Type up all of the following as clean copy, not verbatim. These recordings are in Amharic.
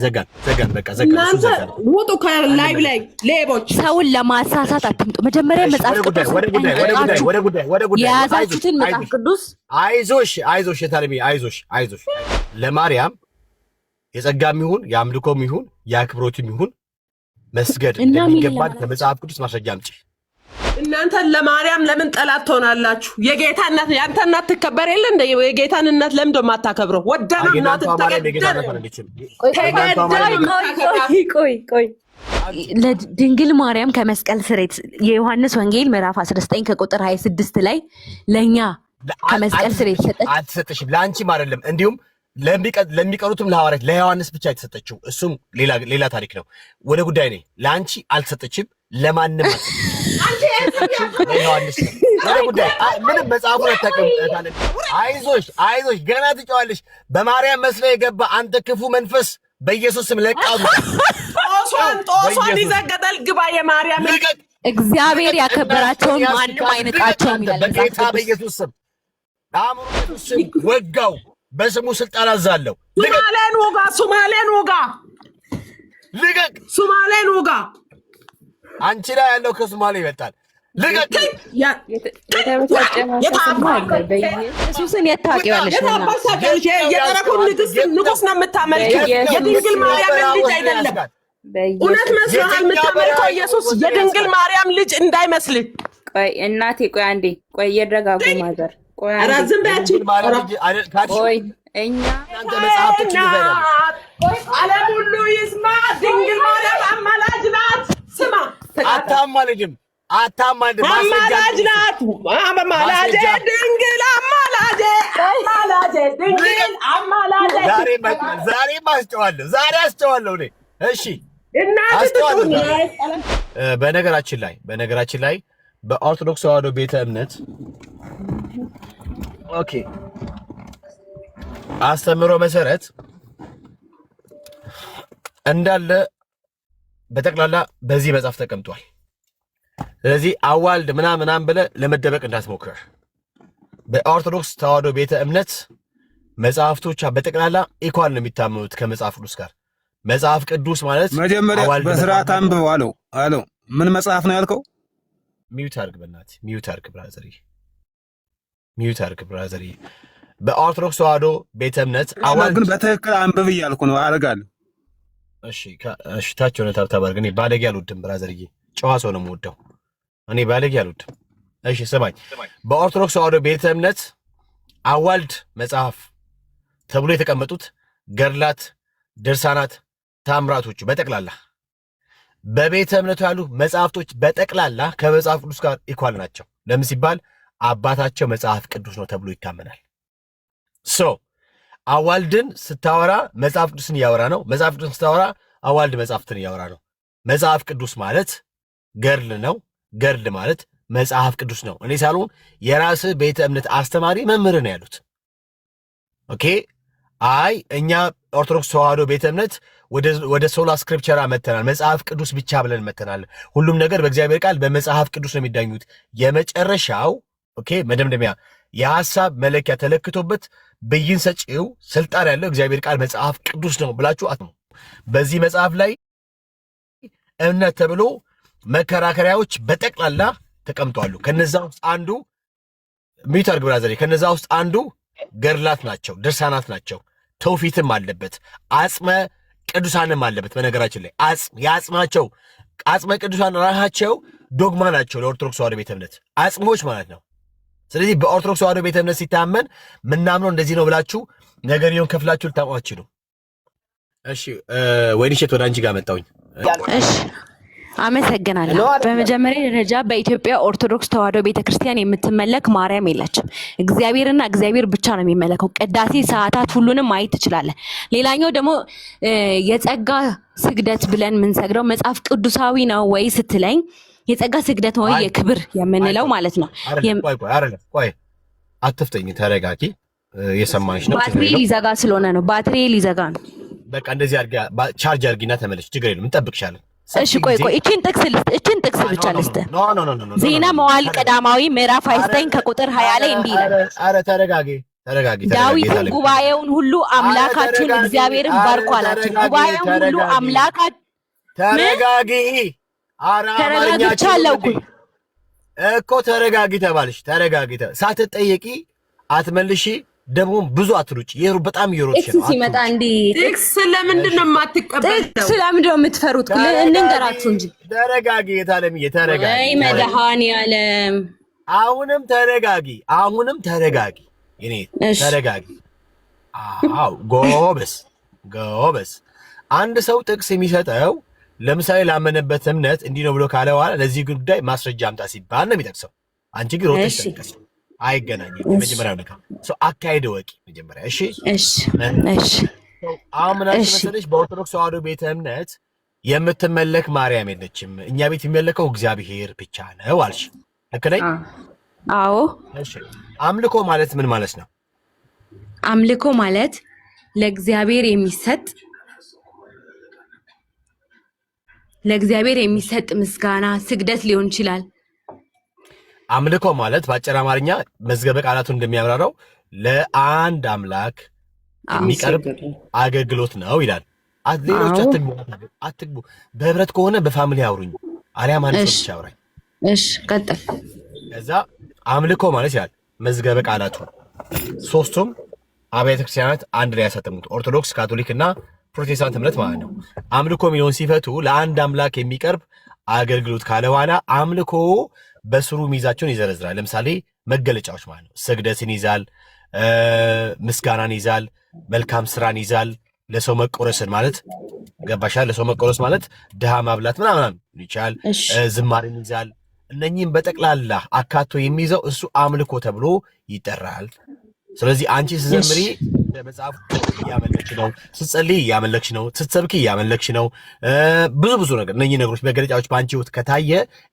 ዘጋን በቃ ዘጋን። ወጡ ከላይቭ ላይ ሌቦች ሰውን ለማሳሳት አትምጡ። መጀመሪያ መጽሐፍ ቅዱስ ወደ ጉዳይ የያዛችሁትን መጽሐፍ ቅዱስ አይዞሽ የታለሚ አይዞሽ ለማርያም የጸጋም ይሁን የአምልኮም ይሁን የአክብሮትም ይሁን መስገድ እንደሚገባን ከመጽሐፍ ቅዱስ ማስረጃ አምጪ። እናንተ ለማርያም ለምን ጠላት ትሆናላችሁ? የጌታ እናት ያንተ እናት ትከበር የለ እንደ የጌታን እናት ለምን ደማ ታከብረው? ወደና እናት ቆይ ለድንግል ማርያም ከመስቀል ስሬት የዮሐንስ ወንጌል ምዕራፍ 19 ከቁጥር 26 ላይ ለኛ ከመስቀል ስሬት ሰጠች። አትሰጥሽም፣ ለአንቺም አይደለም እንዲሁም ለሚቀሩትም ለሐዋርያት ለዮሐንስ ብቻ የተሰጠችው እሱም ሌላ ታሪክ ነው። ወደ ጉዳይ ነኝ። ለአንቺ አልሰጠችም፣ ለማንም ለዮሐንስ ነው። ወደ ጉዳይ ምንም መጽሐፉን አታውቅም። አይዞሽ ገና ትጨዋለሽ። በማርያም መስለ የገባ አንተ ክፉ መንፈስ በኢየሱስ ስም ለቃሉ ጦሷን ይዘገደል ግባ። የማርያም እግዚአብሔር ያከበራቸውን ማንም አይነቃቸውም ይላል። በጌታ በኢየሱስ ስም አእምሮ ስም ወጋው። በስሙ ስልጣን አዛለሁ። ሱማሌን ወጋ ልቀቅ። ሱማሌን ወጋ። አንቺ ላይ ያለው ከሱማሌ ይበልጣል። ልቀቅ። ኢየሱስን የታውቂዋለሽ የጠረፉን ንጉስ ነው የምታመልከው። የድንግል ማርያም ልጅ አይደለም። እውነት መስሎሃል የምታመልከው ኢየሱስ የድንግል ማርያም ልጅ እንዳይመስልህ። ቆይ እናቴ ቆይ አንዴ ቆይ እየረጋጉ ማዘር ቆይ ዝም በያችሁ። ቆይ እኛ ዓለም ሁሉ ይስማ። ድንግል ማርያም አማላጅ ናት። ስማ አታማልድም። አማላጅ ናት። አማላጅ ድንግል አማላጅ ድንግል አማላጅ። ዛሬ አስጨዋለሁ እኔ። እሺ በነገራችን ላይ በኦርቶዶክስ ተዋሕዶ ቤተ እምነት ኦኬ አስተምሮ መሰረት እንዳለ በጠቅላላ በዚህ መጽሐፍ ተቀምጧል። ስለዚህ አዋልድ ምናምን ብለህ ለመደበቅ እንዳትሞክር። በኦርቶዶክስ ተዋሕዶ ቤተ እምነት መጽሐፍቶች በጠቅላላ ኢኳል ነው የሚታመኑት ከመጽሐፍ ቅዱስ ጋር። መጽሐፍ ቅዱስ ማለት መጀመሪያ በስርዓት አንብበው አለው። ምን መጽሐፍ ነው ያልከው? ሚዩት አድርግ በእናትህ ሚዩት አድርግ ብራዘሪ። በኦርቶዶክስ ተዋሕዶ ቤተ እምነት አዋልድ ግን በትክክል አንብብ እያልኩ ነው። አደርጋለሁ። እሺ ታች ሆነ ታብታብ አድርግ። እኔ ባለጌ አልወድም ብራዘርዬ፣ ጨዋ ሰው ነው የምወደው። እኔ ባለጌ አልወድም። እሺ ስማኝ። በኦርቶዶክስ ተዋሕዶ ቤተ እምነት አዋልድ መጽሐፍ ተብሎ የተቀመጡት ገድላት፣ ድርሳናት፣ ታምራቶቹ በጠቅላላ በቤተ እምነቱ ያሉ መጽሐፍቶች በጠቅላላ ከመጽሐፍ ቅዱስ ጋር ኢኳል ናቸው። ለምን ሲባል አባታቸው መጽሐፍ ቅዱስ ነው ተብሎ ይታመናል። አዋልድን ስታወራ መጽሐፍ ቅዱስን እያወራ ነው። መጽሐፍ ቅዱስን ስታወራ አዋልድ መጽሐፍትን እያወራ ነው። መጽሐፍ ቅዱስ ማለት ገድል ነው። ገድል ማለት መጽሐፍ ቅዱስ ነው። እኔ ሳልሆን የራስህ ቤተ እምነት አስተማሪ መምህር ነው ያሉት። ኦኬ አይ እኛ ኦርቶዶክስ ተዋሕዶ ቤተ እምነት ወደ ሶላ ስክሪፕቸራ መተናል፣ መጽሐፍ ቅዱስ ብቻ ብለን መተናል። ሁሉም ነገር በእግዚአብሔር ቃል በመጽሐፍ ቅዱስ ነው የሚዳኙት። የመጨረሻው ኦኬ መደምደሚያ የሐሳብ መለኪያ ተለክቶበት ብይን ሰጪው ስልጣን ያለው እግዚአብሔር ቃል መጽሐፍ ቅዱስ ነው ብላችሁ አትሙ። በዚህ መጽሐፍ ላይ እምነት ተብሎ መከራከሪያዎች በጠቅላላ ተቀምጧሉ። ከነዛ ውስጥ አንዱ ሚታርግ ብራዘር፣ ከነዛ ውስጥ አንዱ ገድላት ናቸው፣ ድርሳናት ናቸው። ተውፊትም አለበት፣ አጽመ ቅዱሳንም አለበት። በነገራችን ላይ የአጽማቸው አጽመ ቅዱሳን ራሳቸው ዶግማ ናቸው ለኦርቶዶክስ ተዋሕዶ ቤተ እምነት አጽሞች ማለት ነው። ስለዚህ በኦርቶዶክስ ተዋሕዶ ቤተ እምነት ሲታመን ምናምነው እንደዚህ ነው ብላችሁ ነገርየውን ከፍላችሁ ልታውቁ አትችሉም። እሺ ወይንሸት ወደ አንቺ ጋር መጣሁኝ። እሺ አመሰግናለሁ። በመጀመሪያ ደረጃ በኢትዮጵያ ኦርቶዶክስ ተዋሕዶ ቤተክርስቲያን የምትመለክ ማርያም የለችም። እግዚአብሔርና እግዚአብሔር ብቻ ነው የሚመለከው። ቅዳሴ ሰዓታት ሁሉንም ማየት ትችላለህ። ሌላኛው ደግሞ የጸጋ ስግደት ብለን የምንሰግደው መጽሐፍ ቅዱሳዊ ነው ወይ ስትለኝ የጸጋ ስግደት ወይ የክብር የምንለው ማለት ነው። ቆይ አትፍተኝ፣ ተረጋጊ። የሰማሽ ነው። ባትሪ ሊዘጋ ስለሆነ ነው። ባትሪ ሊዘጋ ነው። በቃ እንደዚህ አድርጋ ቻርጅ አድርጊና ተመለሽ። ችግር የለም እንጠብቅሻለን። እሺ ቆይ እቺን ጥቅስ ብቻ ልስጥ። ዜና መዋዕል ቀዳማዊ ምዕራፍ 29 ከቁጥር 20 ላይ እንዲህ ይላል። ኧረ ተረጋጊ። ዳዊትን ጉባኤውን ሁሉ አምላካችሁን እግዚአብሔርን ባርኩ አላቸው። ጉባኤውን ሁሉ አምላካችሁን ተረጋጊ። ተረጋግቻለሁ እኮ ተረጋጊ ተባልሽ። ተረጋጊ ሳትጠየቂ አትመልሺ። ደግሞ ብዙ አትሩጭ። በጣም እየሮጥሽ ነው። ሲመጣ እንዴ ጥቅስ ለምንድን ነው የማትቀበለው? ጥቅስ ለምንድን ነው የምትፈሩት? እንንገራችሁ እንጂ ተረጋጊ። የታለምዬ ተረጋጊ። አይ መድኃኒዓለም አሁንም ተረጋጊ። እኔ ተረጋጊ። አዎ ጎበስ። አንድ ሰው ጥቅስ የሚሰጠው ለምሳሌ ላመነበት እምነት እንዲህ ነው ብሎ ካለ በኋላ ለዚህ ጉዳይ ማስረጃ አምጣ ሲባል ነው የሚጠቅሰው። አንቺ ግን ሮጥሽ ተጠቅስ አይገናኝም። መጀመሪያው ነገር አካሄድ ወቂ መጀመሪያ። እሺ አሁን ምን መሰለሽ፣ በኦርቶዶክስ ተዋሕዶ ቤተ እምነት የምትመለክ ማርያም የለችም። እኛ ቤት የሚመለከው እግዚአብሔር ብቻ ነው አልሽ። ልክ ነኝ? አዎ። እሺ አምልኮ ማለት ምን ማለት ነው? አምልኮ ማለት ለእግዚአብሔር የሚሰጥ ምስጋና፣ ስግደት ሊሆን ይችላል። አምልኮ ማለት በአጭር አማርኛ መዝገበ ቃላቱን እንደሚያብራራው ለአንድ አምላክ የሚቀርብ አገልግሎት ነው ይላል። ሌሎች አትግቡ። በህብረት ከሆነ በፋሚሊ አውሩኝ፣ አሊያም አንድ ሰው ብቻ አውራኝ። እሺ ቀጥል። ከዛ አምልኮ ማለት ይላል መዝገበ ቃላቱ ሶስቱም አብያተ ክርስቲያናት አንድ ላይ ያሳተሙት ኦርቶዶክስ፣ ካቶሊክ እና ፕሮቴስታንት እምነት ማለት ነው። አምልኮ የሚለውን ሲፈቱ ለአንድ አምላክ የሚቀርብ አገልግሎት ካለ በኋላ አምልኮ በስሩ ሚዛቸውን ይዘረዝራል። ለምሳሌ መገለጫዎች ማለት ነው። ስግደትን ይዛል፣ ምስጋናን ይዛል፣ መልካም ስራን ይዛል፣ ለሰው መቆረስን ማለት ገባሻል? ለሰው መቆረስ ማለት ድሃ ማብላት ምናምን ይቻል፣ ዝማሬን ይዛል። እነኚህም በጠቅላላ አካቶ የሚይዘው እሱ አምልኮ ተብሎ ይጠራል። ስለዚህ አንቺ ስትዘምሪ መጽሐፍ እያመለክሽ ነው፣ ስትጸልይ እያመለክሽ ነው፣ ስትሰብኪ እያመለክሽ ነው። ብዙ ነገር እነኚህ ነገሮች መገለጫዎች በአንቺ ህይወት ከታየ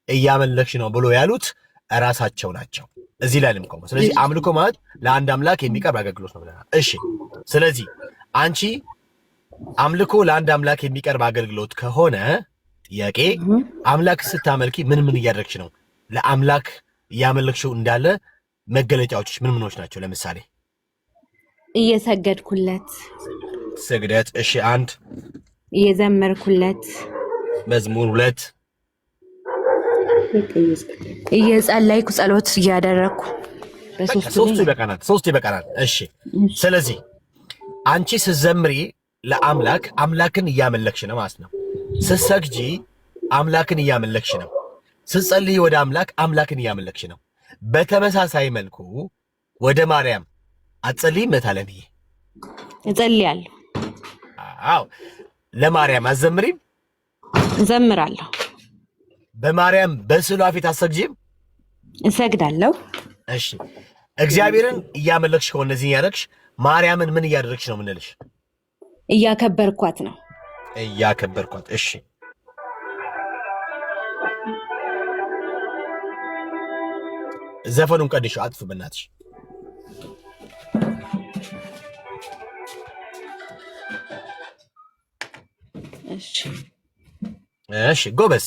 እያመለክሽ ነው ብሎ ያሉት እራሳቸው ናቸው። እዚህ ላይ ልምቆም። ስለዚህ አምልኮ ማለት ለአንድ አምላክ የሚቀርብ አገልግሎት ነው ብለናል። እሺ፣ ስለዚህ አንቺ አምልኮ ለአንድ አምላክ የሚቀርብ አገልግሎት ከሆነ ጥያቄ አምላክ ስታመልኪ ምን እያደረግሽ ነው? ለአምላክ እያመለክሽው እንዳለ መገለጫዎች ምን ምኖች ናቸው? ለምሳሌ እየሰገድኩለት ስግደት። እሺ፣ አንድ እየዘመርኩለት መዝሙር፣ ሁለት እየጸለይኩ ጸሎት እያደረግኩ ሶስቱ ይበቃናል። እሺ፣ ስለዚህ አንቺ ስትዘምሪ ለአምላክ አምላክን እያመለክሽ ነው ማለት ነው። ስትሰግጂ አምላክን እያመለክሽ ነው። ስትጸልይ ወደ አምላክን እያመለክሽ ነው። በተመሳሳይ መልኩ ወደ ማርያም አትጸልይም? መታለምዬ እጸልያለሁ። አዎ፣ ለማርያም አትዘምሪም? እዘምራለሁ። በማርያም በስዕሏ ፊት አትሰግጂም? እሰግዳለሁ። እሺ፣ እግዚአብሔርን እያመለክሽ ከሆነ እነዚህን ያደረግሽ ማርያምን ምን እያደረግሽ ነው ምንልሽ? እያከበርኳት ነው። እያከበርኳት። እሺ፣ ዘፈኑን ቀድሽ አጥፍ በእናትሽ። እሺ ጎበዝ።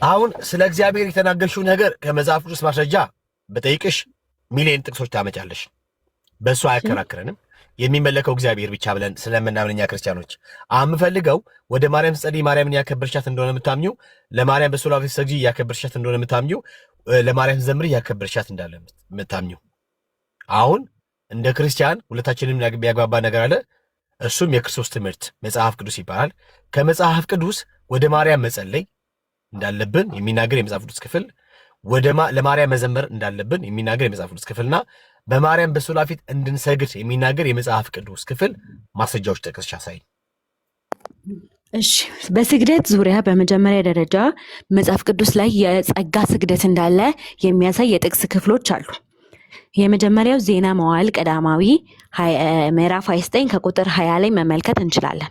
አሁን ስለ እግዚአብሔር የተናገርሽው ነገር ከመጽሐፍ ቅዱስ ማስረጃ በጠይቅሽ ሚሊዮን ጥቅሶች ታመጫለሽ። በእሱ አያከራክረንም። የሚመለከው እግዚአብሔር ብቻ ብለን ስለምናምን እኛ ክርስቲያኖች የምፈልገው ወደ ማርያም ስትጸልይ ማርያምን ያከበርሻት እንደሆነ የምታምኚው፣ ለማርያም በስዕሏ ፊት ስትሰግጂ ያከበርሻት እንደሆነ የምታምኚው፣ ለማርያም ዘምሪ ያከበርሻት እንዳለ የምታምኚው። አሁን እንደ ክርስቲያን ሁለታችንም የሚያግባባ ነገር አለ። እሱም የክርስቶስ ትምህርት መጽሐፍ ቅዱስ ይባላል። ከመጽሐፍ ቅዱስ ወደ ማርያም መጸለይ እንዳለብን የሚናገር የመጽሐፍ ቅዱስ ክፍል፣ ለማርያም መዘመር እንዳለብን የሚናገር የመጽሐፍ ቅዱስ ክፍልና በማርያም በስዕሏ ፊት እንድንሰግድ የሚናገር የመጽሐፍ ቅዱስ ክፍል ማስረጃዎች ጠቅሰሽ አሳይ። እሺ፣ በስግደት ዙሪያ በመጀመሪያ ደረጃ መጽሐፍ ቅዱስ ላይ የጸጋ ስግደት እንዳለ የሚያሳይ የጥቅስ ክፍሎች አሉ። የመጀመሪያው ዜና መዋዕል ቀዳማዊ ምዕራፍ 29 ከቁጥር 20 ላይ መመልከት እንችላለን።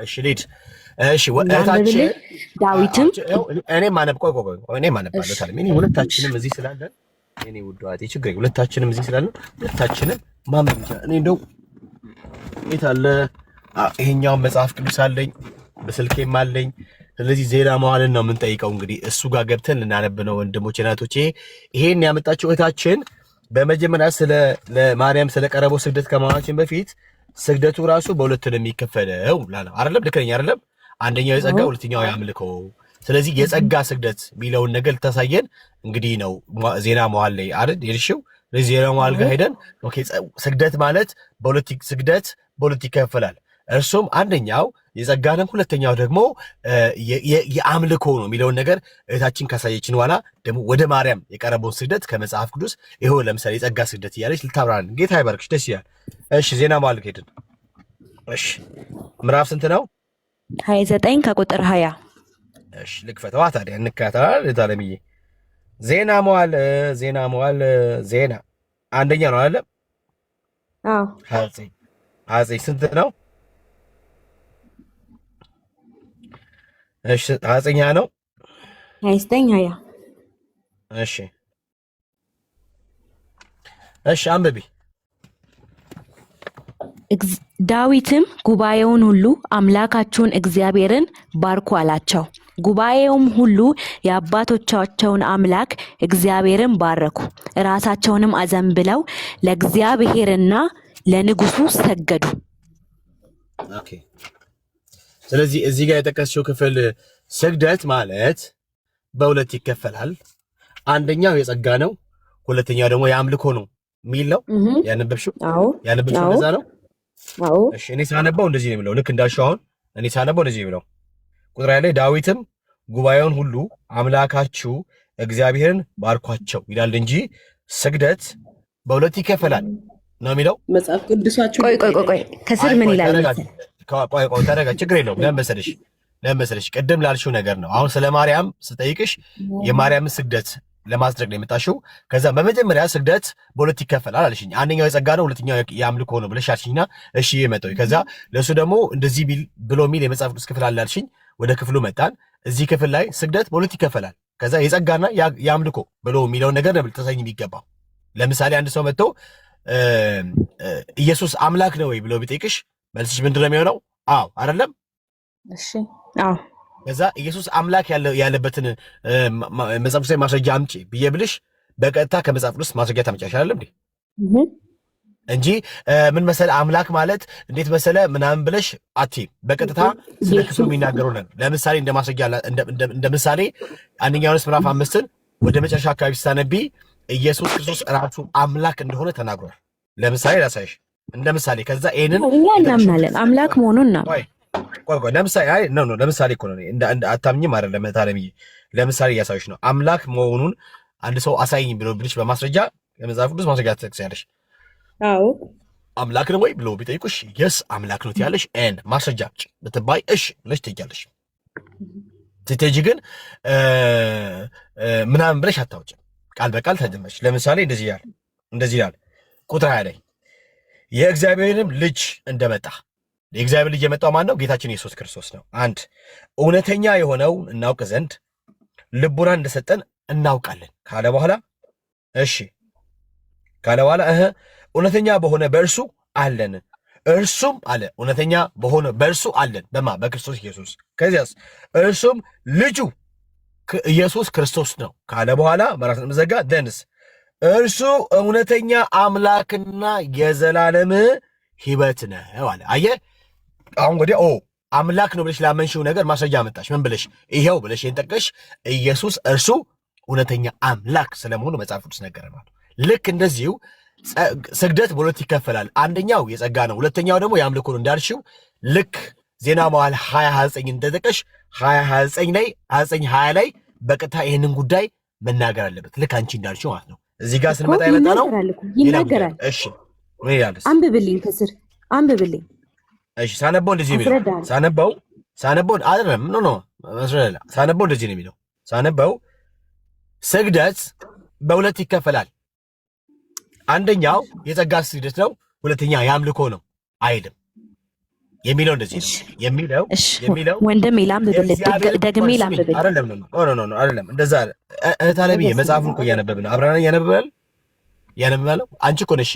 እሺ ሊድ እሺ ወጣታችን ዳዊትም እኔም አነባለሁ ታለም ሁለታችንም እዚህ ስላለን እኔ ውዷቴ ችግር ሁለታችንም እዚህ ስላለን ሁለታችንም ማመን ይችላል። እኔ እንደው የታለ ይሄኛው መጽሐፍ ቅዱስ አለኝ በስልኬም አለኝ። ስለዚህ ዜና መዋዕልን ነው የምንጠይቀው። እንግዲህ እሱ ጋር ገብተን ልናነብ ነው ወንድሞቼ እናቶቼ። ይሄን ያመጣችው እህታችን በመጀመሪያ ስለ ለማርያም ስለቀረበው ስግደት ከማዋችን በፊት ስግደቱ ራሱ በሁለት ነው የሚከፈለው ብላና አይደለም? ልክ ነኝ አይደለም? አንደኛው የጸጋ ሁለተኛው የአምልኮ። ስለዚህ የጸጋ ስግደት የሚለውን ነገር ልታሳየን እንግዲህ ነው ዜና መዋዕል ላይ አይደል የልሽው። ለዚህ ዜና መዋዕል ጋር ሄደን ኦኬ ስግደት ማለት ስግደት በሁለት ይከፈላል። እርሱም አንደኛው የጸጋ ነው፣ ሁለተኛው ደግሞ የአምልኮ ነው የሚለውን ነገር እህታችን ካሳየችን በኋላ ደግሞ ወደ ማርያም የቀረበውን ስግደት ከመጽሐፍ ቅዱስ ይኸው ለምሳሌ የጸጋ ስግደት እያለች ልታብራራልን። ጌታ ይባርክሽ፣ ደስ ይላል። እሺ ዜና መዋዕል ሄድን። እሺ ምዕራፍ ስንት ነው? 29 ከቁጥር 20። እሺ ልክፈተዋ ታዲያ እንከታተል። ለታለምዬ ዜና መዋዕል ዜና አንደኛ ነው አይደል? አዎ 29 ስንት ነው? እሺ 29 ነው። 29 20። እሺ አንብቢ። ዳዊትም ጉባኤውን ሁሉ አምላካችሁን እግዚአብሔርን ባርኩ አላቸው። ጉባኤውም ሁሉ የአባቶቻቸውን አምላክ እግዚአብሔርን ባረኩ፣ ራሳቸውንም አዘንብለው ለእግዚአብሔርና ለንጉሱ ሰገዱ። ኦኬ። ስለዚህ እዚህ ጋር የጠቀስሽው ክፍል ስግደት ማለት በሁለት ይከፈላል። አንደኛው የጸጋ ነው፣ ሁለተኛው ደግሞ የአምልኮ ነው የሚል ነው ያነበብሽው? አዎ ያነበብሽው እንደዛ ነው? አዎ። እሺ እኔ ሳነበው እንደዚህ ነው የሚለው። ልክ እንዳልሽው አሁን እኔ ሳነበው እንደዚህ ነው የሚለው። ቁጥር ላይ ዳዊትም ጉባኤውን ሁሉ አምላካችሁ እግዚአብሔርን ባርኳቸው ይላል እንጂ ስግደት በሁለት ይከፈላል ነው የሚለው መጽሐፍ ቅዱሳችሁ። ቆይ ከስር ምን ይላል? ቆይ ተረጋ፣ ችግር የለውም። ለምን መሰለሽ ቅድም ላልሽው ነገር ነው። አሁን ስለ ማርያም ስጠይቅሽ የማርያምን ስግደት ለማስደረግ ነው የመጣሽው። ከዛ በመጀመሪያ ስግደት በሁለት ይከፈላል አልሽኝ። አንደኛው የጸጋ ነው፣ ሁለተኛው የአምልኮ ነው ብለሽ አልሽኝና እሺ የመጣው ከዛ ለሱ ደግሞ እንደዚህ ብሎ የሚል የመጽሐፍ ቅዱስ ክፍል አለ አልሽኝ። ወደ ክፍሉ መጣን። እዚህ ክፍል ላይ ስግደት በሁለት ይከፈላል። ከዛ የጸጋና የአምልኮ ብሎ የሚለውን ነገር ነው ልትሰኝ የሚገባው። ለምሳሌ አንድ ሰው መጥቶ ኢየሱስ አምላክ ነው ወይ ብሎ ቢጠይቅሽ መልስሽ ምንድን ነው የሚሆነው? አዎ አይደለም? እሺ አዎ። ከዛ ኢየሱስ አምላክ ያለበትን መጽሐፍ ቅዱስ ማስረጃ አምጪ ብዬ ብልሽ በቀጥታ ከመጽሐፍ ቅዱስ ማስረጃ ታመጫሽ አይደለም እንዴ? እንጂ ምን መሰለ አምላክ ማለት እንዴት መሰለ ምናምን ብለሽ አትይም። በቀጥታ ስለ ክፍሉ የሚናገረው ነው። ለምሳሌ እንደ ማስረጃ እንደ ምሳሌ አንደኛ ዮሐንስ ምዕራፍ 5ን ወደ መጨረሻ አካባቢ ስታነቢ ኢየሱስ ክርስቶስ ራሱ አምላክ እንደሆነ ተናግሯል። ለምሳሌ ላሳይሽ እንደ ምሳሌ። ከዛ ይሄንን እኛ እናምናለን አምላክ መሆኑን ነው። ቆይ ለምሳሌ ለምሳሌ እኮ ነው እንደ አታምኝም አይደለም ታለምዬ። ለምሳሌ እያሳይሽ ነው አምላክ መሆኑን አንድ ሰው አሳይኝ ብሎ ብልሽ በማስረጃ የመጽሐፍ ቅዱስ ማስረጃ ትጠቅሻለሽ። አዎ አምላክ ነው ወይ ብሎ ቢጠይቁሽ የስ አምላክ ነው ትያለሽ። ኤን ማስረጃ ብትባይ እሺ ብለሽ ትሄጃለሽ። ስትሄጂ ግን ምናምን ብለሽ አታውጭም። ቃል በቃል ተጀመርሽ። ለምሳሌ እንደዚህ ይላል ቁጥር 20 ላይ የእግዚአብሔርም ልጅ እንደመጣ። የእግዚአብሔር ልጅ የመጣው ማን ነው? ጌታችን ኢየሱስ ክርስቶስ ነው። አንድ እውነተኛ የሆነው እናውቅ ዘንድ ልቡና እንደሰጠን እናውቃለን ካለ በኋላ እሺ ካለ በኋላ እውነተኛ በሆነ በእርሱ አለን። እርሱም አለ እውነተኛ በሆነ በእርሱ አለን። በማ በክርስቶስ ኢየሱስ። ከዚያስ እርሱም ልጁ ኢየሱስ ክርስቶስ ነው ካለ በኋላ በራስ መዘጋ ደንስ እርሱ እውነተኛ አምላክና የዘላለም ሕይወት ነው አለ። አየህ አሁን ወዲያ አምላክ ነው ብለሽ ላመንሽው ነገር ማስረጃ መጣሽ። ምን ብለሽ ይሄው ብለሽ የጠቀሽ ኢየሱስ እርሱ እውነተኛ አምላክ ስለመሆኑ መጽሐፍ ቅዱስ ነገረናል። ልክ እንደዚሁ ስግደት በሁለት ይከፈላል። አንደኛው የጸጋ ነው፣ ሁለተኛው ደግሞ የአምልኮ ነው እንዳልሽው። ልክ ዜና መዋዕል 20:29 እንደጠቀሽ 20:29 ላይ 20 ላይ በቀጥታ ይህንን ጉዳይ መናገር አለበት። ልክ አንቺ እንዳልሽው ማለት ነው። እዚህ ጋር ስንመጣ የመጣ ነው ይናገራል። እሺ ምን ይላል? አንብብልኝ፣ ከስር አንብብልኝ። እሺ ሳነበው እንደዚህ የሚለው ሳነበው አይደለም ኖ መስረላ ሳነበው እንደዚህ ነው የሚለው። ሳነበው ስግደት በሁለት ይከፈላል። አንደኛው የጸጋ ስግደት ነው፣ ሁለተኛ የአምልኮ ነው አይልም የሚለው እንደዚህ ነው የሚለው ወንድም ላምብብል ደግሜ ላምብብል አይደለም እንደዛ እህት አለምዬ መጽሐፉን እኮ እያነበብን አብረን ያነበብነው አንቺ እኮ ነሽ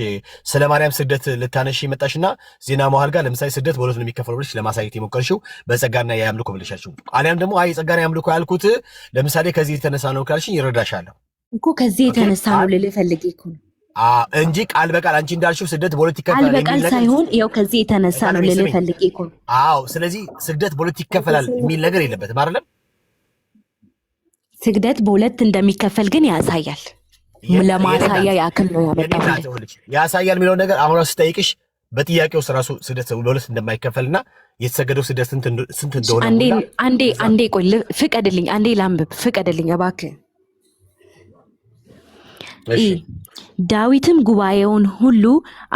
ስለ ማርያም ስግደት ልታነሺ መጣሽና ዜና መዋዕል ጋር ለምሳሌ ስግደት በሁለት ነው የሚከፈለው ብለሽ ለማሳየት የሞከርሽው በጸጋና የአምልኮ ብለሻችሁ። አሊያም ደግሞ የጸጋና የአምልኮ ያልኩት ለምሳሌ ከዚህ የተነሳ ነው ካልሽኝ ይረዳሻለሁ እኮ ከዚህ የተነሳ ነው ልልህ ፈልጌ እኮ ነው እንጂ ቃል በቃል አንቺ እንዳልሽው ስግደት በሁለት ይከፈላል የሚል ነገር ሳይሆን ያው ከዚህ የተነሳ ነው ልልህ ፈልጌ እኮ። አዎ ስለዚህ ስግደት በሁለት ይከፈላል የሚል ነገር የለበትም አይደለም። ስግደት በሁለት እንደሚከፈል ግን ያሳያል። ለማሳያ ያክል ነው ያመጣሁት። ያሳያል የሚለው ነገር አሁን ራሱ ስጠይቅሽ በጥያቄው ራሱ ስግደት በሁለት እንደማይከፈልና የተሰገደው ስግደት ስንት እንደሆነ አንዴ ቆይ ፍቀድልኝ፣ አንዴ ላንብብ ፍቀድልኝ እባክህ። ዳዊትም ጉባኤውን ሁሉ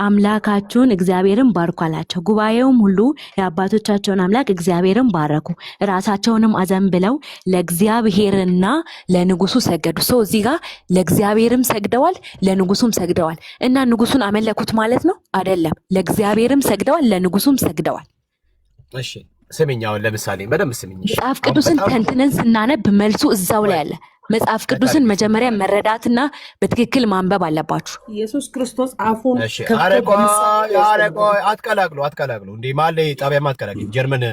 አምላካቸውን እግዚአብሔርን ባርኩ አላቸው። ጉባኤውም ሁሉ የአባቶቻቸውን አምላክ እግዚአብሔርን ባረኩ፣ ራሳቸውንም አዘንብለው ለእግዚአብሔርና ለንጉሱ ሰገዱ። ሰው እዚህ ጋር ለእግዚአብሔርም ሰግደዋል ለንጉሱም ሰግደዋል። እና ንጉሱን አመለኩት ማለት ነው አይደለም። ለእግዚአብሔርም ሰግደዋል ለንጉሱም ሰግደዋል። እሺ ስሚኛውን ለምሳሌ በደንብ ስሚኝ። መጽሐፍ ቅዱስን ተንትነን ስናነብ መልሱ እዛው ላይ አለ። መጽሐፍ ቅዱስን መጀመሪያ መረዳትና በትክክል ማንበብ አለባችሁ። ኢየሱስ ክርስቶስ አፉን አረቆ አትቀላቅሉ እንዴ ማለ ጣቢያ ማትቀላቂ ጀርመን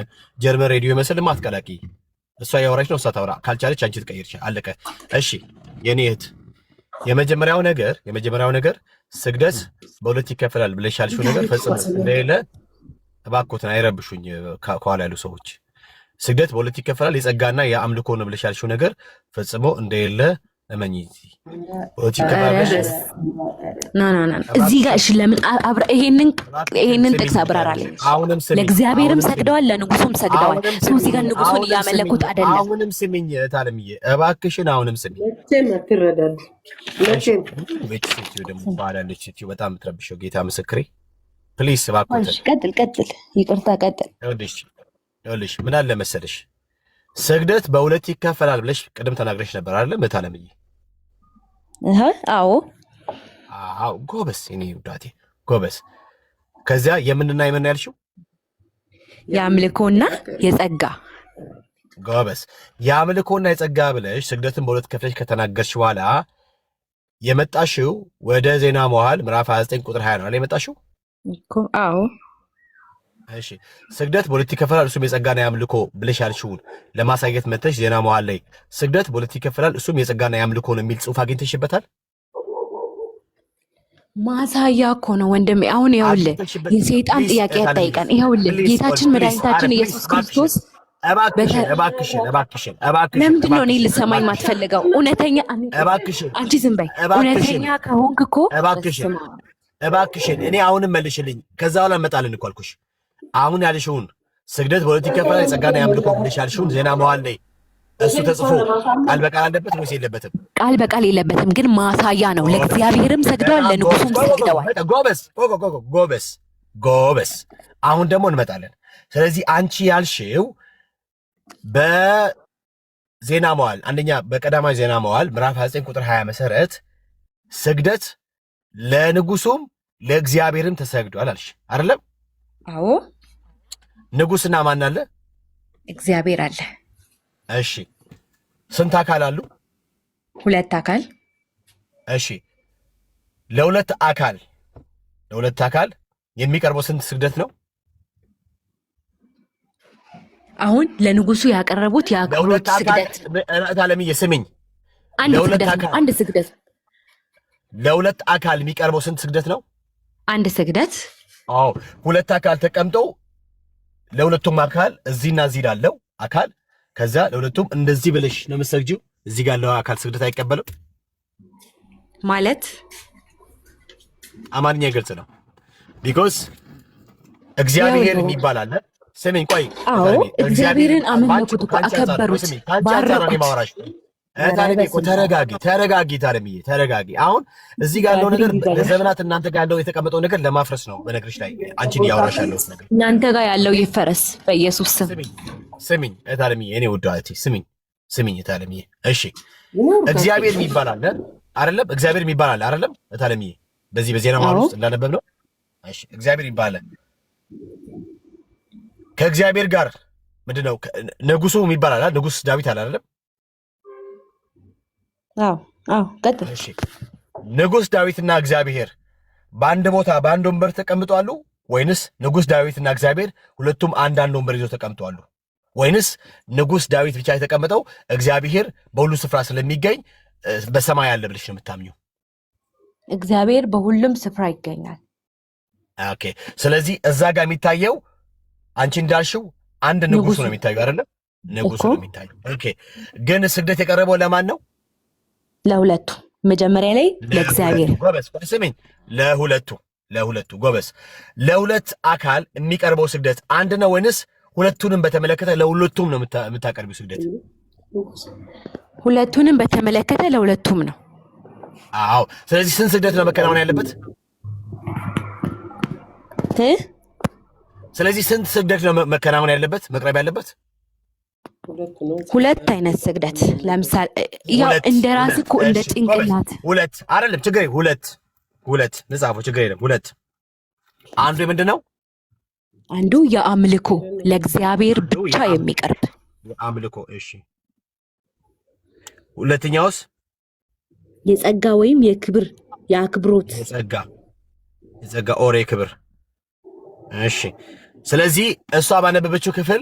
ሬዲዮ ይመስል ማትቀላቂ። እሷ ያወራች ነው፣ እሷ ታውራ። ካልቻለች አንቺ ትቀይርሽ። አለቀ። እሺ የኔ እህት የመጀመሪያው ነገር ስግደት በሁለት ይከፈላል ብለሽ ያልሽው ነገር ፈጽሞ እንደሌለ እባክዎትን አይረብሹኝ ከኋላ ያሉ ሰዎች። ስግደት በሁለት ይከፈላል የጸጋና የአምልኮ ነው ብለሽ ያልሽው ነገር ፈጽሞ እንደሌለ እመኚ። በሁለት ይከፈላል እዚህ ጋር እሺ፣ ለምን ይሄንን ጥቅስ አብራራለኝ። ለእግዚአብሔርም ሰግደዋል ለንጉሱም ሰግደዋል። ሰው እዚህ ጋር ንጉሱን እያመለኩት አይደለም። አሁንም ስሚኝ ታለምዬ እባክሽን፣ አሁንም ስሚኝ። ደግሞ ባላለች ሴትዮ በጣም የምትረብሸው ጌታ ምስክሬ። ፕሊስ እባክዎትን ቀጥል። ይቅርታ ቀጥል። ይኸውልሽ ምን አለ መሰለሽ ስግደት በሁለት ይከፈላል ብለሽ ቅድም ተናግረሽ ነበር አይደል? መታለምዬ አዎ ጎበስ፣ እኔ ውዳቴ ጎበስ። ከዚያ የምንና የምን ያልሽው? የአምልኮና የጸጋ። ጎበስ። የአምልኮና የጸጋ ብለሽ ስግደትን በሁለት ከፍለሽ ከተናገርሽ በኋላ የመጣሽው ወደ ዜና መዋዕል ምዕራፍ 29 ቁጥር 20 ነው አይደል የመጣሽው? አዎ እሺ ስግደት በሁለት ይከፈላል እሱም የጸጋና የአምልኮ ብለሽ ያልሽውን ለማሳየት መተሽ ዜና መዋዕል ላይ ስግደት በሁለት ይከፈላል እሱም የጸጋና የአምልኮ ነው የሚል ጽሑፍ አግኝተሽበታል? ማሳያ እኮ ነው ወንድሜ። አሁን ይኸውልህ የሰይጣን ጥያቄ ያጠይቀን። ይኸውልህ ጌታችን መድኃኒታችን ኢየሱስ ክርስቶስ እባክሽን ለምንድን ነው እኔ ልሰማኝ ማትፈልገው? እውነተኛ አንቺ ዝም በይ። እውነተኛ ከሆንክ እኮ እባክሽን እኔ አሁንም መልሽልኝ። ከዛ በኋላ እንመጣለን እኮ አልኩሽ። አሁን ያልሽውን ስግደት በሁለት ይከፈላል የጸጋና የአምልኮ ብለሽ ያልሽውን ዜና መዋዕል ላይ እሱ ተጽፎ ቃል በቃል አለበት ወይስ የለበትም? ቃል በቃል የለበትም፣ ግን ማሳያ ነው። ለእግዚአብሔርም ሰግደዋል ለንጉሱም ሰግደዋል። ጎበስ። አሁን ደግሞ እንመጣለን። ስለዚህ አንቺ ያልሽው በዜና መዋዕል አንደኛ በቀዳማዊ ዜና መዋዕል ምዕራፍ 29 ቁጥር 20 መሰረት ስግደት ለንጉሱም ለእግዚአብሔርም ተሰግዷል አልሽ አይደለም? አዎ። ንጉስና ማን አለ? እግዚአብሔር አለ። እሺ ስንት አካል አሉ? ሁለት አካል። እሺ ለሁለት አካል የሚቀርበው ስንት ስግደት ነው? አሁን ለንጉሱ ያቀረቡት የአክብሮት ስግደት። ታለምዬ ስሚኝ፣ አንድ ስግደት። ለሁለት አካል የሚቀርበው ስንት ስግደት ነው? አንድ ስግደት። አዎ ሁለት አካል ተቀምጠው ለሁለቱም አካል እዚህና እዚህ ላለው አካል ከዛ ለሁለቱም እንደዚህ ብለሽ ነው የምትሰግጂው። እዚህ ጋር ያለው አካል ስግደት አይቀበልም ማለት አማርኛ ግልጽ ነው። ቢኮዝ እግዚአብሔር የሚባል አለ። ስሚኝ ቆይ፣ እግዚአብሔርን አመለኩት እኮ አከበሩት፣ ባረኩት። ተረጋጊ ታለምዬ ተረጋጊ። አሁን እዚህ ጋር ያለው ነገር ለዘመናት እናንተ ጋር ያለው የተቀመጠው ነገር ለማፍረስ ነው። በነገርሽ ላይ አንቺን እያወራሽ ያለው ነገር እናንተ ጋር ያለው ይፈረስ በኢየሱስ ስም። ስሚኝ ታለምዬ፣ እኔ ወደ እህቴ ስሚኝ ታለምዬ። እሺ እግዚአብሔር የሚባል አለ አይደለም? እግዚአብሔር የሚባል አለ አይደለም ታለምዬ? በዚህ በዜና መዋዕል ውስጥ እንዳነበብ ነው። እሺ እግዚአብሔር ይባላል። ከእግዚአብሔር ጋር ምንድነው ንጉሱ የሚባል አለ? ንጉስ ዳዊት አለ አይደለም? አዎ ቀጥል። እሺ ንጉስ ዳዊትና እግዚአብሔር በአንድ ቦታ በአንድ ወንበር ተቀምጧሉ ወይንስ ንጉስ ዳዊትና እግዚአብሔር ሁለቱም አንዳንድ ወንበር ይዘው ተቀምጧሉ? ወይንስ ንጉስ ዳዊት ብቻ የተቀመጠው እግዚአብሔር በሁሉ ስፍራ ስለሚገኝ በሰማይ አለ ብለሽ ነው የምታምኚው? እግዚአብሔር በሁሉም ስፍራ ይገኛል። ኦኬ። ስለዚህ እዛ ጋር የሚታየው አንቺ እንዳልሽው አንድ ንጉሱ ነው የሚታየው አይደለ? ንጉሱ ነው የሚታየው። ኦኬ። ግን ስግደት የቀረበው ለማን ነው? ለሁለቱ። መጀመሪያ ላይ ለእግዚአብሔር። ጎበዝ ስሚኝ፣ ለሁለቱ ጎበዝ። ለሁለት አካል የሚቀርበው ስግደት አንድ ነው ወይንስ ሁለቱንም በተመለከተ ለሁለቱም ነው የምታቀርቢው ስግደት? ሁለቱንም በተመለከተ ለሁለቱም ነው። አዎ። ስለዚህ ስንት ስግደት ነው መከናወን ያለበት? ስለዚህ ስንት ስግደት ነው መከናወን ያለበት መቅረብ ያለበት? ሁለት አይነት ስግደት። ለምሳሌ ያው እንደ ራስ እኮ እንደ ጭንቅላት ሁለት አይደለም፣ ችግር የለም። ሁለት ንጻፎ ችግር የለም። ሁለት አንዱ ምንድነው? አንዱ የአምልኮ ለእግዚአብሔር ብቻ የሚቀርብ የአምልኮ። እሺ። ሁለተኛውስ? የጸጋ ወይም የክብር የአክብሮት የጸጋ ኦሬ ክብር። እሺ። ስለዚህ እሷ ባነበበችው ክፍል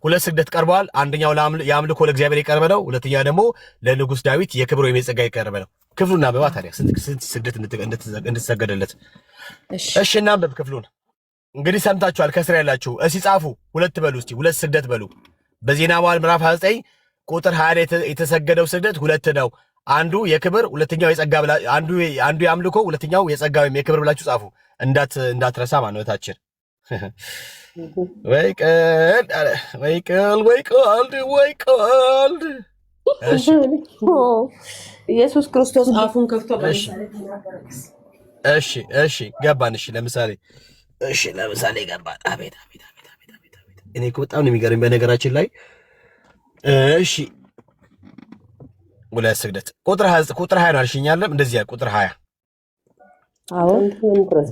ሁለት ስግደት ቀርበዋል። አንደኛው የአምልኮ ለእግዚአብሔር የቀረበ ነው። ሁለተኛው ደግሞ ለንጉስ ዳዊት የክብር ወይም የጸጋ የቀረበ ነው። ክፍሉን እናንብባ ታዲያ ስንት ስግደት እንድትሰገደለት። እሺ እናንብብ ክፍሉን። እንግዲህ ሰምታችኋል። ከስር ያላችሁ እስቲ ጻፉ። ሁለት በሉ እስቲ፣ ሁለት ስግደት በሉ። በዜና መዋዕል ምዕራፍ 29 ቁጥር 20 ላይ የተሰገደው ስግደት ሁለት ነው። አንዱ የክብር ሁለተኛው የጸጋ ብላ አንዱ የአምልኮ ሁለተኛው የጸጋ ወይም የክብር ብላችሁ ጻፉ። እንዳትረሳ ማንነታችን። ወይ ቀልድ ኢየሱስ ክርስቶስ አፉን ከፍቶ እሺ ገባን። ለምሳሌ ገባን። አቤት እኔ እኮ በጣም ነው የሚገርም በነገራችን ላይ። እሺ ሁለት ስግደት ቁጥር 20 ነው አልሽኛለም። እንደዚህ ቁጥር 20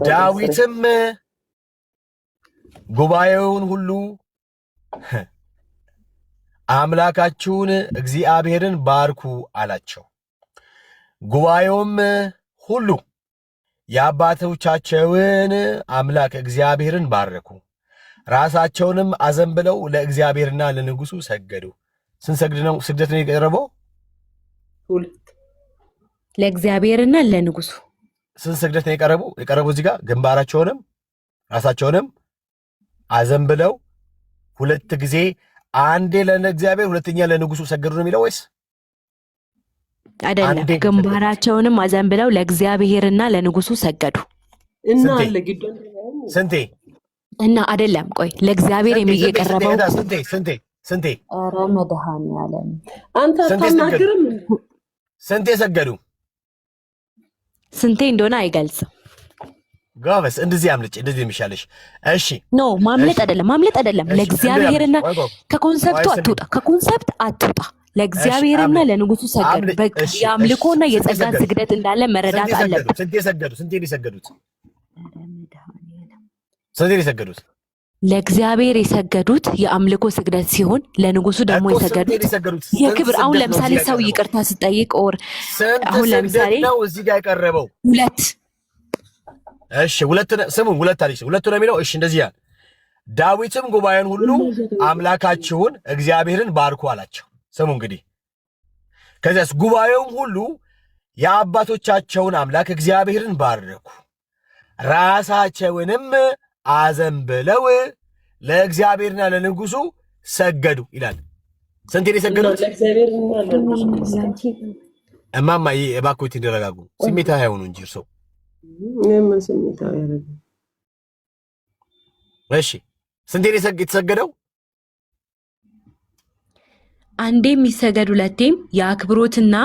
ዳዊትም ጉባኤውን ሁሉ አምላካችሁን እግዚአብሔርን ባርኩ አላቸው። ጉባኤውም ሁሉ የአባቶቻቸውን አምላክ እግዚአብሔርን ባረኩ፣ ራሳቸውንም አዘንብለው ለእግዚአብሔርና ለንጉሱ ሰገዱ። ስንት ስግደት ነው የቀረበው? ለእግዚአብሔርና ለንጉሱ ስንት ስግደት ነው የቀረበው? እዚህ ጋር ግንባራቸውንም ራሳቸውንም አዘንብለው ሁለት ጊዜ፣ አንዴ ለእግዚአብሔር ሁለተኛ ለንጉሱ ሰገዱ ነው የሚለው ወይስ አይደለም? ግንባራቸውንም አዘንብለው ለእግዚአብሔርና ለንጉሱ ሰገዱ እና ስንቴ? እና አይደለም፣ ቆይ ለእግዚአብሔር የሚቀርበው ስንቴ? ኧረ መድኃኒዓለም አንተ አታናግርም። ስንቴ ሰገዱ? ስንቴ እንደሆነ አይገልጽም። ጋበስ እንደዚህ የሚሻለሽ። እሺ ኖ ማምለጥ አይደለም። ለእግዚአብሔርና ከኮንሰፕት አትውጣ። ለእግዚአብሔርና ለንጉሱ ሰገዱ። የአምልኮና የጸጋ ስግደት እንዳለ መረዳት አለበት። ስንቴ የሰገዱት? ለእግዚአብሔር የሰገዱት የአምልኮ ስግደት ሲሆን ለንጉሱ ደግሞ የሰገዱት የክብር። አሁን ለምሳሌ ሰው ይቅርታ ስጠይቅ አሁን ለምሳሌ ነው እዚህ ጋር የቀረበው ሁለት። እሺ ሁለት አለች። ሁለቱ ነው የሚለው። እሺ እንደዚህ ያለ ዳዊትም ጉባኤን ሁሉ አምላካችሁን እግዚአብሔርን ባርኩ አላቸው። ስሙ እንግዲህ ከዚያስ ጉባኤውም ሁሉ የአባቶቻቸውን አምላክ እግዚአብሔርን ባረኩ፣ ራሳቸውንም አዘንብለው ለእግዚአብሔርና ለንጉሱ ሰገዱ ይላል። ስንት የሰገዱት? እማማ እባክዎት ይደረጋጉ። ስሜታዊ አይሆኑ እንጂ እርሶ። እሺ ስንት የተሰገደው? አንዴም ይሰገድ ሁለቴም የአክብሮትና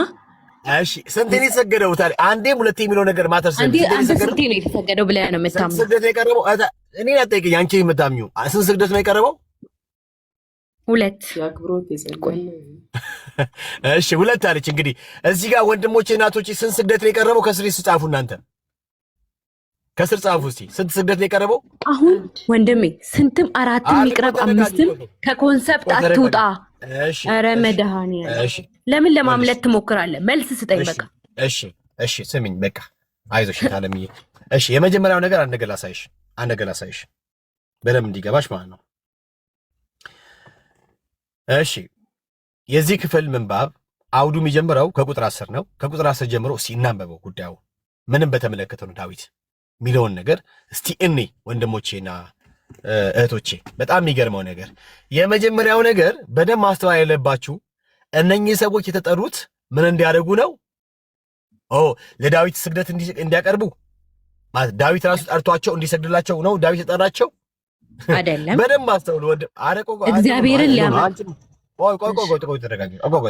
እሺ ስንት የተሰገደው? ታዲያ አንዴም ሁለቴ የሚለው ነገር ማተር ስንት ነው የተሰገደው ብለህ ነው የምታምነው? ስግደት ነው የቀረበው? እኔ አትጠይቅኝ፣ አንቺ የምታምኚው ስንት ስግደት ነው የቀረበው? ሁለት። እሺ ሁለት አለች። እንግዲህ እዚህ ጋር ወንድሞቼ እናቶቼ ስንት ስግደት ነው የቀረበው? ከስር ጻፉ እናንተ ከስር ጻፉ እስቲ። ስንት ስግደት ነው የቀረበው? አሁን ወንድሜ ስንትም አራትም ይቅረብ አምስትም ከኮንሰፕት አትውጣ። ኧረ መድኃኒዓለም ለምን ለማምለጥ ትሞክራለህ? መልስ ስጠኝ በቃ። እሺ ስሚኝ በቃ አይዞሽ ታለምዬ። እሺ የመጀመሪያው ነገር አንድ ነገር ላሳይሽ በደንብ እንዲገባሽ ማለት ነው። እሺ የዚህ ክፍል ምንባብ አውዱ የሚጀምረው ከቁጥር 10 ነው። ከቁጥር 10 ጀምሮ እስቲ እናንበበው ጉዳዩ ምንም በተመለከተ ነው ዳዊት የሚለውን ነገር እስቲ እኔ ወንድሞቼና እህቶቼ በጣም የሚገርመው ነገር የመጀመሪያው ነገር በደም ማስተዋል ያለባችሁ እነኚህ ሰዎች የተጠሩት ምን እንዲያደርጉ ነው? ለዳዊት ስግደት እንዲያቀርቡ ማለት ዳዊት ራሱ ጠርቷቸው እንዲሰግድላቸው ነው ዳዊት የጠራቸው አይደለም። በደም ማስተዋል እግዚአብሔርን ቆይ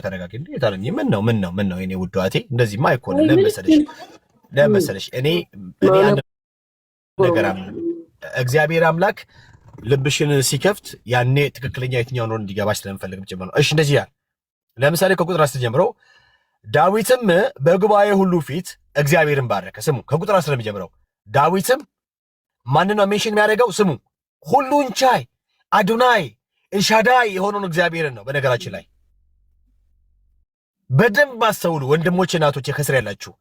ተረጋጊ። እንዴት አለ ምን ነው የኔ ውዷቴ እንደዚህማ አይኮንም። ለመሰለሽ እኔ አንድ ነገር እግዚአብሔር አምላክ ልብሽን ሲከፍት ያኔ ትክክለኛ የትኛው ነው እንዲገባሽ ስለምፈልግ ጭምር ነው። እሺ እንደዚህ ያለ ለምሳሌ ከቁጥር 10 ጀምሮ ዳዊትም በጉባኤ ሁሉ ፊት እግዚአብሔርን ባረከ። ስሙ ከቁጥር 10 የሚጀምረው ዳዊትም ማንን ነው ሜንሽን የሚያደርገው? ስሙ ሁሉን ቻይ አዶናይ ኤልሻዳይ የሆነውን እግዚአብሔርን ነው። በነገራችን ላይ በደንብ አስተውሉ ወንድሞቼ እናቶቼ፣ ከስር ያላችሁ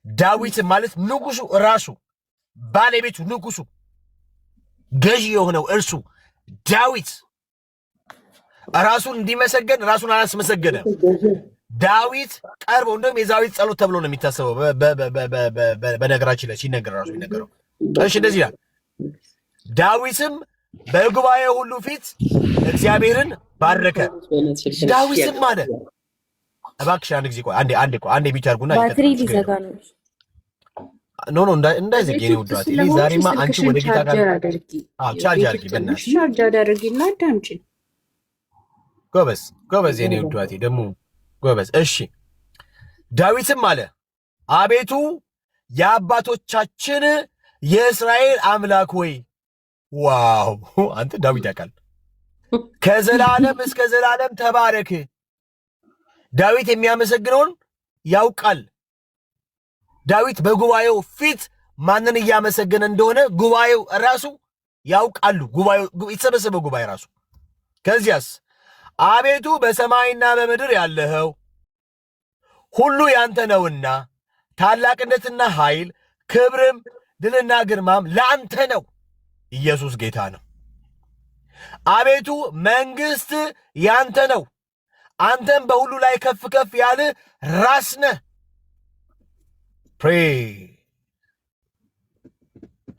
ዳዊት ማለት ንጉሱ ራሱ ባለቤቱ ንጉሱ ገዢ የሆነው እርሱ ዳዊት ራሱን እንዲመሰገን ራሱን አላስመሰገነ። ዳዊት ቀርቦ እንደውም የዳዊት ጸሎት ተብሎ ነው የሚታሰበው በነገራችን ላይ ሲነገር ራሱ የሚነገረው። እሺ እንደዚህ ይላል ዳዊትም በጉባኤ ሁሉ ፊት እግዚአብሔርን ባረከ። ዳዊትም አለ እባክሽ አንድ ጊዜ ቆይ አንዴ ቢቻ አድርጉና ባትሪ ሊዘጋ ነው። ኖ እንዳይዘግ የኔ ውዷት ዛሬማ አንቺ ወደ ጌታ ጋር ቻርጅ አድርጊ በእናትሽ ቻርጅ አድርጊና አዳምጪ። ጎበዝ የኔ ውዷት ደግሞ ጎበዝ። እሺ ዳዊትም አለ አቤቱ የአባቶቻችን የእስራኤል አምላክ ሆይ። ዋው አንተ ዳዊት ያውቃል። ከዘላለም እስከ ዘላለም ተባረክ። ዳዊት የሚያመሰግነውን ያውቃል። ዳዊት በጉባኤው ፊት ማንን እያመሰገነ እንደሆነ ጉባኤው ራሱ ያውቃሉ። ጉባኤው የተሰበሰበው ጉባኤ ራሱ። ከዚያስ አቤቱ በሰማይና በምድር ያለኸው ሁሉ ያንተ ነውና ታላቅነትና ኃይል ክብርም ድልና ግርማም ለአንተ ነው። ኢየሱስ ጌታ ነው። አቤቱ መንግስት ያንተ ነው። አንተም በሁሉ ላይ ከፍ ከፍ ያለ ራስ ነህ። ፕሬ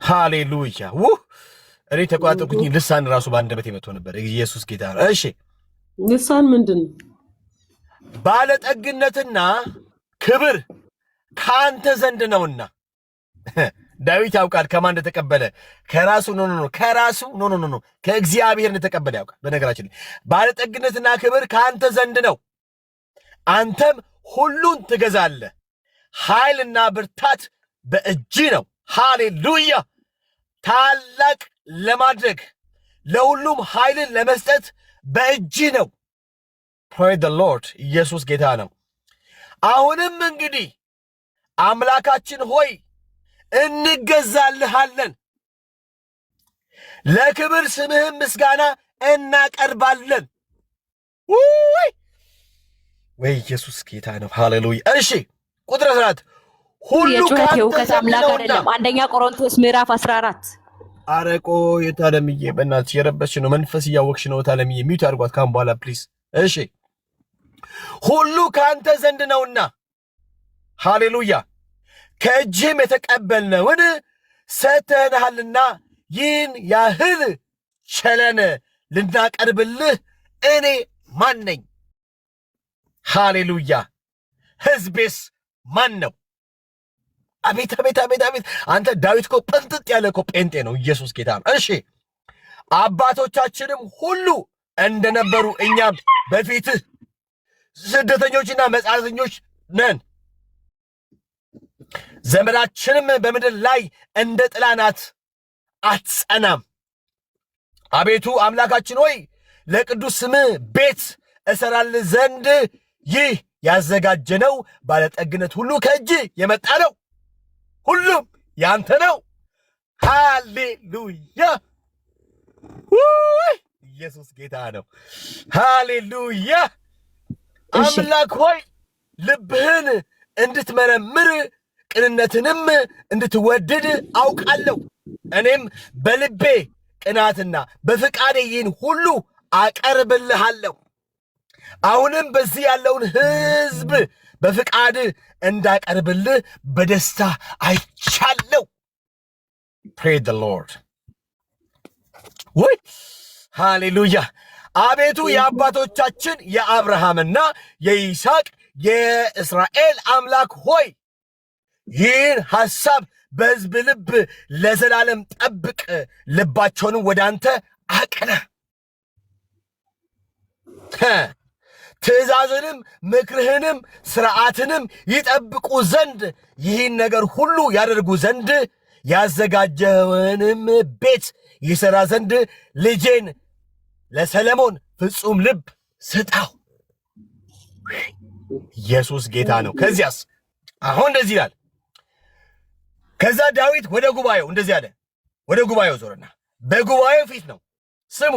ሃሌሉያ። እኔ ተቋጥኩኝ። ልሳን ራሱ በአንደበቴ መጥቶ ነበር። ኢየሱስ ጌታ ነው። እሺ ልሳን ምንድን ነው? ባለጠግነትና ክብር ከአንተ ዘንድ ነውና። ዳዊት ያውቃል ከማን እንደተቀበለ። ከራሱ ከራሱ ከእግዚአብሔር እንደተቀበለ ያውቃል። በነገራችን ላይ ባለጠግነትና ክብር ከአንተ ዘንድ ነው፣ አንተም ሁሉን ትገዛለህ። ኃይልና ብርታት በእጅ ነው። ሃሌሉያ። ታላቅ ለማድረግ ለሁሉም ኃይልን ለመስጠት በእጅ ነው። ፕሬዝ ዘ ሎርድ። ኢየሱስ ጌታ ነው። አሁንም እንግዲህ አምላካችን ሆይ እንገዛልሃለን፣ ለክብር ስምህም ምስጋና እናቀርባለን። ወይ ኢየሱስ ጌታ ነው። ሃሌሉያ። እሺ ቁጥር 14 ሁሉ ከአምላክ አይደለም። አንደኛ ቆሮንቶስ ምዕራፍ 14 አረቆ የታለምዬ በእናትሽ የረበስሽ ነው። መንፈስ እያወቅሽ ነው። ታለምዬ ሚውት አድርጓት ካሁን በኋላ ፕሊዝ። እሺ ሁሉ ከአንተ ዘንድ ነውና ሃሌሉያ ከእጅህም የተቀበልነውን ሰጥተናልና ይህን ያህል ቸለን ልናቀርብልህ እኔ ማን ነኝ? ሃሌሉያ። ሕዝቤስ ማን ነው? አቤት አቤት አቤት አቤት! አንተ ዳዊት እኮ ጥንጥጥ ያለ እኮ ጴንጤ ነው። ኢየሱስ ጌታ ነው። እሺ አባቶቻችንም ሁሉ እንደነበሩ እኛም በፊትህ ስደተኞችና መጻተኞች ነን፣ ዘመናችንም በምድር ላይ እንደ ጥላ ናት፣ አትጸናም። አቤቱ አምላካችን ሆይ ለቅዱስ ስምህ ቤት እሰራልህ ዘንድ ይህ ያዘጋጀነው ባለጠግነት ሁሉ ከእጅ የመጣ ነው፣ ሁሉም ያንተ ነው። ሃሌሉያ። ኢየሱስ ጌታ ነው። ሃሌሉያ። አምላክ ሆይ ልብህን እንድትመረምር ቅንነትንም እንድትወድድ አውቃለሁ። እኔም በልቤ ቅናትና በፍቃዴ ይህን ሁሉ አቀርብልሃለሁ። አሁንም በዚህ ያለውን ሕዝብ በፍቃድ እንዳቀርብልህ በደስታ አይቻለሁ። ፕሬዝ ዘ ሎርድ። ወይ ሃሌሉያ። አቤቱ የአባቶቻችን የአብርሃምና የይስሐቅ የእስራኤል አምላክ ሆይ ይህን ሐሳብ በሕዝብ ልብ ለዘላለም ጠብቅ፣ ልባቸውንም ወደ አንተ አቅና። ትእዛዝንም ምክርህንም ሥርዓትንም ይጠብቁ ዘንድ ይህን ነገር ሁሉ ያደርጉ ዘንድ ያዘጋጀውንም ቤት ይሠራ ዘንድ ልጄን ለሰለሞን ፍጹም ልብ ስጠው። ኢየሱስ ጌታ ነው። ከዚያስ አሁን እንደዚህ ይላል። ከዛ ዳዊት ወደ ጉባኤው እንደዚህ አለ። ወደ ጉባኤው ዞረና በጉባኤው ፊት ነው። ስሙ፣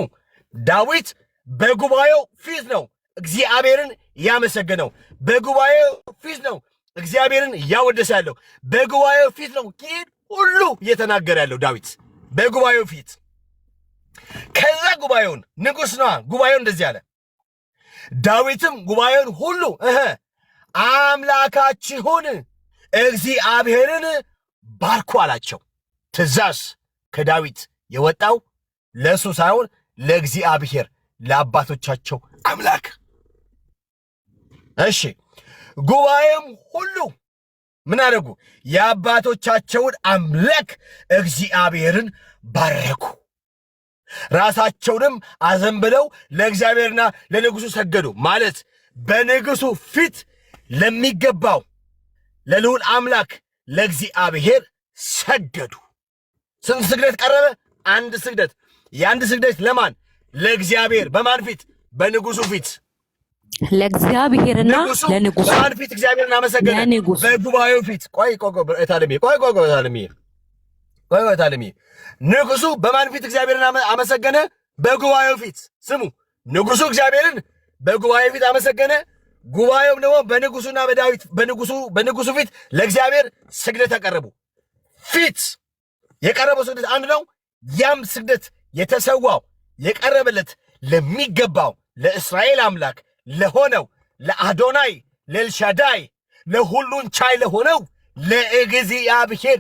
ዳዊት በጉባኤው ፊት ነው እግዚአብሔርን ያመሰገነው። በጉባኤው ፊት ነው እግዚአብሔርን ያወደሰ ያለው። በጉባኤው ፊት ነው ይህን ሁሉ እየተናገረ ያለው ዳዊት በጉባኤው ፊት። ከዛ ጉባኤውን ንጉሥ ነዋ። ጉባኤውን እንደዚህ አለ። ዳዊትም ጉባኤውን ሁሉ አምላካችሁን እግዚአብሔርን ባርኩ አላቸው። ትእዛዝ ከዳዊት የወጣው ለእሱ ሳይሆን ለእግዚአብሔር ለአባቶቻቸው አምላክ። እሺ፣ ጉባኤም ሁሉ ምን አደረጉ? የአባቶቻቸውን አምላክ እግዚአብሔርን ባረኩ። ራሳቸውንም አዘንብለው ለእግዚአብሔርና ለንጉሡ ሰገዱ። ማለት በንጉሡ ፊት ለሚገባው ለልዑል አምላክ ለእግዚአብሔር ሰገዱ። ስንት ስግደት ቀረበ? አንድ ስግደት። የአንድ ስግደት ለማን? ለእግዚአብሔር። በማን ፊት? በንጉሡ ፊት። ለእግዚአብሔርና ለንጉሡ። በማን ፊት? እግዚአብሔርን አመሰገነ። በጉባኤው ፊት። ቆይ ታለሚ ንጉሡ በማን ፊት እግዚአብሔርን አመሰገነ? በጉባኤው ፊት። ስሙ፣ ንጉሡ እግዚአብሔርን በጉባኤው ፊት አመሰገነ። ጉባኤውም ደግሞ በንጉሡና በዳዊት በንጉሡ ፊት ለእግዚአብሔር ስግደት ያቀረቡ። ፊት የቀረበው ስግደት አንድ ነው። ያም ስግደት የተሰዋው የቀረበለት ለሚገባው ለእስራኤል አምላክ ለሆነው ለአዶናይ ለኤልሻዳይ ለሁሉን ቻይ ለሆነው ለእግዚአብሔር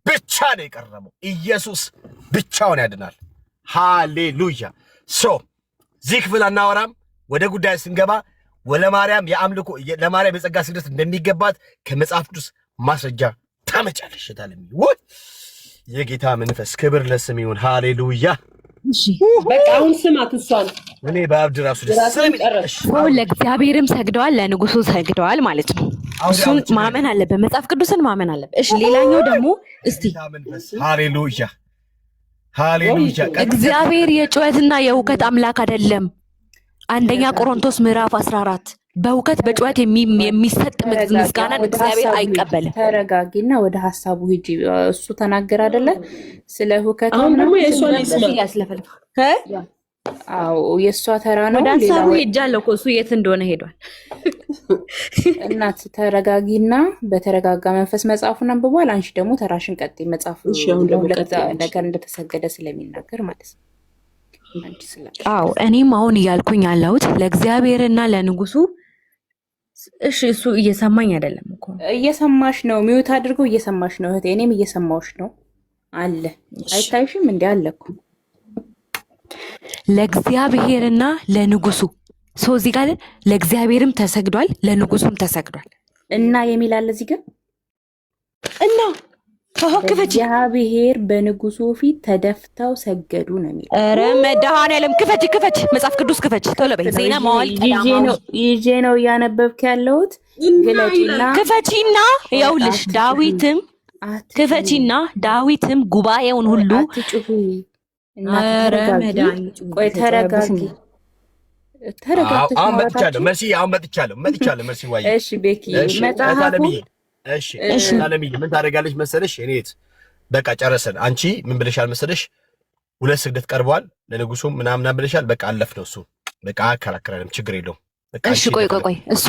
ብቻ ነው የቀረበው። ኢየሱስ ብቻውን ያድናል። ሃሌሉያ። እዚህ ክፍል አናወራም። ወደ ጉዳይ ስንገባ ወለማርያም የአምልኮ ለማርያም የጸጋ ስግደት እንደሚገባት ከመጽሐፍ ቅዱስ ማስረጃ ታመጫለሽ። ወይ የጌታ መንፈስ ክብር ለስም ይሁን። ሃሌሉያ። በቃ አሁን ስማት እሷን። እኔ በአብድ ራሱ ሰው ለእግዚአብሔርም ሰግደዋል ለንጉሡ ሰግደዋል ማለት ነው። እሱን ማመን አለበት። መጽሐፍ ቅዱስን ማመን አለበት። እሺ፣ ሌላኛው ደግሞ እስቲ ሃሌሉያ እግዚአብሔር የጩኸትና የሁከት አምላክ አይደለም። አንደኛ ቆሮንቶስ ምዕራፍ 14 በሁከት በጩኸት የሚሰጥ ምስጋናን እግዚአብሔር አይቀበልም። ተረጋጊና ወደ ሐሳቡ ሂጂ። እሱ ተናገር አይደለ ስለ ሁከት። አሁን ደግሞ የእሷን ያስለፈልፍ የእሷ ተራ ነው። ወደ ሐሳቡ ሄጃለሁ እኮ እሱ የት እንደሆነ ሄዷል። እናት ተረጋጊና በተረጋጋ መንፈስ መጽሐፉን አንብቧል። አንቺ ደግሞ ተራሽን ቀጥይ። መጽሐፉ ነገር እንደተሰገደ ስለሚናገር ማለት ነው። እኔም አሁን እያልኩኝ ያለሁት ለእግዚአብሔርና ለንጉሡ። እሺ፣ እሱ እየሰማኝ አይደለም እኮ። እየሰማሽ ነው። ሚውት አድርገው እየሰማሽ ነው እህቴ። እኔም እየሰማሽ ነው አለ። አይታይሽም? እንዲ አለ እኮ ለእግዚአብሔርና ለንጉሡ። እዚህ ጋር ለእግዚአብሔርም ተሰግዷል ለንጉሡም ተሰግዷል እና የሚል አለ እዚህ ጋር እና እግዚአብሔር በንጉሡ ፊት ተደፍተው ሰገዱ ነው የሚለው። ኧረ መድኃኔዓለም ክፈች፣ መጽሐፍ ቅዱስ ክፈች ቶሎ በይ። ዜና መዋዕል ይዤ ነው እያነበብክ ያለሁት። ግለጪና ክፈቺና ይኸውልሽ ዳዊትም ክፈቺና ዳዊትም ጉባኤውን ሁሉ አሁን መጥቻለሁ መርሲ ዋይ። እሺ ቤኪ መጽሐፉ እሺ ታለሚ ምን ታደርጋለች መሰለሽ? እኔት በቃ ጨረሰን። አንቺ ምን ብለሻል መሰለሽ? 2 ስግደት ቀርቧል ለንጉሡም ምናምን ብለሻል። በቃ አለፍነው እሱ በቃ አከራከረንም፣ ችግር የለውም። እሺ ቆይ እሷ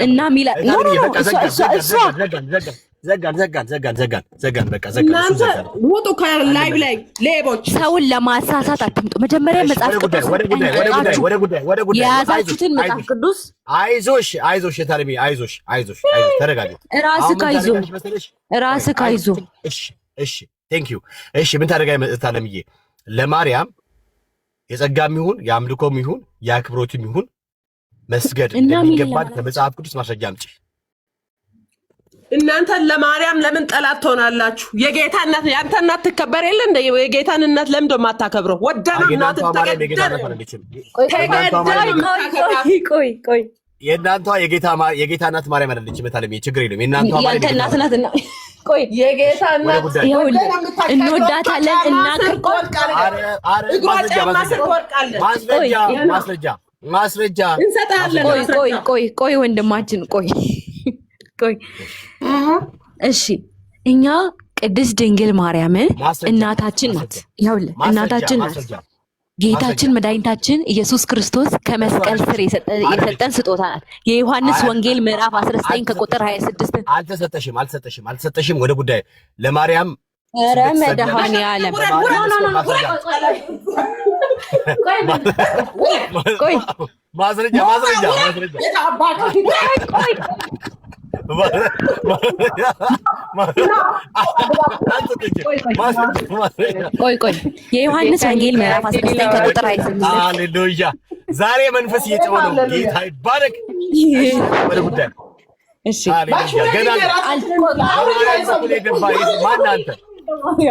እና ሚላ እሷ ዘጋን። በቃ ዘጋን። እናንተ ውጡ ከላይቭ ላይ ሌቦች። ሰውን ለማሳሳት አትምጡ። መጀመሪያ መጽሐፍ ቅዱስ ወደ ጉዳይ የያዛችሁትን መጽሐፍ ቅዱስ አይዞሽ የታለሚ አይዞሽ ተረጋጊ። ራስህ ካይዞ እሺ ቴንክ ዩ። እሺ ምን ታደርጋለህ የታለሚዬ? ለማርያም የጸጋም ይሁን የአምልኮም ይሁን የአክብሮትም ይሁን መስገድ እንደሚገባን ከመጽሐፍ ቅዱስ ማስረጃ አምጪ። እናንተ ለማርያም ለምን ጠላት ትሆናላችሁ? የጌታ እናት ያንተ እናት ትከበር የለ እንደ የጌታን እናት ለምን ደማ አታከብረው? ወደና እናት ተገደለ። ቆይ የእናንተ የጌታ እናት ማርያም አይደለችም። መታለም ችግር የለም። የእናንተ ያንተ እናት ናትና ቆይ የጌታ እናት እንወዳታለን እና ማስረጃ እንሰጣለን። ቆይ ወንድማችን ቆይ እሺ እኛ ቅድስት ድንግል ማርያምን እናታችን ናት። ይኸውልህ እናታችን ናት። ጌታችን መድኃኒታችን ኢየሱስ ክርስቶስ ከመስቀል ስር የሰጠን ስጦታ ናት። የዮሐንስ ወንጌል ምዕራፍ 19 ከቁጥር 26 አልተሰጠሽም። ወደ ጉዳይ ለማርያም ኧረ መድኃኒዓለም ቆይ ማስረጃ ቆይ የዮሐንስ ወንጌል ምዕራፍ 19 ከቁጥር 26 ሃሌሉያ። ዛሬ መንፈስ እየጨመረ ነው። ጌታ ይባረክ። ወደ ጉዳይ እሺ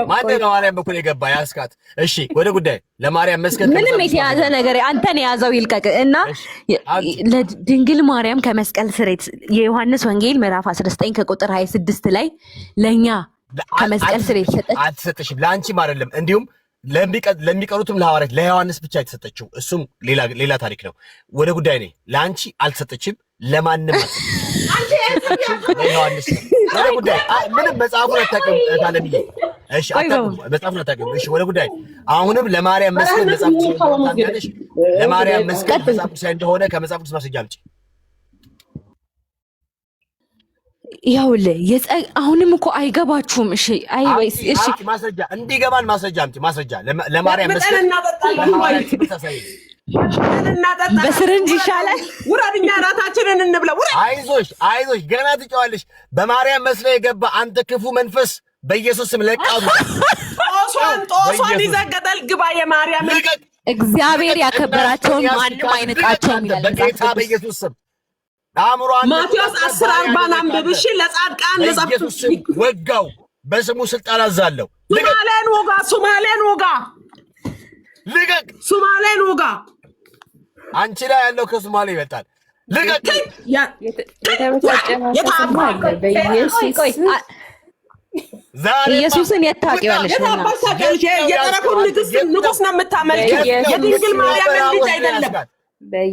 ማን ማርያም በኩል የገባ ያስካት። እሺ ወደ ጉዳይ ለማርያም መስከት ምንም የተያዘ ነገር አንተን የያዘው ይልቀቅ እና ለድንግል ማርያም ከመስቀል ስር የዮሐንስ ወንጌል ምዕራፍ 19 ከቁጥር 26 ላይ ለኛ ከመስቀል ስር የተሰጠች አትሰጥሽም። ለአንቺም አይደለም እንዲሁም ለሚቀሩትም ለሐዋርያት ለዮሐንስ ብቻ የተሰጠችው እሱም ሌላ ታሪክ ነው። ወደ ጉዳይ ነኝ። ለአንቺ አልተሰጠችም፣ ለማንም ለዮሐንስ ወደ ጉዳይ ምንም መጽሐፉን አታውቅም ታለምዬ። እሺ አታውቅም መጽሐፉን አታውቅም። እሺ ወደ ጉዳይ አሁንም ለማርያም መስቀል መጽሐፍ ታውቂያለሽ? ለማርያም መስቀል መጽሐፍ እንደሆነ ከመጽሐፍ ቅዱስ ማስረጃ አምጪ። ይኸውልህ አሁንም እኮ አይገባችሁም። እሺ እሺ ማስረጃ እንዲገባን ማስረጃ አምጪ። ማስረጃ ለማርያም መስቀል በስርንጅ ይሻላል። ውረድኛ ራታችንን እንብላ። አይዞሽ ገና ትጨዋለሽ። በማርያም መስለ የገባ አንተ ክፉ መንፈስ በኢየሱስ ስም ለቃሉ ጦሷን ይዘገጠል። ግባ የማርያም እግዚአብሔር ያከበራቸውን ማንም አይንቃቸውም ይላል በጌታ በኢየሱስ ስም። ማቴዎስ 10:40 አንብብሽ። ለጻድቃን በኢየሱስ ስም ወጋው። በስሙ ስልጣን አዛለሁ። ሱማሌን ወጋ ልቀቅ። ሱማሌን ወጋ። አንቺ ላይ ያለው ከሱማሌ ይበልጣል። ልቀቅ። ኢየሱስን የታውቂዋለሽ? የጠረፉን ንጉስ ነው የምታመልከው። የድንግል ማርያም ልጅ አይደለም።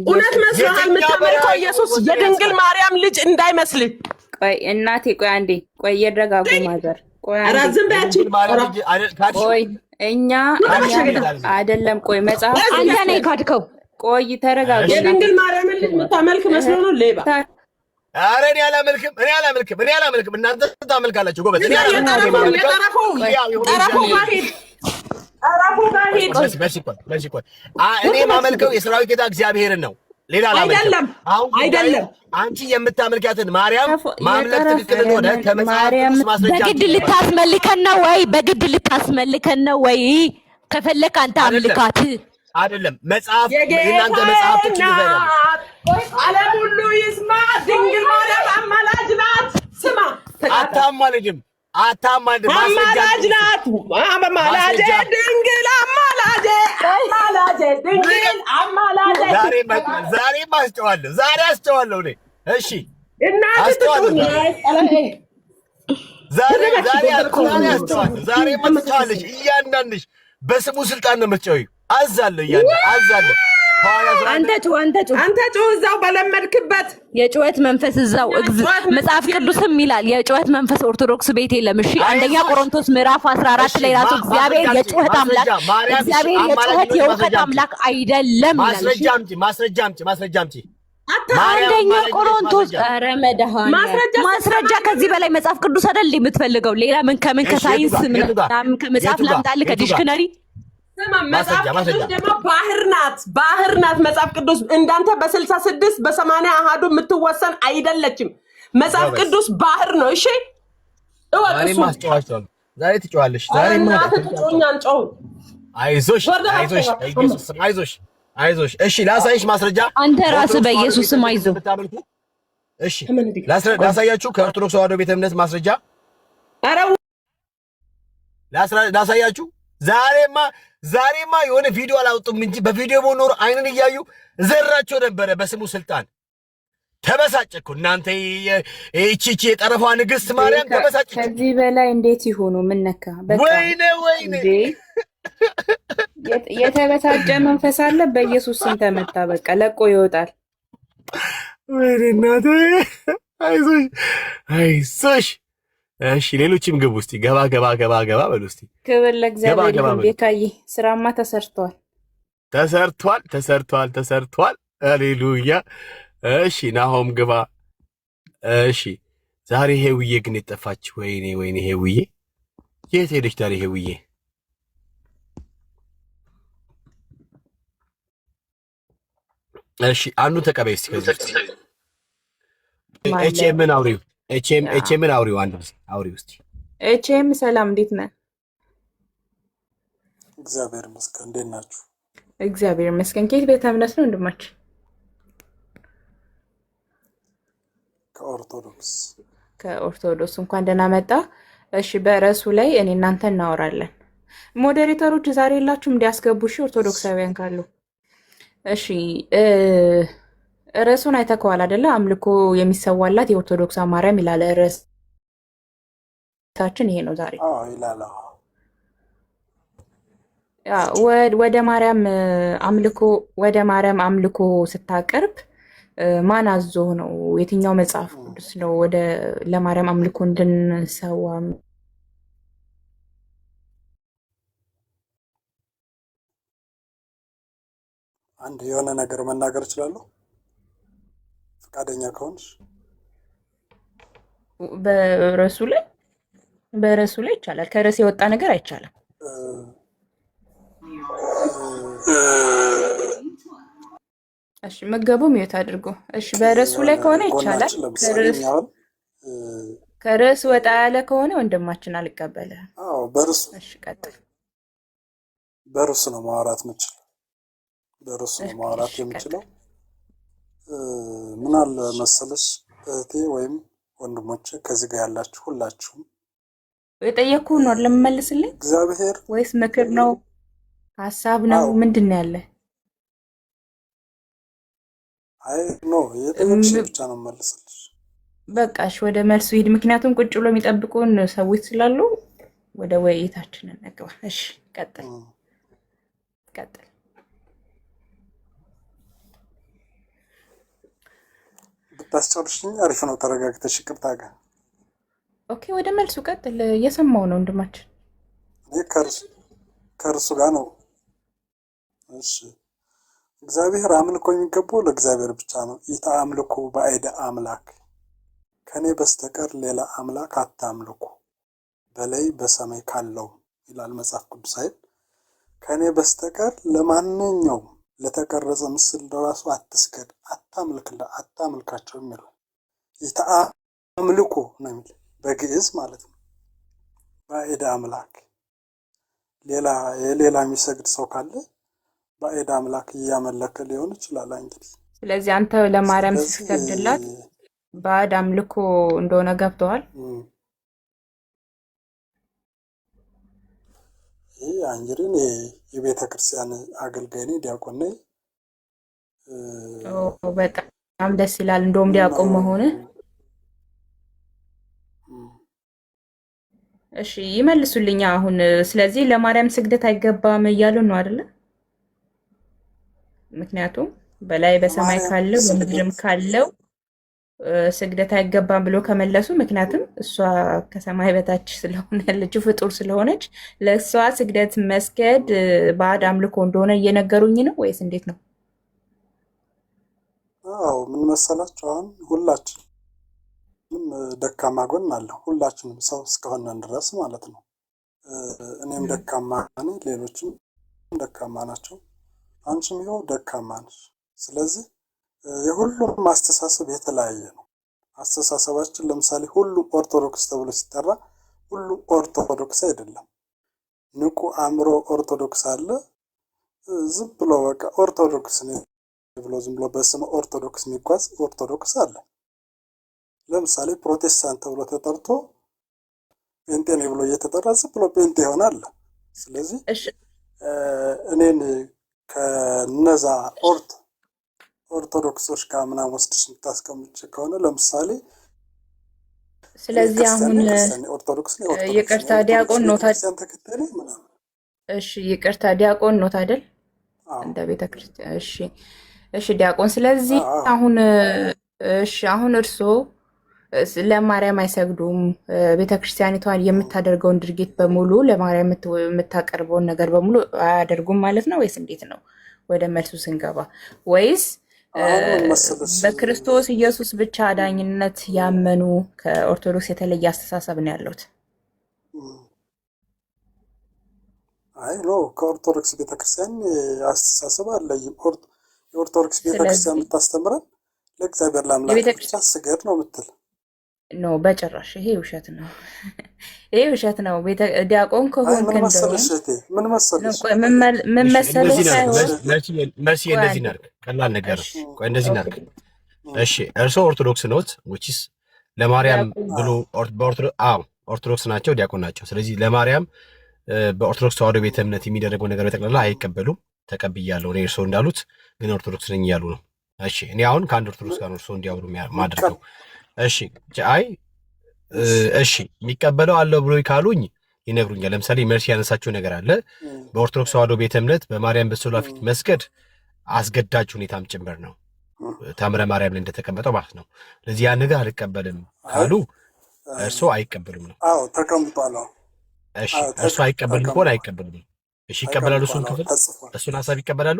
እውነት መስሎሃል የምታመልከው ኢየሱስ የድንግል ማርያም ልጅ እንዳይመስልህ። ቆይ እናቴ ቆይ አንዴ ቆይ እየረጋጉ ማዘር ቆይ ዝም በያችሁ። ቆይ እኛ አይደለም ቆይ መጽሐፍ አንተ ነህ ካድከው። ቆይ ተረጋጉ። የድንግል ማርያም ልጅ የምታመልክ መስሎ ነው ሌባ። ኧረ እኔ አላመልክም። እናንተ ታመልካላችሁ ጎበዝ። እኔ ማመልከው የሰራዊት ጌታ እግዚአብሔርን ነው። ሌላ አይደለም። አንቺ የምታመልካትን ማርያም ማምለክ ትክክል እንደሆነ ከመጽሐፍ ቅዱስ ማስረጃ በግድ ልታስመልከን ነው ወይ? ከፈለክ አንተ አምልካት። አይደለም መጽሐፍ እናንተ መጽሐፍ ትክክል ዓለም ሁሉ ይስማ። ድንግል ማርያም አማላጅ ናት። ስማ አታማልድም። አማላጅ ናት። አማላጅ ድንግል አማላጅ ዛሬም አስጨዋለሁ እኔ። እሺ ዛሬም አስጨዋለሽ። እያንዳንድሽ በስሙ ስልጣን ነው የምትጨውይው። አዛለሁ አንተ ጩህ እዛው በለመድክበት የጩኸት መንፈስ እዛው መጽሐፍ ቅዱስም ይላል የጩኸት መንፈስ ኦርቶዶክስ ቤት የለም። እሺ አንደኛ ቆሮንቶስ ምዕራፍ 14 ላይ ራሱ እግዚአብሔር የጩኸት አምላክ እግዚአብሔር የጩኸት የእውቀት አምላክ አይደለም ይላል። ማስረጃ አምጪ። አንደኛ ቆሮንቶስ ኧረ መድኃኒዓለም ማስረጃ ከዚህ በላይ መጽሐፍ ቅዱስ አይደል የምትፈልገው? ሌላ ምን ከሳይንስ ምናምን ከመጽሐፍ ላምጣልህ ከዲክሽነሪ? መጽሐፍ ቅዱስ ደግሞ ባህር ናት መጽሐፍ ቅዱስ። እንዳንተ በ66 በ80 አሃዱ የምትወሰን አይደለችም። መጽሐፍ ቅዱስ ባህር ነው። እሺ ዛሬ ትጮዋለሽ። ዛሬ አይዞሽ። እሺ ላሳይሽ ማስረጃ። አንተ ራስህ በኢየሱስ ስም አይዞህ። እሺ ላሳያችሁ ከኦርቶዶክስ ተዋሕዶ ቤተ እምነት ማስረጃ ላሳያችሁ። ዛሬማ የሆነ ቪዲዮ አላወጡም እንጂ በቪዲዮ ኖሮ አይንን እያዩ ዘራቸው ነበረ በስሙ ስልጣን። ተበሳጨኩ። እናንተ እቺ የጠረፏ ንግስት ማርያም ተበሳጨች። ከዚህ በላይ እንዴት ይሆኑ? ምን ነካ? በቃ ወይኔ የተበሳጨ መንፈስ አለ። በኢየሱስ ስም ተመታ። በቃ ለቆ ይወጣል። ወይኔ እናቴ አይዞሽ። እሺ ሌሎችም ግቡ እስቲ። ገባ በሉ እስቲ። ክብር ለእግዚአብሔር ይሁን። ቤካዬ ስራማ ተሰርቷል። ሃሌሉያ። እሺ ናሆም ግባ። እሺ ዛሬ ሄውዬ ግን የጠፋች። ወይኔ ሄውዬ የት ሄደች ዛሬ ሄውዬ? እሺ አንዱ ተቀበይ እስቲ። ከዚህ ኤችኤምን አውሪው። ኤችኤምን አውሪው። አንዱ አውሪው እስቲ። ኤችኤም ሰላም፣ እንዴት ነህ? እግዚአብሔር ይመስገን። እንዴት ናችሁ? እግዚአብሔር ይመስገን። ከየት ቤተ እምነት ነው ወንድማችን? ከኦርቶዶክስ። እንኳን ደህና መጣ። እሺ በርዕሱ ላይ እኔ እናንተ እናወራለን። ሞዴሬተሮች ዛሬ የላችሁም እንዲያስገቡ። እሺ ኦርቶዶክሳውያን ካሉ እሺ። ርዕሱን አይተከዋል አይደለ? አምልኮ የሚሰዋላት የኦርቶዶክስ ማርያም ይላል ርዕሳችን። ይሄ ነው ዛሬ ይላል። ወደ ማርያም አምልኮ ስታቀርብ ማን አዞ ነው? የትኛው መጽሐፍ ቅዱስ ነው ወደ ለማርያም አምልኮ እንድንሰዋ? አንድ የሆነ ነገር መናገር እችላለሁ ፈቃደኛ ከሆንሽ። በርዕሱ ላይ ይቻላል። ከርዕስ የወጣ ነገር አይቻልም። እሺ መገቡ ሚዩት አድርጎ። እሺ በርዕሱ ላይ ከሆነ ይቻላል። ከርዕስ ወጣ ያለ ከሆነ ወንድማችን አልቀበልህም። በርዕሱ እሺ ቀጥል። በርዕሱ ነው ማውራት የምችለው። በርዕሱ ነው ማውራት የምችለው። ምን አለ መሰለሽ እህቴ ወይም ወንድሞቼ ከዚህ ጋር ያላችሁ ሁላችሁም የጠየኩህን ነው ለምመልስልኝ? እግዚአብሔር ወይስ ምክር ነው? ሀሳብ ነው? ምንድን ነው ያለ? አይ ኖ የጠየቅሽ ብቻ ነው መልስልሽ። በቃሽ ወደ መልሱ ሂድ። ምክንያቱም ቁጭ ብሎ የሚጠብቁን ሰዎች ስላሉ ወደ ውይይታችን እንግባ። እሺ ቀጥል። ብታስጨርሽኝ አሪፍ ነው። ተረጋግተሽ ይቅርታ ጋር ኦኬ። ወደ መልሱ ቀጥል። እየሰማው ነው ወንድማችን። እኔ ከእርሱ ጋር ነው። እሺ እግዚአብሔር አምልኮ የሚገባው ለእግዚአብሔር ብቻ ነው። ኢተአምልኩ ባዕደ አምላክ፣ ከኔ በስተቀር ሌላ አምላክ አታምልኩ በላይ በሰማይ ካለው ይላል መጽሐፍ ቅዱስ አይደል? ከኔ በስተቀር ለማንኛውም ለተቀረጸ ምስል ለራሱ አትስገድ፣ አታምልካቸው የሚለው ኢተአምልኩ ነው የሚል በግዕዝ ማለት ነው። ባዕደ አምላክ የሌላ የሚሰግድ ሰው ካለ ባዕድ አምላክ እያመለከ ሊሆን ይችላል እንግዲህ። ስለዚህ አንተ ለማርያም ስትሰግድላት ባዕድ አምልኮ እንደሆነ ገብተዋል። ይህ እንግዲህ የቤተ ክርስቲያን አገልጋይ ነኝ፣ ዲያቆን ነኝ። በጣም ደስ ይላል። እንደውም ዲያቆን መሆን። እሺ ይመልሱልኛ አሁን። ስለዚህ ለማርያም ስግደት አይገባም እያሉ ነው አይደለ? ምክንያቱም በላይ በሰማይ ካለው በምድርም ካለው ስግደት አይገባም ብሎ ከመለሱ፣ ምክንያቱም እሷ ከሰማይ በታች ስለሆነ ያለችው ፍጡር ስለሆነች ለእሷ ስግደት መስገድ ባዕድ አምልኮ እንደሆነ እየነገሩኝ ነው ወይስ እንዴት ነው? አዎ ምን መሰላችሁ አሁን ሁላችንም ደካማ ጎን አለ። ሁላችንም ሰው እስከሆነን ድረስ ማለት ነው። እኔም ደካማ ነኝ፣ ሌሎችም ደካማ ናቸው። አንቺም ይኸው ደካማ ነሽ። ስለዚህ የሁሉም አስተሳሰብ የተለያየ ነው። አስተሳሰባችን ለምሳሌ ሁሉም ኦርቶዶክስ ተብሎ ሲጠራ ሁሉም ኦርቶዶክስ አይደለም። ንቁ አእምሮ ኦርቶዶክስ አለ። ዝም ብሎ በቃ ኦርቶዶክስ ነው ብሎ ዝም ብሎ በስመ ኦርቶዶክስ የሚጓዝ ኦርቶዶክስ አለ። ለምሳሌ ፕሮቴስታንት ተብሎ ተጠርቶ ጴንጤ ነው ብሎ እየተጠራ ዝም ብሎ ጴንጤ ይሆናል። ስለዚህ እኔን ከነዛ ኦርቶዶክሶች ጋር ምናምን ወስድሽ የምታስቀምጭ ከሆነ ለምሳሌ ስለዚህ አሁን ኦርቶዶክስ ይቅርታ ዲያቆን ኖት ተከታይ ምናምን እሺ፣ ይቅርታ ዲያቆን ኖት አይደል? እንደ ቤተክርስቲያን እሺ ዲያቆን። ስለዚህ አሁን እርስዎ ለማርያም አይሰግዱም። ቤተክርስቲያኒቷን የምታደርገውን ድርጊት በሙሉ ለማርያም የምታቀርበውን ነገር በሙሉ አያደርጉም ማለት ነው ወይስ እንዴት ነው? ወደ መልሱ ስንገባ ወይስ በክርስቶስ ኢየሱስ ብቻ አዳኝነት ያመኑ ከኦርቶዶክስ የተለየ አስተሳሰብ ነው ያሉት? አይ ኖ ከኦርቶዶክስ ቤተክርስቲያን አስተሳሰብ አለይም። የኦርቶዶክስ ቤተክርስቲያን የምታስተምረን ለእግዚአብሔር ለአምላክ ብቻ ስገድ ነው የምትል ኖ፣ በጭራሽ ይሄ ውሸት ነው። ይሄ ውሸት ነው። ዲያቆን ከሆንክ ምን መሰለሽ ምን መሰለሽ መርሲ እንደዚህ ናርክ ቀላል ነገር ቆይ እንደዚህ ናርክ። እሺ እርሶ ኦርቶዶክስ ኖት which is ለማርያም ብሎ ኦርቶዶክስ ናቸው፣ ዲያቆን ናቸው። ስለዚህ ለማርያም በኦርቶዶክስ ተዋሕዶ ቤተ እምነት የሚደረገው ነገር በጠቅላላ አይቀበሉም። ተቀብያለሁ እኔ እርሶ እንዳሉት ግን ኦርቶዶክስ ነኝ እያሉ ነው። እሺ እኔ አሁን ከአንድ ኦርቶዶክስ ጋር እርሶ እንዲያወሩ ማድረገው። እሺ እሺ የሚቀበለው አለው ብሎ ካሉኝ ይነግሩኛል። ለምሳሌ መርሲ ያነሳቸው ነገር አለ። በኦርቶዶክስ ተዋሕዶ ቤተ እምነት በማርያም በስዕሏ ፊት መስገድ አስገዳጅ ሁኔታም ጭምር ነው፣ ታምረ ማርያም ላይ እንደተቀመጠው ማለት ነው። ለዚህ ያን ነገር አልቀበልም ካሉ እርሶ አይቀበሉም ነው? አዎ ተቀምጧል። እሺ እርሶ አይቀበልም ከሆነ አይቀበሉም። እሺ ይቀበላሉ? እሱን ክፍል እሱን ሀሳብ ይቀበላሉ?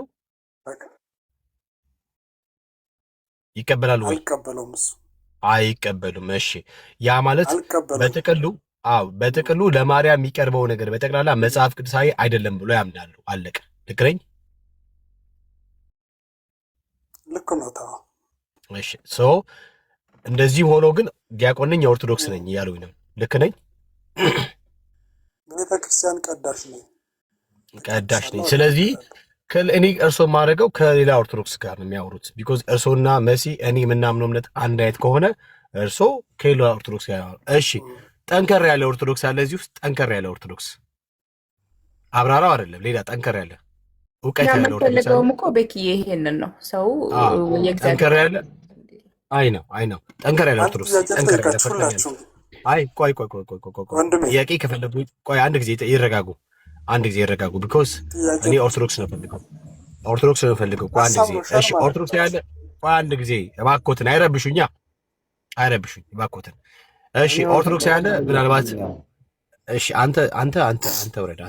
ይቀበላሉ ወይ? አይቀበሉም። እሱ አይቀበሉም። እሺ ያ ማለት በጥቅሉ ለማርያም የሚቀርበው ነገር በጠቅላላ መጽሐፍ ቅዱሳዊ አይደለም ብሎ ያምናሉ። አለቀ። ልክ ነኝ? ልክ ነው። ታው እሺ እንደዚህ ሆኖ ግን ዲያቆን ነኝ የኦርቶዶክስ ነኝ እያሉኝ ነው። ልክ ነኝ? ቤተክርስቲያን ቀዳሽ ነኝ። ስለዚህ እኔ እርሶ የማደርገው ከሌላ ኦርቶዶክስ ጋር ነው የሚያወሩት። ቢኮዝ እርሶና መሲ እኔ የምናምነው እምነት አንድ አይነት ከሆነ እርሶ ከሌላ ኦርቶዶክስ ጋር ያወሩ። እሺ ጠንከር ያለ ኦርቶዶክስ አለ እዚህ ውስጥ። ጠንከር ያለ ኦርቶዶክስ አብራራው አይደለም ሌላ ጠንከር ያለ እውቀት ያለ ኦርቶዶክስ አለ እኮ ቤኪዬ። ይሄንን ነው ሰው ጠንከር ያለ አይ ነው ጠንከር ያለ ኦርቶዶክስ ጠንከር ያለ አይ ቆይ ጥያቄ ከፈለጉ ቆይ አንድ ጊዜ ይረጋጉ። ቢኮዝ እኔ ኦርቶዶክስ ነው ፈልገው ቆይ አንድ ጊዜ እሺ ኦርቶዶክስ ያለ ቆይ አንድ ጊዜ እባክዎትን አይረብሹኝ እባክዎትን። እሺ ኦርቶዶክስ ያለ ምናልባት እሺ አንተ ውረድ።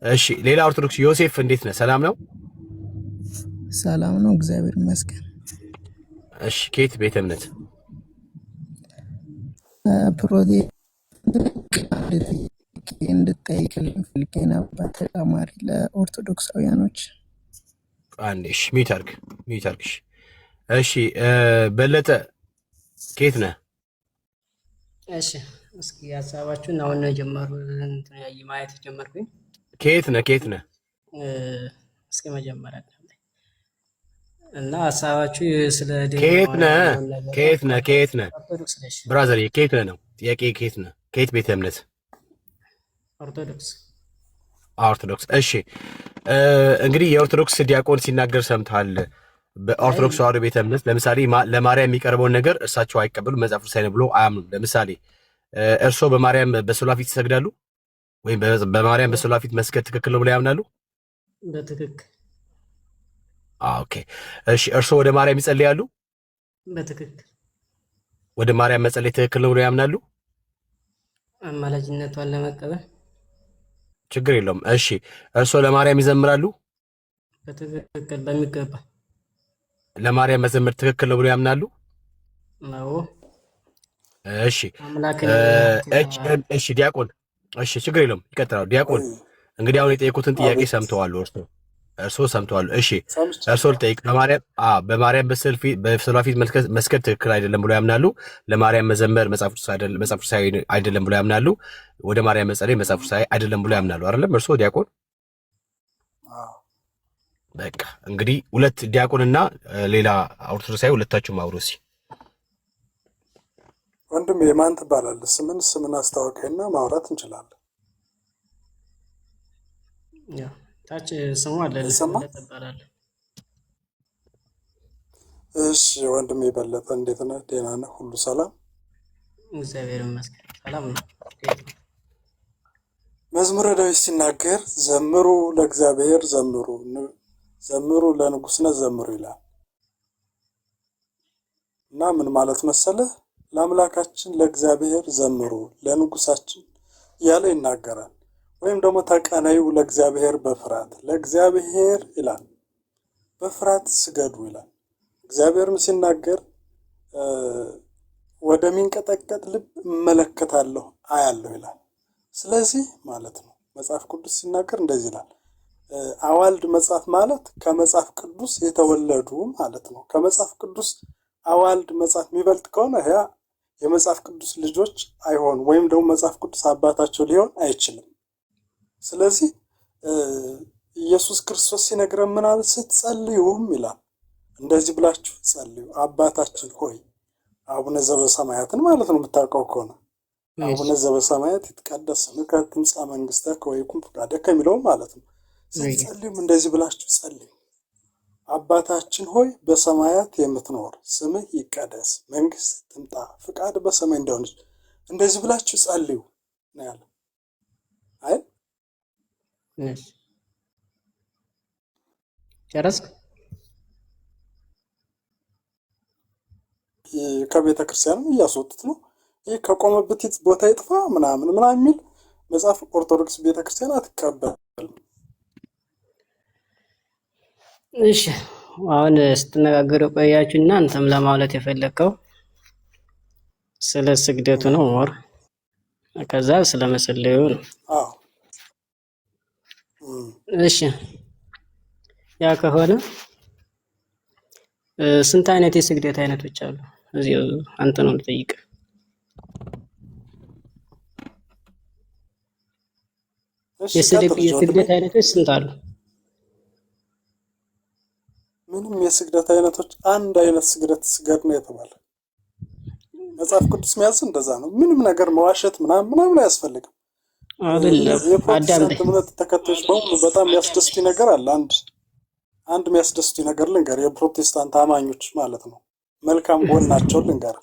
እሺ ሌላ ኦርቶዶክስ ዮሴፍ እንዴት ነህ? ሰላም ነው? ሰላም ነው እግዚአብሔር ይመስገን። እሺ ከየት ቤተ እምነት? እንድጠይቅልኝ ፈልጌ ነበር ተጨማሪ ለኦርቶዶክሳውያኖች። አንዴ እሺ ሚዩት አድርግ። እሺ በለጠ ከየት ነህ? እሺ እስኪ ሀሳባችሁን አሁን ነው ማየት ጀመርኩኝ። ከየት ነህ? እስኪ መጀመሪያ እና ሀሳባችሁ ስለ ከየት ነህ ብራዘር? ከየት ነህ ነው ጥያቄ። ከየት ነህ? ከየት ቤተ እምነት? ኦርቶዶክስ። እሺ እንግዲህ የኦርቶዶክስ ዲያቆን ሲናገር ሰምተሃል። በኦርቶዶክስ ተዋሕዶ ቤተ እምነት ለምሳሌ ለማርያም የሚቀርበውን ነገር እርሳቸው አይቀበሉም፣ መጽሐፍ ቅዱሳዊ ነው ብሎ አያምኑም። ለምሳሌ እርስዎ በማርያም በስዕሏ ፊት ይሰግዳሉ ወይም በማርያም በስዕሏ ፊት መስገድ ትክክል ነው ብሎ ያምናሉ? በትክክል። ኦኬ እሺ እርስዎ ወደ ማርያም ይጸልያሉ? በትክክል። ወደ ማርያም መጸለይ ትክክል ነው ብሎ ያምናሉ? አማላጅነቷን ለመቀበል ችግር የለውም። እሺ እርስዎ ለማርያም ይዘምራሉ? በትክክል በሚገባ። ለማርያም መዘመር ትክክል ነው ብሎ ያምናሉ? ነው እሺ አምላክን እሺ ዲያቆን፣ እሺ ችግር የለውም ይቀጥላሉ። ዲያቆን እንግዲህ አሁን የጠየቁትን ጥያቄ ሰምተዋል፣ እርስዎ ሰምተዋል። እሺ እርስዎ ልጠይቅ። በማርያም በስዕሏ ፊት መስገድ ትክክል አይደለም ብሎ ያምናሉ? ለማርያም መዘመር መጽሐፍ ቅዱሳዊ አይደለም ብሎ ያምናሉ? ወደ ማርያም መጸለይ መጽሐፍ ቅዱሳዊ አይደለም ብሎ ያምናሉ? አይደለም እርስዎ ዲያቆን? በቃ እንግዲህ ሁለት ዲያቆንና ሌላ ኦርቶዶክሳዊ ሁለታችሁም አውሩ እስኪ። ወንድም የማን ትባላለህ? ስምን አስታወቀና ማውራት እንችላለን። ታች ስሙ አለ ተባላለ። እሺ ወንድም የበለጠ እንዴት ነህ? ደህና ነህ? ሁሉ ሰላም? እግዚአብሔር ይመስገን ሰላም ነው። መዝሙረ ዳዊት ሲናገር ዘምሩ ለእግዚአብሔር ዘምሩ ለንጉሥነት ዘምሩ ይላል እና ምን ማለት መሰለህ? ለአምላካችን ለእግዚአብሔር ዘምሩ ለንጉሳችን እያለ ይናገራል። ወይም ደግሞ ተቀነዩ ለእግዚአብሔር በፍርሃት ለእግዚአብሔር ይላል፣ በፍርሃት ስገዱ ይላል። እግዚአብሔርም ሲናገር ወደሚንቀጠቀጥ ልብ እመለከታለሁ አያለሁ ይላል። ስለዚህ ማለት ነው መጽሐፍ ቅዱስ ሲናገር እንደዚህ ይላል። አዋልድ መጽሐፍ ማለት ከመጽሐፍ ቅዱስ የተወለዱ ማለት ነው። ከመጽሐፍ ቅዱስ አዋልድ መጽሐፍ የሚበልጥ ከሆነ ያ የመጽሐፍ ቅዱስ ልጆች አይሆኑ፣ ወይም ደግሞ መጽሐፍ ቅዱስ አባታቸው ሊሆን አይችልም። ስለዚህ ኢየሱስ ክርስቶስ ሲነግረን ምን አለ? ስትጸልዩም ይላል እንደዚህ ብላችሁ ጸልዩ፣ አባታችን ሆይ አቡነ ዘበሰማያትን ማለት ነው። የምታውቀው ከሆነ አቡነ ዘበሰማያት ይትቀደስ ስምከ ትምጻእ መንግሥትከ ወይኩን ፈቃድከ የሚለው ማለት ነው። ስትጸልዩም እንደዚህ ብላችሁ ጸልዩ፣ አባታችን ሆይ በሰማያት የምትኖር ስምህ ይቀደስ፣ መንግስት ትምጣ፣ ፍቃድ በሰማይ እንደሆነች እንደዚህ ብላችሁ ጸልዩ ነው ያለው። አይ ጨረስክ? ከቤተ ክርስቲያንም እያስወጡት ነው። ይህ ከቆመበት ቦታ ይጥፋ ምናምን የሚል መጽሐፍ ኦርቶዶክስ ቤተ ክርስቲያን አትቀበልም። እሺ አሁን ስትነጋገሩ ቆያችሁና አንተም ለማለት የፈለከው ስለ ስግደቱ ነው ወር ከዛ ስለ መጸለዩ ነው። እሺ ያ ከሆነ ስንት አይነት የስግደት አይነቶች አሉ? እዚህ አንተ ነው የምጠይቅ። የስግደት አይነቶች ስንት አሉ? ምንም የስግደት አይነቶች አንድ አይነት ስግደት ስገድ ነው የተባለ። መጽሐፍ ቅዱስ የሚያዝ እንደዛ ነው። ምንም ነገር መዋሸት ምናምን አያስፈልግም። አይደለም የፕሮቴስታንት እምነት ተከታዮች በሙሉ በጣም የሚያስደስቱኝ ነገር አለ። አንድ የሚያስደስቱኝ ነገር ልንገር፣ የፕሮቴስታንት አማኞች ማለት ነው መልካም ጎናቸውን ልንገር።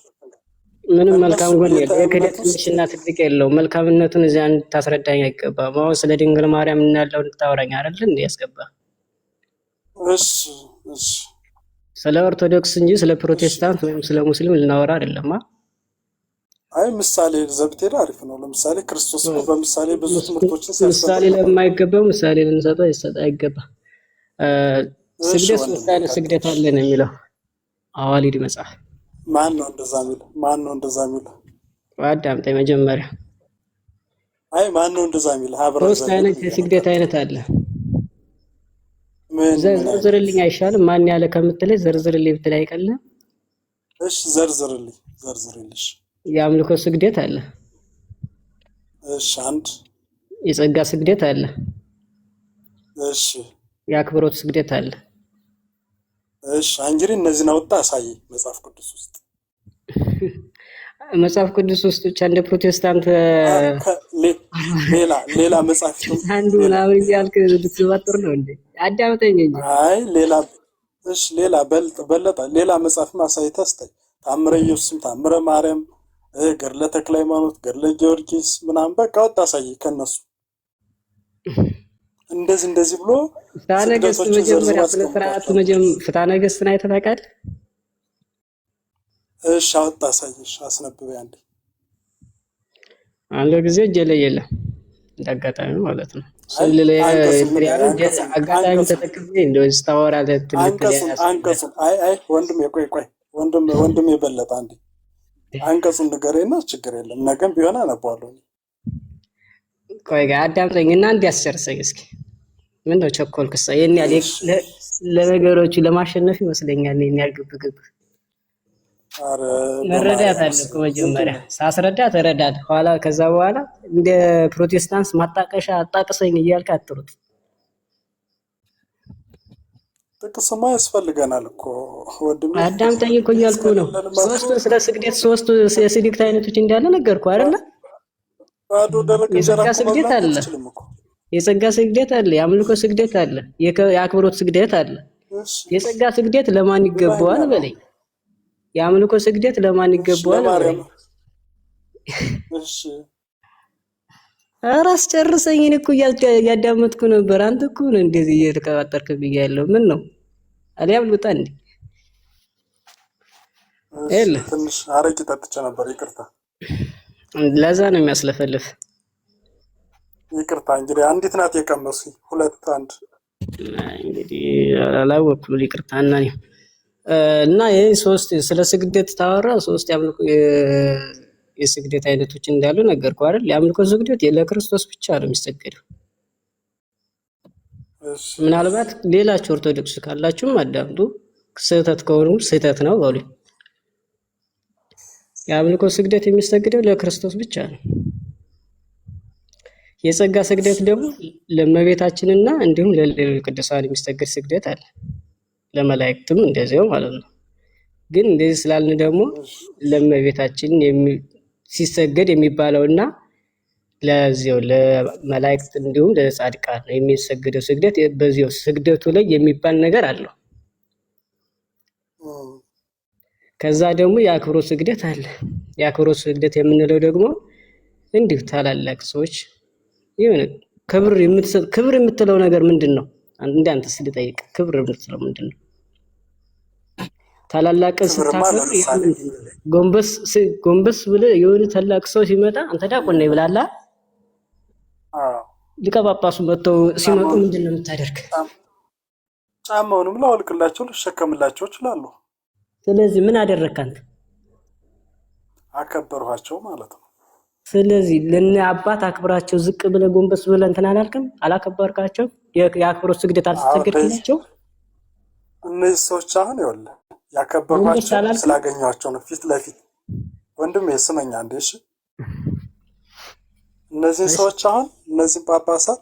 ምንም መልካም ጎን የለም። የክህደት ትንሽና ትልቅ የለውም። መልካምነቱን እዚያ እንድታስረዳኝ አይገባም። አሁን ስለ ድንግል ማርያም እናለው እንድታወራኝ አይደል እንዴ ያስገባ? እሺ ስለ ኦርቶዶክስ እንጂ ስለ ፕሮቴስታንት ወይም ስለ ሙስሊም ልናወራ አይደለም። አይ ምሳሌ ዘብቴዳ አሪፍ ነው። ለምሳሌ ክርስቶስ በምሳሌ ብዙ ትምህርቶችን ሲያስተምር ምሳሌ ለማይገባው ምሳሌ ልንሰጠው አይገባ። ስግደት ሶስት አይነት ስግደት አለ ነው የሚለው አዋልድ መጽሐፍ። ማን ነው እንደዛ የሚለው? አዳምጠኝ መጀመሪያ። አይ ማን ነው እንደዛ የሚለው? ሶስት አይነት የስግደት አይነት አለ። ዘርዝርልኝ አይሻልም? ማን ያለ ከምትለኝ ዘርዝርልኝ ብትል አይቀልም? እሺ ዘርዝርልሽ። የአምልኮ ስግደት አለ። እሺ አንድ። የጸጋ ስግደት አለ። እሺ የአክብሮት ስግደት አለ። እሺ እንግዲህ እነዚህን አውጣ አሳይ መጽሐፍ ቅዱስ ውስጥ። መጽሐፍ ቅዱስ ውስጥ ብቻ እንደ ፕሮቴስታንት ሌላ መጽሐፍ አንዱ ምናምን እያልክ ልትባጥር ነው እንዴ? አዳምጠኝ እንጂ። አይ ሌላ በለጠ ሌላ መጽሐፍ ማሳየት አስተይ ታምረ ኢየሱስም ታምረ ማርያም ገድለ ተክለ ሃይማኖት ገድለ ጊዮርጊስ ምናምን በቃ ወጣ አሳይ ከነሱ እንደዚህ ብሎ ፍትሐ ነገሥት መጀመሪያ ስለ ስርዓቱ ፍትሐ ነገሥትን አይተህ ታውቃለህ? እሺ አወጣ አሳይሽ አስነብበኝ አንዴ። አንድ ጊዜ እጄ ላይ የለም እንዳጋጣሚ ማለት ነው። አጋጣሚ ተጠቅሜ እንደው ስታወራ አይ ወንድሜ ቆይ ወንድሜ የበለጠ አንዴ አንቀጹን ንገረኝና ችግር የለም ነገም ቢሆን አነባዋለሁ። ቆይ ጋር አዳምጠኝ እና እንዲያስጨርሰኝ እስኪ። ምን ነው ቸኮልክሳ? የኔ ያለ ለነገሮቹ ለማሸነፍ ይመስለኛል የኔ ያልግብግብ መረዳት አለ እኮ መጀመሪያ ሳስረዳ ተረዳት ኋላ ከዛ በኋላ እንደ ፕሮቴስታንት ማጣቀሻ አጣቅሰኝ እያልክ አትሩት። ጥቅስማ ያስፈልገናል እኮ ወንድሜ አዳምጠኝ እኮ እያልኩ ነው። ስለ ስግደት ሶስት የስግደት አይነቶች እንዳለ ነገርኩህ አይደለ? የጸጋ ስግደት አለ፣ የጸጋ ስግደት አለ፣ የአምልኮ ስግደት አለ፣ የአክብሮት ስግደት አለ። የጸጋ ስግደት ለማን ይገባዋል በለኝ። የአምልኮ ስግደት ለማን ይገባዋል በለኝ። እሺ ኧረ አስጨርሰኝ እኮ እያዳመጥኩ ነበር። አንተ እኮ ነው እንደዚህ እየተቀባጠርክ ብያለሁ። ምን ነው አሊያም ልውጣ እንዴ? ትንሽ አረቄ ጠጥቼ ነበር ይቅርታ። ለዛ ነው የሚያስለፈልፍ። ይቅርታ እንግዲህ አንዲት ናት የቀመሱኝ ሁለት አንድ እንግዲህ አላወኩም። ይቅርታ እና ይሄ ሶስት ስለ ስግደት ታወራ። ሶስት ያምልኮ የስግደት አይነቶች እንዳሉ ነገርኩህ አይደል? የአምልኮ ስግደት ለክርስቶስ ብቻ ነው የሚሰገደው። ምናልባት ሌላችሁ ኦርቶዶክስ ካላችሁም አዳምጡ። ስህተት ከሆኑ ስህተት ነው በሉ። የአምልኮ ስግደት የሚሰግደው ለክርስቶስ ብቻ ነው። የጸጋ ስግደት ደግሞ ለእመቤታችንና እንዲሁም ለሌሎች ቅዱሳን የሚሰገድ ስግደት አለ። ለመላእክትም እንደዚያው ማለት ነው። ግን እንደዚህ ስላልን ደግሞ ለእመቤታችን ሲሰገድ የሚባለውና ለዚያው ለመላእክት እንዲሁም ለጻድቃን የሚሰገደው ስግደት በዚያው ስግደቱ ላይ የሚባል ነገር አለው። ከዛ ደግሞ የአክብሮት ስግደት አለ። የአክብሮት ስግደት የምንለው ደግሞ እንዲሁ ታላላቅ ሰዎች የሆነ ክብር የምትለው ነገር ምንድን ነው? እንዳንተ ስልጠይቅ ክብር የምትለው ምንድን ነው? ታላላቅን ስታከብር ጎንበስ ብለህ የሆነ ታላቅ ሰው ሲመጣ አንተ ዲያቆን ነህ ብላላ ሊቀ ጳጳሱ መጥተው ሲመጡ ምንድን ነው የምታደርግ? ጫማውንም ላወልቅላቸው ልሸከምላቸው እችላለሁ። ስለዚህ ምን አደረግክ አንተ? አከበርኋቸው ማለት ነው። ስለዚህ ለነ አባት አክብራቸው ዝቅ ብለህ ጎንበስ ብለህ እንትን አላልክም? አላከበርካቸው? የአክብሮት ስግደት አልተሰገድክላቸው? እነዚህ ሰዎች አሁን ይኸውልህ ያከበርኳቸው ስላገኘኋቸው ነው ፊት ለፊት። ወንድሜ ስመኛ እንዴ? እሺ እነዚህ ሰዎች አሁን እነዚህ ጳጳሳት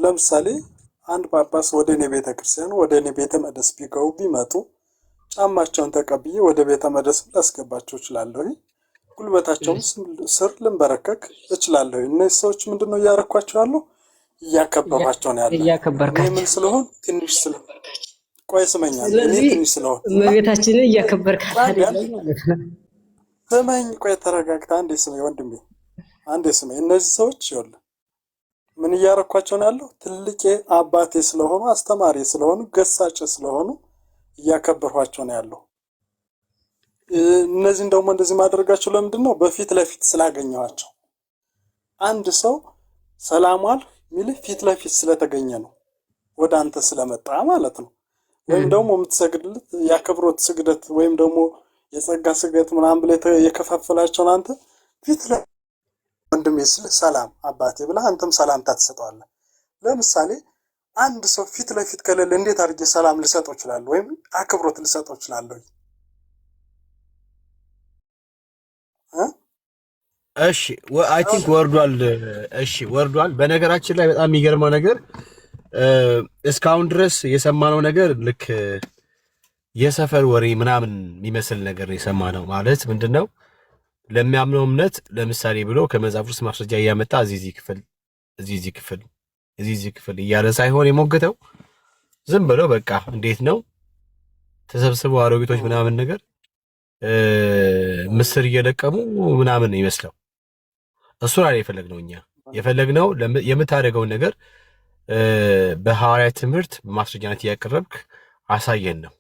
ለምሳሌ አንድ ጳጳስ ወደ እኔ ቤተክርስቲያን ወደ እኔ ቤተ መቅደስ ቢገቡ ቢመጡ ጫማቸውን ተቀብዬ ወደ ቤተ መቅደስ ላስገባቸው እችላለሁ። ጉልበታቸውን ስር ልንበረከክ እችላለሁ። እነዚህ ሰዎች ምንድነው እያረኳቸው ያለው? እያከበሯቸው ነው ያለው። እያከበርካቸው ምን ስለሆን ትንሽ ስለሆን ቆይ ስመኛ እኔ ትንሽ ስለሆን እመቤታችንን እያከበርካት አይደለም ማለት ነው። ስመኝ ቆይ ተረጋግታ አንዴ ስመኝ ወንድሜ አንዴ ስመኝ። እነዚህ ሰዎች ይኸውልህ ምን እያረኳቸው ነው ያለው? ትልቄ አባቴ ስለሆኑ አስተማሪ ስለሆኑ ገሳጭ ስለሆኑ እያከበሯቸው ነው ያለው። እነዚህን ደግሞ እንደዚህ ማድረጋቸው ለምንድን ነው? በፊት ለፊት ስላገኘኋቸው። አንድ ሰው ሰላሟል ሚልህ ፊት ለፊት ስለተገኘ ነው፣ ወደ አንተ ስለመጣ ማለት ነው። ወይም ደግሞ የምትሰግድለት የአክብሮት ስግደት ወይም ደግሞ የጸጋ ስግደት ምናምን ብለህ የከፋፈላቸውን አንተ ፊት ለፊት ወንድሜ ስልህ ሰላም አባቴ ብለህ አንተም ሰላምታ ትሰጠዋለህ። ለምሳሌ አንድ ሰው ፊት ለፊት ከሌለ እንዴት አድርጌ ሰላም ልሰጠው እችላለሁ? ወይም አክብሮት ልሰጠው እችላለሁ? እሺ አይ ቲንክ ወርዷል። እሺ ወርዷል። በነገራችን ላይ በጣም የሚገርመው ነገር እስካሁን ድረስ የሰማነው ነገር ልክ የሰፈር ወሬ ምናምን የሚመስል ነገር የሰማነው ማለት ምንድነው? ለሚያምነው እምነት ለምሳሌ ብሎ ከመጽሐፍ ውስጥ ማስረጃ እያመጣ እዚህ ክፍል እያለ ሳይሆን የሞገተው ዝም ብሎ በቃ እንዴት ነው ተሰብስበው አሮጊቶች ምናምን ነገር ምስር እየለቀሙ ምናምን ይመስለው። እሱ ላይ የፈለግነው እኛ የፈለግነው የምታደርገውን ነገር በሐዋርያት ትምህርት ማስረጃነት እያቀረብክ አሳየን ነው።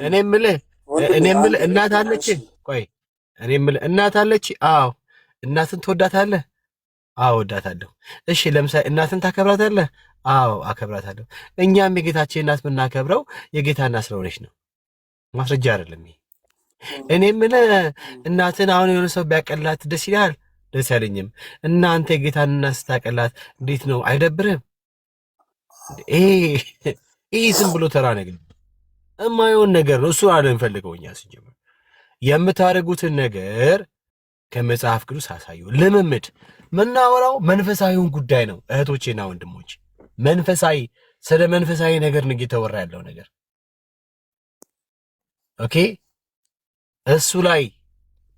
እኔ የምልህ እናት አለች። ቆይ እኔ የምልህ እናት አለች። አዎ እናትን ትወዳታለህ? አዎ እወዳታለሁ። እሺ ለምሳሌ እናትን ታከብራታለህ? አዎ አከብራታለሁ። እኛም የጌታችን እናት የምናከብረው የጌታ እናት ስለሆነች ነው። ማስረጃ አይደለም ይሄ። እኔ የምልህ እናትን አሁን የሆነ ሰው ቢያቀላት ደስ ይላል? ደስ አይለኝም። እናንተ የጌታን እናት ስታቀላት እንዴት ነው? አይደብርህም? ይሄ ዝም ብሎ ተራ ነገር እማይሆን ነገር ነው። እሱ አለ እንፈልገው እኛ ስንጀምር የምታደርጉትን ነገር ከመጽሐፍ ቅዱስ አሳዩ። ልምምድ ምናወራው መንፈሳዊውን ጉዳይ ነው እህቶቼና ወንድሞች። መንፈሳዊ ስለ መንፈሳዊ ነገር ነው እየተወራ ያለው ነገር። ኦኬ እሱ ላይ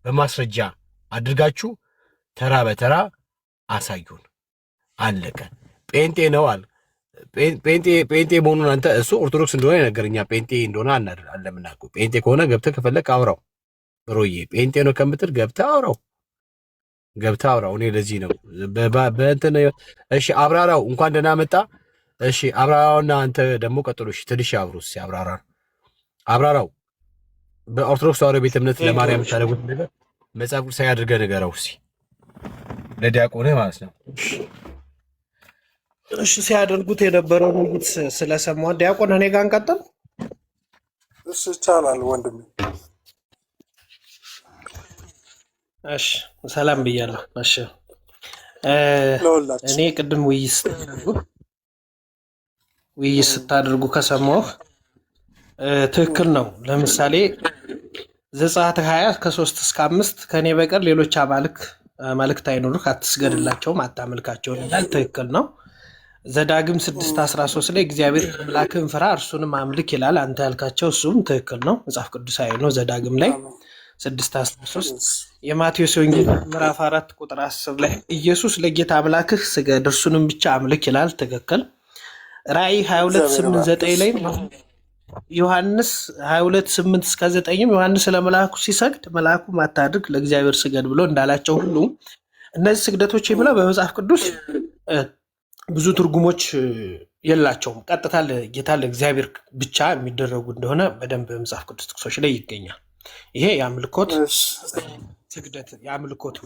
በማስረጃ አድርጋችሁ ተራ በተራ አሳዩን። አለቀ። ጴንጤ ነው አለ ጴንጤ መሆኑን አንተ እሱ ኦርቶዶክስ እንደሆነ ነገርኛ ጴንጤ እንደሆነ አለምናቁ። ጴንጤ ከሆነ ገብተህ ከፈለክ አውራው ብሮዬ። ጴንጤ ነው ከምትል ገብተህ አውራው እኔ ለዚህ ነው በእንትን። እሺ አብራራው። እንኳን ደህና መጣ። እሺ አብራራውና አንተ ደግሞ ቀጥሎ። እሺ ትንሽ አብሩስ አብራራው። በኦርቶዶክስ ተዋሕዶ ቤተ እምነት ለማርያም የምታደርጉት ነገር መጽሐፍ ቅዱሳዊ አድርገህ ንገረው እስኪ ለዲያቆንህ ማለት ነው። እሺ ሲያደርጉት የነበረውን ውይይት ስለሰማሁ ዲያቆን እኔ ጋር እንቀጥል። እሺ ይቻላል ወንድሜ። እሺ ሰላም ብያለሁ። እሺ እኔ ቅድም ውይይት ስታደርጉ ከሰማሁ ትክክል ነው። ለምሳሌ ዘጸአት 20 ከ3 እስከ 5 ከኔ በቀር ሌሎች አማልክት አይኖሩህ፣ አትስገድላቸውም፣ አታመልካቸውም ይላል። ትክክል ነው። ዘዳግም 6:13 ላይ እግዚአብሔር አምላክህን ፍራ እርሱንም አምልክ ይላል። አንተ ያልካቸው እሱም ትክክል ነው፣ መጽሐፍ ቅዱሳዊ ነው። ዘዳግም ላይ 6:13 የማቴዎስ ወንጌል ምዕራፍ 4 ቁጥር 10 ላይ ኢየሱስ ለጌታ አምላክህ ስገድ እርሱንም ብቻ አምልክ ይላል። ትክክል። ራእይ 22:8-9 ላይ ዮሐንስ 22:8-9 ዮሐንስ ለመልአኩ ሲሰግድ መልአኩ አታድርግ ለእግዚአብሔር ስገድ ብሎ እንዳላቸው ሁሉ እነዚህ ስግደቶች የሚለው በመጽሐፍ ቅዱስ ብዙ ትርጉሞች የላቸውም። ቀጥታ ለጌታ ለእግዚአብሔር ብቻ የሚደረጉ እንደሆነ በደንብ በመጽሐፍ ቅዱስ ጥቅሶች ላይ ይገኛል። ይሄ የአምልኮት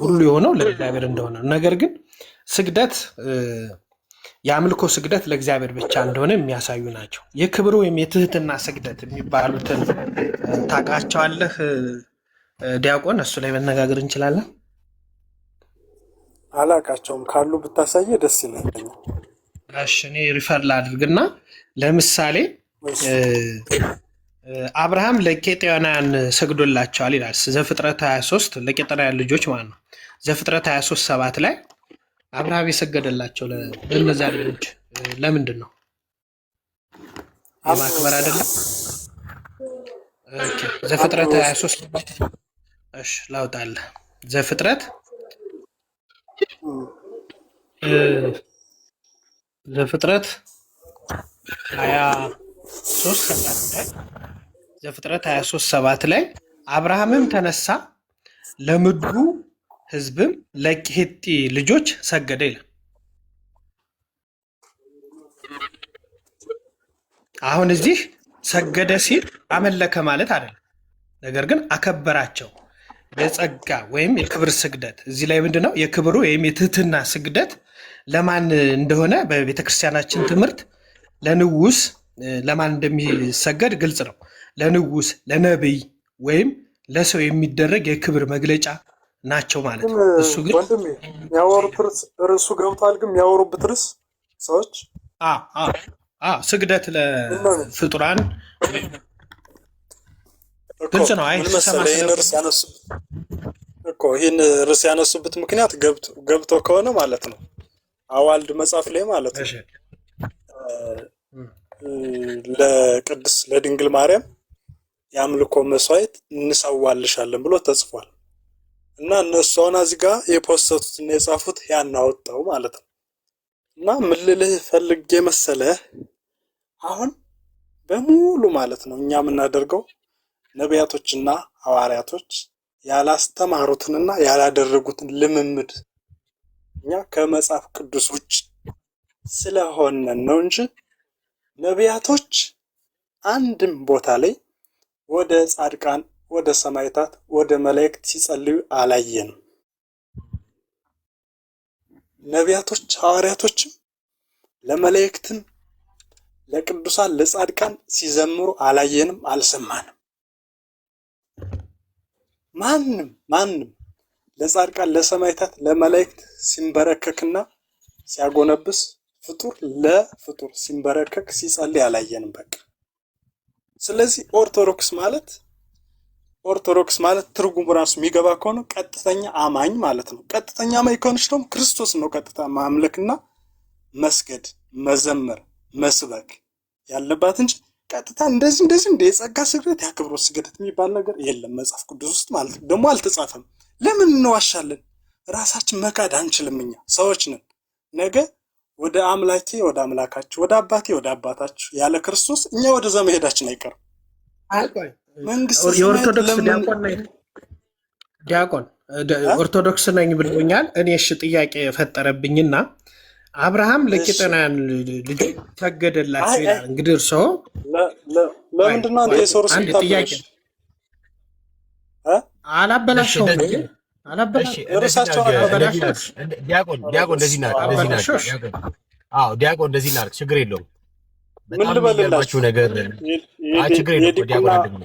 ሁሉ የሆነው ለእግዚአብሔር እንደሆነ፣ ነገር ግን ስግደት የአምልኮ ስግደት ለእግዚአብሔር ብቻ እንደሆነ የሚያሳዩ ናቸው። የክብር ወይም የትህትና ስግደት የሚባሉትን ታውቃቸዋለህ ዲያቆን? እሱ ላይ መነጋገር እንችላለን። አላውቃቸውም፣ ካሉ ብታሳየ ደስ ይለኛል። እሺ እኔ ሪፈር ላድርግና ለምሳሌ አብርሃም ለኬጢያውያን ሰግዶላቸዋል ይላል ዘፍጥረት 23 ለኬጢያውያን ልጆች ማለት ነው። ዘፍጥረት 23:7 ላይ አብርሃም የሰገደላቸው ለእነዛ ልጆች ለምንድን ነው? የማክበር አይደለም? ኦኬ ዘፍጥረት 23 እሺ ላውጣልህ። ዘፍጥረት 23:7 ላይ አብርሃምም ተነሳ ለምድሩ ሕዝብም ለኬጢ ልጆች ሰገደ ይላል። አሁን እዚህ ሰገደ ሲል አመለከ ማለት አይደለም፣ ነገር ግን አከበራቸው። የጸጋ ወይም የክብር ስግደት እዚህ ላይ ምንድን ነው? የክብሩ ወይም የትህትና ስግደት ለማን እንደሆነ በቤተክርስቲያናችን ትምህርት ለንጉስ ለማን እንደሚሰገድ ግልጽ ነው። ለንጉስ፣ ለነቢይ ወይም ለሰው የሚደረግ የክብር መግለጫ ናቸው ማለት ነው። እሱ ግን ወንድሜ የሚያወሩት ርዕሱ ገብቷል። ግን የሚያወሩበት ርዕስ ሰዎች ስግደት ለፍጡራን ግልጽ ነው። ይህን ርዕስ ያነሱበት ምክንያት ገብቶ ከሆነ ማለት ነው አዋልድ መጽሐፍ ላይ ማለት ነው ለቅድስት ለድንግል ማርያም የአምልኮ መስዋዕት እንሰዋልሻለን ብሎ ተጽፏል። እና እነሱ አሁን እዚህ ጋር የፖስተቱትና የጻፉት ያን አወጣው ማለት ነው። እና ምን ልልህ ፈልጌ መሰለህ አሁን በሙሉ ማለት ነው እኛ የምናደርገው ነቢያቶችና ሐዋርያቶች ያላስተማሩትንና ያላደረጉትን ልምምድ እኛ ከመጽሐፍ ቅዱስ ውጭ ስለሆነ ነው እንጂ ነቢያቶች አንድም ቦታ ላይ ወደ ጻድቃን፣ ወደ ሰማዕታት፣ ወደ መላእክት ሲጸልዩ አላየንም። ነቢያቶች ሐዋርያቶችም ለመላእክትም ለቅዱሳን ለጻድቃን ሲዘምሩ አላየንም፣ አልሰማንም። ማንም ለጻድቃን ለሰማዕታት ለመላእክት ሲንበረከክና ሲያጎነብስ ፍጡር ለፍጡር ሲንበረከክ ሲጸልይ አላየንም። በቃ ስለዚህ ኦርቶዶክስ ማለት ትርጉሙ ራሱ የሚገባ ከሆነ ቀጥተኛ አማኝ ማለት ነው። ቀጥተኛ አማኝ ከሆነች ደግሞ ክርስቶስ ነው ቀጥታ ማምለክና መስገድ፣ መዘመር፣ መስበክ ያለባት እንጂ ቀጥታ እንደዚህ እንደ የጸጋ ስግደት የአክብሮት ስግደት የሚባል ነገር የለም መጽሐፍ ቅዱስ ውስጥ ማለት ነው። ደግሞ አልተጻፈም። ለምን እንዋሻለን? ራሳችን መካድ አንችልም። እኛ ሰዎች ነን። ነገ ወደ አምላኬ ወደ አምላካችሁ፣ ወደ አባቴ ወደ አባታችሁ ያለ ክርስቶስ እኛ ወደዛ መሄዳችን አይቀርም። መንግስት የኦርቶዶክስ ዲያቆን ኦርቶዶክስ ነኝ ብሎኛል። እኔ እሺ ጥያቄ የፈጠረብኝና አብርሃም ለቄጠናውያን ልጆች ሰገደላቸው ይላል። እንግዲህ እርሶ ለምንድን ነው አንተ የሶርስ ጥያቄ አላበላሸውም ዲያቆን እንደዚህ እናድርግ፣ ችግር የለውም። ምን ልበልላችሁ ነገር ችግር የለውም።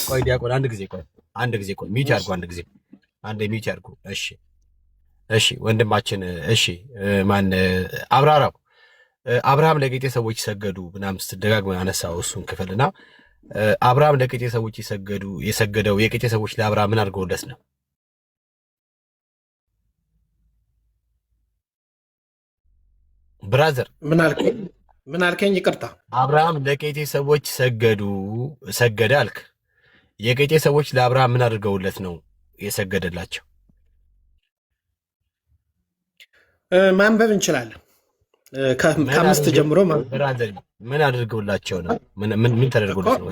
ቆይ ዲያቆን አንድ ጊዜ ቆይ ሚውት ያድርጉ፣ ሚውት ያድርጉ። እሺ ወንድማችን፣ እሺ ማን አብራራው። አብርሃም ለቄጤ ሰዎች ሰገዱ ምናምን ስትደጋግመው ያነሳው እሱን ክፍልና አብርሃም ለቄጤ ሰዎች የሰገደው የቄጤ ሰዎች ለአብርሃም ምን አድርገውለት ነው? ብራዘር ምን አልከኝ? ይቅርታ። አብርሃም ለቄጤ ሰዎች ሰገደ አልክ። የቄጤ ሰዎች ለአብርሃም ምን አድርገውለት ነው የሰገደላቸው? ማንበብ እንችላለን። ከአምስት ጀምሮ ምን አድርገውላቸው ነው? ምን ተደርገውለት ነው?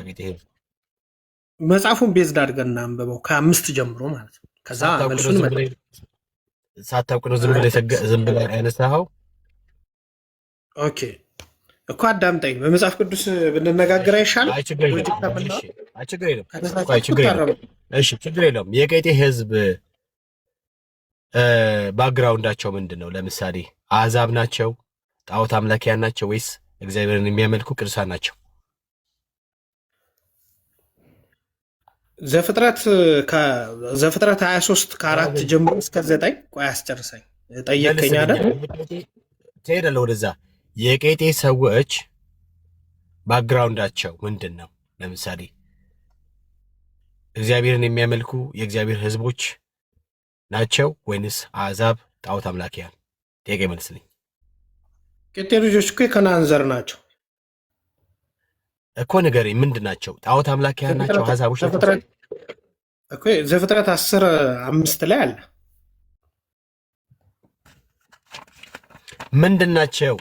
መጽሐፉን ቤዝድ አድርገን እናንብበው ከአምስት ጀምሮ ማለት ነው። ከዛ መልሱን ሳታውቅ ነው ዝም ብለህ ያነሳኸው? ኦኬ እኮ አዳምጠኝ። በመጽሐፍ ቅዱስ ብንነጋገር አይሻልም? ችግር የለውም። የቄጤ ህዝብ ባክግራውንዳቸው ምንድን ነው? ለምሳሌ አሕዛብ ናቸው? ጣዖት አምላኪያን ናቸው? ወይስ እግዚአብሔርን የሚያመልኩ ቅዱሳን ናቸው? ዘፍጥረት 23 ከ4 ጀምሮ እስከ 9 ቆይ አስጨርሰኝ። ጠየቀኝ አይደል? ትሄዳለህ ወደዛ። የቄጤ ሰዎች ባክግራውንዳቸው ምንድን ነው? ለምሳሌ እግዚአብሔርን የሚያመልኩ የእግዚአብሔር ህዝቦች ናቸው ወይንስ አሕዛብ ጣዖት አምላኪያን? ጥያቄ መልስልኝ። ቄጤ ልጆች እኮ የከነዓን ዘር ናቸው እኮ ንገረኝ፣ ምንድን ናቸው? ጣዖት አምላኪያን ናቸው? አሕዛቦች እኮ ዘፍጥረት 10:5 ላይ አለ። ምንድን ናቸው?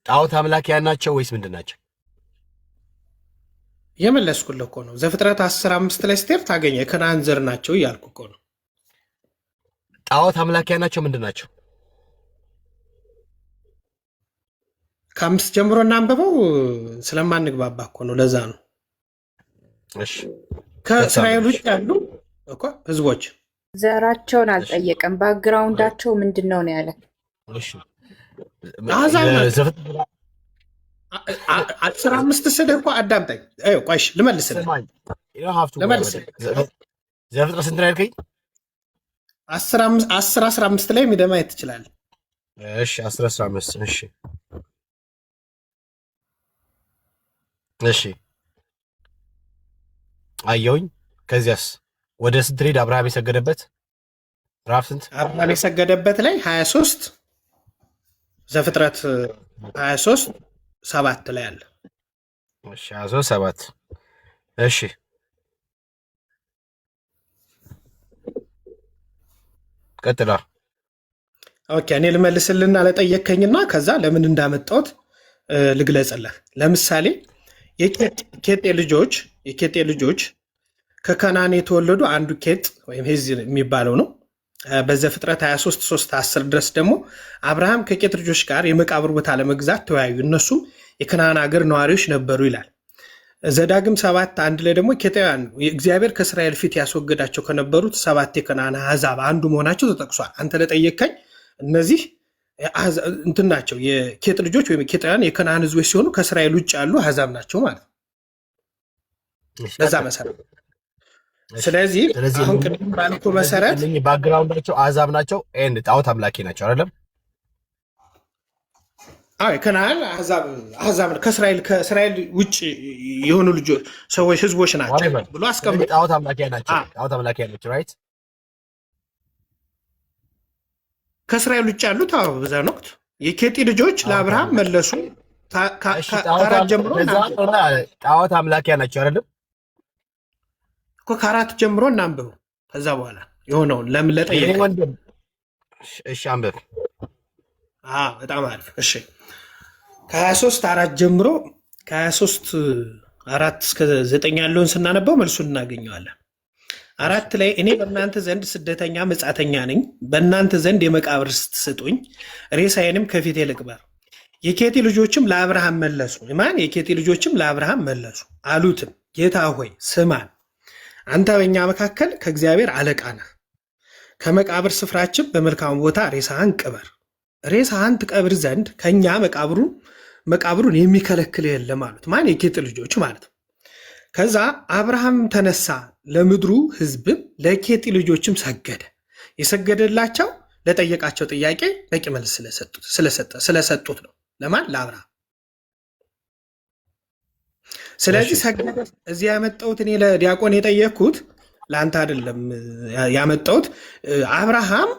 ጣዖት አምላኪያን ናቸው ወይስ ምንድን ናቸው? የመለስኩልህ እኮ ነው። ዘፍጥረት 10:5 ላይ ስትሄድ ታገኘ የከነዓን ዘር ናቸው እያልኩ እኮ ነው። ጣዖት አምላኪያን ናቸው ምንድን ናቸው? ከ5 ጀምሮ እናንብበው። ስለማንግባባ እኮ ነው። ለዛ ነው። እሺ ከእስራኤል ውጭ ያሉ እኮ ህዝቦች ዘራቸውን አልጠየቀም። ባክግራውንዳቸው ምንድን ነው ያለ። እሺ 15 ስልህ እኮ አዳምጠኝ። ቆይሽ ልመልስልህ። ዘፍጥረት ስንት ነው ያልከኝ? 10:15 ላይ ሄደህ ማየት ትችላለህ። እሺ 10:15 እሺ አየሁኝ። ከዚያስ ወደ ስንት ሄድ? አብርሃም የሰገደበት ምዕራፍ ስንት? አብርሃም የሰገደበት ላይ 23 ዘፍጥረት 23:7 ላይ አለ። እሺ 23:7 እሺ ቀጥላ። ኦኬ እኔ ልመልስልና ለጠየከኝና ከዛ ለምን እንዳመጣሁት ልግለጽልህ። ለምሳሌ የኬጤ ልጆች ከከናን የተወለዱ አንዱ ኬጥ ወይም ሄዝ የሚባለው ነው። በዘፍጥረት 23:3-10 ድረስ ደግሞ አብርሃም ከኬጥ ልጆች ጋር የመቃብር ቦታ ለመግዛት ተወያዩ፣ እነሱም የከናን ሀገር ነዋሪዎች ነበሩ ይላል። ዘዳግም 7:1 ላይ ደግሞ ኬጣውያን እግዚአብሔር ከእስራኤል ፊት ያስወገዳቸው ከነበሩት 7 የከናን አሕዛብ አንዱ መሆናቸው ተጠቅሷል። አንተ ለጠየቀኝ እነዚህ እንትን ናቸው የኬጥ ልጆች ወይም ኬጣውያን የከነዓን ህዝቦች ሲሆኑ ከእስራኤል ውጭ ያሉ አሕዛብ ናቸው ማለት ነው። በዛ መሰረት ስለዚህ አሁን ቅድም ባልኩ መሰረት ባክግራውንዳቸው አሕዛብ ናቸው ኤንድ ጣዖት አምላኪ ናቸው አይደለም? አዎ ከነዓን አሕዛብ ከእስራኤል ውጭ የሆኑ ልጆች ሰዎች ህዝቦች ናቸው ብሎ አስቀምጦ ጣዖት አምላኪ ናቸው ራይት። ከእስራኤል ውጭ ያሉት በዛን ወቅት የኬጢ ልጆች ለአብርሃም መለሱ። ከአራት ጀምሮ ጣዖት አምላኪ ናቸው አይደለም እኮ ከአራት ጀምሮ እናንብበው። ከዛ በኋላ የሆነውን ለምን ለጠየቀ እሺ አንብብ። በጣም አሪፍ። እሺ ከ23 4 ጀምሮ ከ23 4 እስከ 9 ያለውን ስናነበው መልሱን እናገኘዋለን። 4 ላይ እኔ በእናንተ ዘንድ ስደተኛ መጻተኛ ነኝ፣ በእናንተ ዘንድ የመቃብር ስትሰጡኝ ሬሳዬንም ከፊቴ ልቅበር። የኬጢ ልጆችም ለአብርሃም መለሱ። ማን? የኬጢ ልጆችም ለአብርሃም መለሱ አሉትም፣ ጌታ ሆይ ስማን፣ አንተ በእኛ መካከል ከእግዚአብሔር አለቃ ነህ። ከመቃብር ስፍራችን በመልካሙ ቦታ ሬሳህን ቅበር። ሬሳህን ትቀብር ዘንድ ከእኛ መቃብሩን የሚከለክል የለም አሉት። ማን? የኬጢ ልጆች ማለት ነው። ከዛ አብርሃም ተነሳ፣ ለምድሩ ሕዝብም ለኬጢ ልጆችም ሰገደ። የሰገደላቸው ለጠየቃቸው ጥያቄ በቂ መልስ ስለሰጡት ነው። ለማን? ለአብርሃም። ስለዚህ ሰገደ። እዚህ ያመጣሁት እኔ ለዲያቆን የጠየቅኩት ለአንተ አይደለም ያመጣሁት። አብርሃም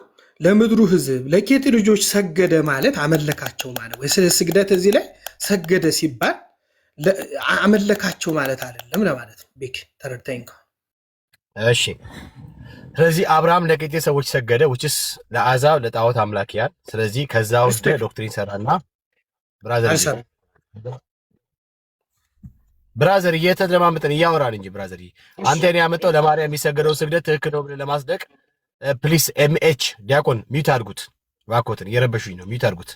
ለምድሩ ሕዝብ ለኬጢ ልጆች ሰገደ ማለት አመለካቸው ማለት ወይ ስግደት እዚህ ላይ ሰገደ ሲባል አመለካቸው ማለት አይደለም ለማለት ነው። ቤክ ተረድተኝ። እሺ ስለዚህ አብርሃም ለኬጢ ሰዎች ሰገደ ውጭስ ለአሕዛብ ለጣዖት አምላኪያን። ስለዚህ ከዛ ውስጥ ዶክትሪን ሰራና ብራዘር እየተለማመጥን እያወራን እንጂ ብራዘር አንተ እኔ ያመጣው ለማርያም የሚሰገደው ስግደት ትክክል ነው ብለህ ለማስደቅ ፕሊስ ኤምኤች ዲያቆን ሚዩት አድርጉት እባክዎትን፣ እየረበሹኝ ነው። ሚዩት አድርጉት።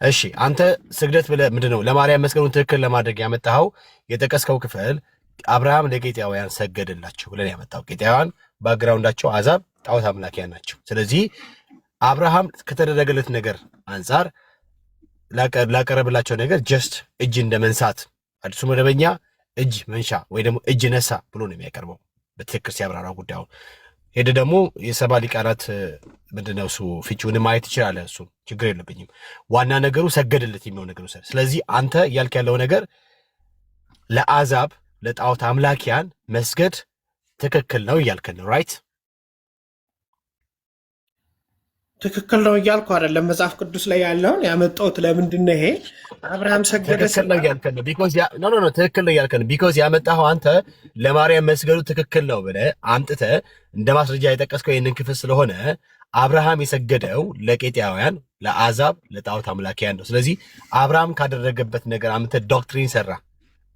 እሺ አንተ ስግደት ብለህ ምንድነው ለማርያም መስገዱን ትክክል ለማድረግ ያመጣኸው የጠቀስከው ክፍል አብርሃም ለኬጢያውያን ሰገደላቸው ብለን ያመጣው። ኬጢያውያን ባክግራውንዳቸው አሕዛብ ጣዖት አምላኪያን ናቸው። ስለዚህ አብርሃም ከተደረገለት ነገር አንጻር ላቀረብላቸው ነገር ጀስት እጅ እንደ መንሳት አዲሱ መደበኛ እጅ መንሻ ወይ ደግሞ እጅ ነሳ ብሎ ነው የሚያቀርበው በትክክል ሲያብራራው ጉዳዩን። ሄደ ደግሞ የሰባ ሊቃናት ምንድነው እሱ ፍቺውን ማየት ይችላል። እሱ ችግር የለብኝም። ዋና ነገሩ ሰገደለት የሚለው ነገሩ። ስለዚህ አንተ እያልክ ያለው ነገር ለአሕዛብ ለጣዖት አምላኪያን መስገድ ትክክል ነው እያልከን ነው ራይት? ትክክል ነው እያልኩ አይደለም። መጽሐፍ ቅዱስ ላይ ያለውን ያመጣሁት ለምንድን ነው? ይሄ አብርሃም ሰገደ ትክክል ነው እያልከን ነው። ትክክል ነው እያልከን ነው። ቢኮዝ ያመጣኸው አንተ ለማርያም መስገዱ ትክክል ነው ብለህ አምጥተህ እንደ ማስረጃ የጠቀስከው ይህንን ክፍል ስለሆነ አብርሃም የሰገደው ለኬጢያውያን ለአሕዛብ ለጣዖት አምላኪያን ነው። ስለዚህ አብርሃም ካደረገበት ነገር አምጥተህ ዶክትሪን ሰራ።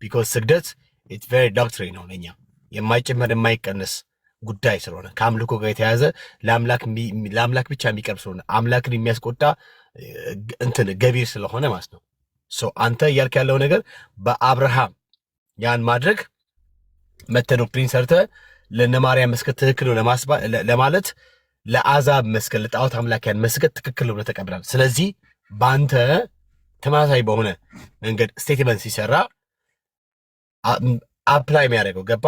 ቢኮዝ ስግደት ኢትስ ቬሪ ዶክትሪን ነው ለእኛ የማይጨመር የማይቀነስ ጉዳይ ስለሆነ ከአምልኮ ጋር የተያዘ ለአምላክ ብቻ የሚቀርብ ስለሆነ አምላክን የሚያስቆጣ እንትን ገቢር ስለሆነ ማለት ነው። አንተ እያልክ ያለው ነገር በአብርሃም ያን ማድረግ መተህ ዶክትሪን ሰርተህ ለነማርያም መስገድ ትክክል ነው ለማለት ለአሕዛብ መስገድ ለጣዖት አምላኪያን መስገድ ትክክል ነው ብለህ ተቀብላለህ። ስለዚህ በአንተ ተመሳሳይ በሆነ መንገድ ስቴትመንት ሲሰራ አፕላይ የሚያደርገው ገባ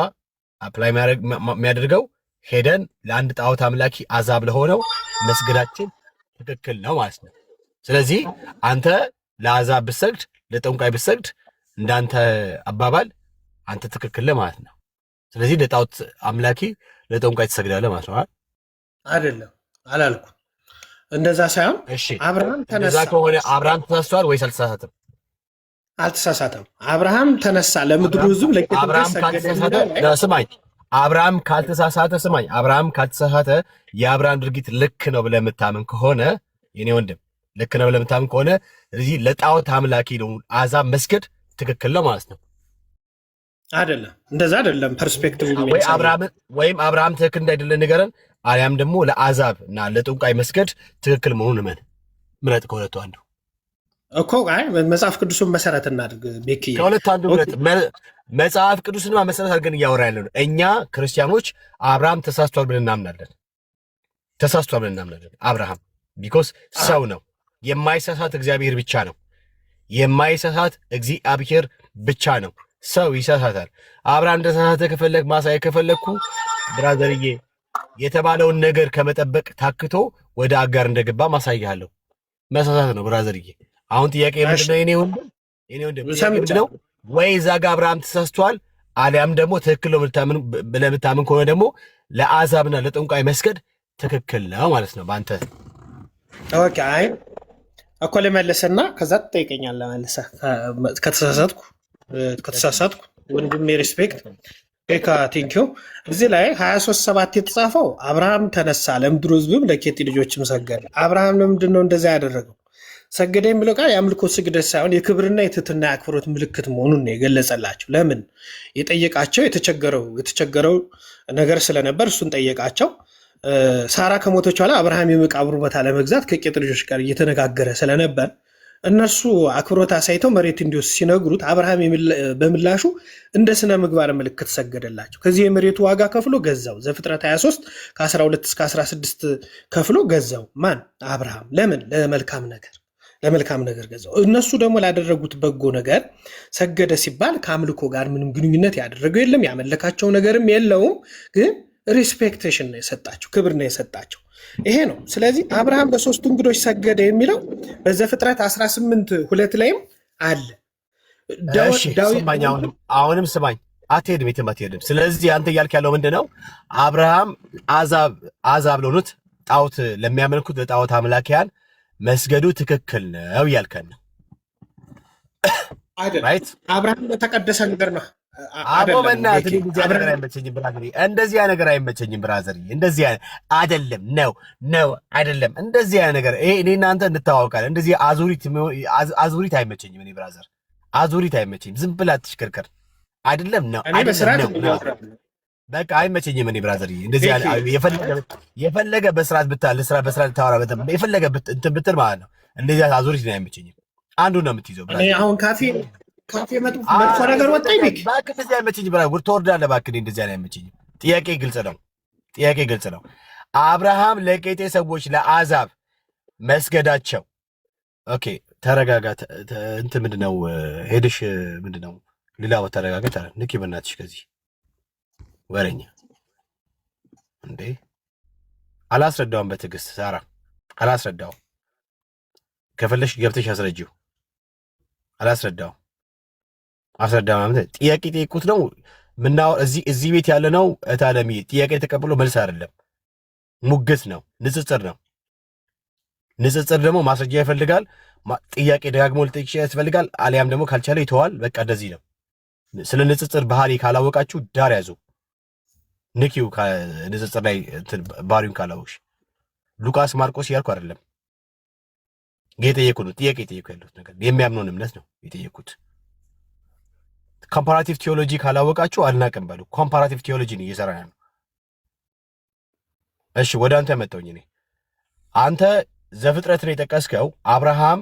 አፕላይ የሚያደርገው ሄደን ለአንድ ጣዖት አምላኪ አሕዛብ ለሆነው መስገዳችን ትክክል ነው ማለት ነው። ስለዚህ አንተ ለአሕዛብ ብሰግድ ለጠንቋይ ብሰግድ እንዳንተ አባባል አንተ ትክክል ማለት ነው። ስለዚህ ለጣዖት አምላኪ ለጠንቋይ ትሰግዳለህ ማለት ነው አይደለም? አላልኩም እንደዛ ሳይሆን አብርሃም ተነሳ። እንደዛ ከሆነ አብርሃም ተሳስቷል ወይስ አልተሳሳተም? አልተሳሳተም። አብርሃም ተነሳ ለምድሩ ሕዝብ ስማኝ፣ አብርሃም ካልተሳሳተ ስማኝ፣ አብርሃም ካልተሳሳተ የአብርሃም ድርጊት ልክ ነው ብለህ የምታምን ከሆነ የኔ ወንድም ልክ ነው ብለህ የምታምን ከሆነ ስለዚህ ለጣዖት አምላኪ ነው አሕዛብ መስገድ ትክክል ነው ማለት ነው አይደለም? እንደዛ አይደለም ፐርስፔክቲቭ ወይም አብርሃም ትክክል እንዳይደለ ንገረን፣ አሊያም ደግሞ ለአሕዛብ እና ለጠንቋይ መስገድ ትክክል መሆኑን ምረጥ። ከሁለቱ አንዱ እኮ መጽሐፍ ቅዱስን መሰረት እናድርግ። ቤክ ከሁለት አንዱ መጽሐፍ ቅዱስን መሰረት አድርገን እያወራ ያለ ነው። እኛ ክርስቲያኖች አብርሃም ተሳስቷል ብለን እናምናለን። ተሳስቷል ብለን እናምናለን። አብርሃም ቢኮዝ ሰው ነው። የማይሳሳት እግዚአብሔር ብቻ ነው። የማይሳሳት እግዚአብሔር ብቻ ነው። ሰው ይሳሳታል። አብርሃም እንደተሳሳተ ከፈለግ ማሳየ ከፈለግኩ ብራዘርዬ የተባለውን ነገር ከመጠበቅ ታክቶ ወደ አጋር እንደገባ ማሳያለሁ። መሳሳት ነው ብራዘርዬ። አሁን ጥያቄ ምንድነው? የኔ ወንድም ምንድነው? ወይ እዛ ጋር አብርሃም ተሳስቷል፣ አሊያም ደግሞ ትክክል ነው ብለህ የምታምን ከሆነ ደግሞ ለአሕዛብና ለጠንቋይ መስገድ ትክክል ነው ማለት ነው በአንተ። ኦኬ። አይ እኮ ልመልስና ከዛ ትጠይቀኛለህ መልሰህ ከተሳሳትኩ ወንድሜ ሪስፔክት ካ ቴንኪው። እዚህ ላይ 23:7 የተጻፈው አብርሃም ተነሳ ለምድሩ ሕዝብም ለኬጢ ልጆችም ሰገደ። አብርሃም ለምንድን ነው እንደዛ ያደረገው? ሰገደ የሚለው ቃል የአምልኮ ስግደት ሳይሆን የክብርና የትህትና የአክብሮት ምልክት መሆኑን ነው የገለጸላቸው። ለምን የጠየቃቸው የተቸገረው ነገር ስለነበር እሱን ጠየቃቸው። ሳራ ከሞተች በኋላ አብርሃም የመቃብሩ ቦታ ለመግዛት ከቄጥ ልጆች ጋር እየተነጋገረ ስለነበር እነርሱ አክብሮት አሳይተው መሬት እንዲወስድ ሲነግሩት አብርሃም በምላሹ እንደ ስነ ምግባር ምልክት ሰገደላቸው። ከዚህ የመሬቱ ዋጋ ከፍሎ ገዛው። ዘፍጥረት 23 ከ12 እስከ 16 ከፍሎ ገዛው። ማን? አብርሃም። ለምን? ለመልካም ነገር ገዛው። እነሱ ደግሞ ላደረጉት በጎ ነገር ሰገደ ሲባል ከአምልኮ ጋር ምንም ግንኙነት ያደረገው የለም፣ ያመለካቸው ነገርም የለውም። ግን ሪስፔክቴሽን ነው የሰጣቸው፣ ክብር ነው የሰጣቸው። ይሄ ነው። ስለዚህ አብርሃም ለሶስቱ እንግዶች ሰገደ የሚለው በዘፍጥረት 18:2 ላይም አለ። አሁንም ስማኝ፣ አትሄድም፣ የትም አትሄድም። ስለዚህ አንተ እያልክ ያለው ምንድነው? አብርሃም አሕዛብ ለሆኑት ጣዖት ለሚያመልኩት ለጣዖት አምላኪያን መስገዱ ትክክል ነው እያልከን ነው አይደል? አብርሃም ለተቀደሰ ነገር ነው። እንደዚህ ነገር አይመቸኝም ብራዘር። እንደዚህ አይደለም ነው አይደለም። እንደዚህ ነገር እኔ እናንተ እንተዋወቃለን። እንደዚህ አዙሪት አይመቸኝም እኔ ብራዘር፣ አዙሪት አይመቸኝም። ዝም ብላ ትሽከርከር አይደለም ነው በቃ አይመቸኝም እኔ ብራዘር። እንደዚህ የፈለገ በስርዓት በስርዓት ታወራ የፈለገ እንትን ብትል ማለት ነው። እንደዚህ አዙሪት ነው አይመቸኝም። አንዱ ነው የምትይዘው ብራዘር። አሁን ካፌ መጥፎ ነገር ወጣኝ እባክህ። እንደዚህ አይመቸኝም ብራዘር፣ ትወርዳለህ እባክህ። እንደዚህ አይመቸኝም። ጥያቄ ግልጽ ነው። አብርሃም ለቄጤ ሰዎች ለአሕዛብ መስገዳቸው። ኦኬ ተረጋጋ። እንትን ምንድነው ሄድሽ? ምንድነው ሌላ ቦታ ተረጋጋ። ንኪ በእናትሽ ከዚህ ወረኛ እንዴ! አላስረዳውም በትዕግስት ሳራ አላስረዳውም። ከፈለሽ ገብተሽ አስረጂው። አላስረዳውም። አስረዳ ማለት ጥያቄ ጠይቁት ነው ምናው። እዚህ ቤት ያለ ነው እታለሚ ጥያቄ ተቀብሎ መልስ አይደለም፣ ሙግት ነው፣ ንጽጽር ነው። ንጽጽር ደግሞ ማስረጃ ይፈልጋል። ጥያቄ ደጋግሞ ልጠይቅሽ ያስፈልጋል። አሊያም ደግሞ ካልቻለ ይተዋል። በቃ እንደዚህ ነው። ስለ ንጽጽር ባህሪ ካላወቃችሁ ዳር ያዙ። ንኪው ንጽጽር ላይ ባህሪውን ካላወቅሽ። ሉቃስ ማርቆስ ያልኩ አይደለም የጠየቁ ነው። ጥያቄ የጠየቁ ያሉት ነገር የሚያምነውን እምነት ነው የጠየቁት። ኮምፓራቲቭ ቴዎሎጂ ካላወቃችሁ አልናቅም በሉ። ኮምፓራቲቭ ቴዎሎጂ ነው እየሰራ ነው። እሺ ወደ አንተ መጣሁኝ እኔ። አንተ ዘፍጥረትን የጠቀስከው አብርሃም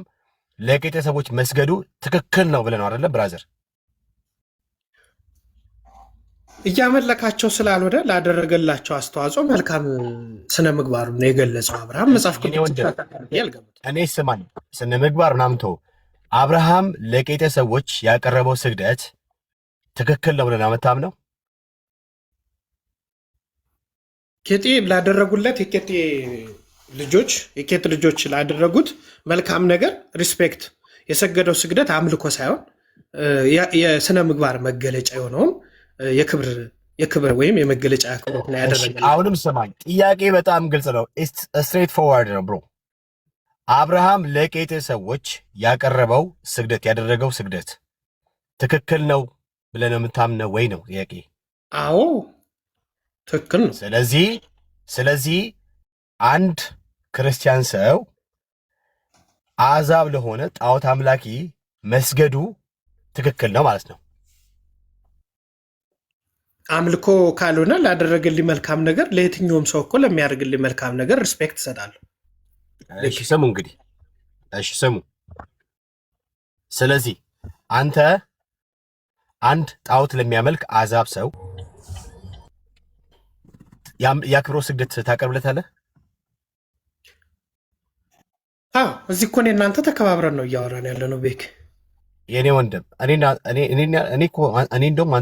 ለቄጤ ሰዎች መስገዱ ትክክል ነው ብለህ ነው አይደለ ብራዘር? እያመለካቸው ስላልሆነ ላደረገላቸው አስተዋጽኦ መልካም ስነ ምግባሩ ነው የገለጸው አብርሃም። መጽሐፍ እኔ ስማኝ፣ ስነ ምግባር ምናምን ተው። አብርሃም ለቄጤ ሰዎች ያቀረበው ስግደት ትክክል ነው ብለን አመታምነው። ቄጤ ላደረጉለት የቄጤ ልጆች ላደረጉት መልካም ነገር ሪስፔክት የሰገደው ስግደት አምልኮ ሳይሆን የስነ ምግባር መገለጫ የሆነውን የክብር ወይም የመገለጫ አክብሮት ነው ያደረገ። አሁንም ስማኝ፣ ጥያቄ በጣም ግልጽ ነው። ስትሬት ፎርዋርድ ነው ብሮ። አብርሃም ለቄጤ ሰዎች ያቀረበው ስግደት ያደረገው ስግደት ትክክል ነው ብለን የምታምነው ወይ ነው ጥያቄ? አዎ ትክክል ነው። ስለዚህ አንድ ክርስቲያን ሰው አሕዛብ ለሆነ ጣዖት አምላኪ መስገዱ ትክክል ነው ማለት ነው። አምልኮ ካልሆነ ላደረገልኝ መልካም ነገር ለየትኛውም ሰው እኮ ለሚያደርግልኝ መልካም ነገር ሪስፔክት እሰጣለሁ። እሺ ስሙ እንግዲህ፣ እሺ ስሙ። ስለዚህ አንተ አንድ ጣዖት ለሚያመልክ አሕዛብ ሰው የአክብሮት ስግደት ታቀርብለታለህ? እዚህ እኮ እኔ እናንተ ተከባብረን ነው እያወራን ያለ ነው። ቤክ የኔ ወንድም እኔ እኮ እኔ እንደውም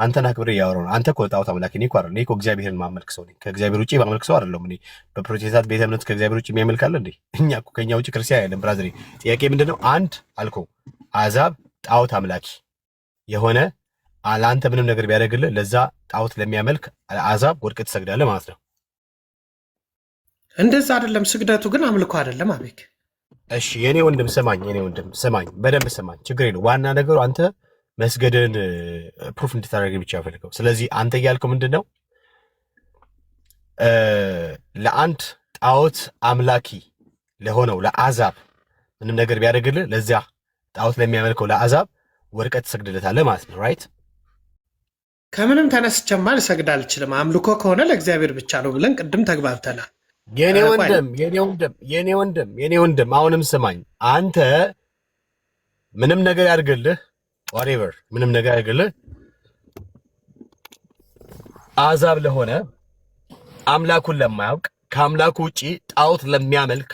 አንተን አክብሬ እያወራሁ ነው። አንተ እኮ ጣዖት አምላኪ እኔ እኮ አይደለም። እኔ እኮ እግዚአብሔርን ማመልክ ሰው ነኝ። ከእግዚአብሔር ውጭ ማመልክ ሰው አይደለም። እኔ በፕሮቴስታንት ቤተ እምነት ከእግዚአብሔር ውጭ የሚያመልክ አለ እንዴ? እኛ እኮ ከኛ ውጭ ክርስቲያን አይደለም። ብራዘሬ ጥያቄ ምንድነው? አንድ አልኮ አሕዛብ ጣዖት አምላኪ የሆነ ለአንተ ምንም ነገር ቢያደርግልህ ለዛ ጣዖት ለሚያመልክ አሕዛብ ወድቀህ ትሰግዳለህ ማለት ነው። እንደዛ አይደለም። ስግደቱ ግን አምልኮ አይደለም። አቤክ እሺ የኔ ወንድም ስማኝ፣ በደንብ ስማኝ። ችግር የለው። ዋና ነገሩ አንተ መስገድን ፕሩፍ እንድታደርግ ብቻ ፈልገው። ስለዚህ አንተ እያልከው ምንድን ነው? ለአንድ ጣዖት አምላኪ ለሆነው ለአሕዛብ ምንም ነገር ቢያደርግልህ ለዚያ ጣዖት ለሚያመልከው ለአሕዛብ ወድቀህ ትሰግድለታለህ ማለት ነው። ራይት? ከምንም ተነስቼማ ልሰግድ አልችልም። አምልኮ ከሆነ ለእግዚአብሔር ብቻ ነው ብለን ቅድም ተግባብተናል። የኔ ወንድም አሁንም ስማኝ። አንተ ምንም ነገር ያድርግልህ whatever ምንም ነገር ያድርግልህ አሕዛብ ለሆነ አምላኩን ለማያውቅ ከአምላኩ ውጪ ጣዖት ለሚያመልክ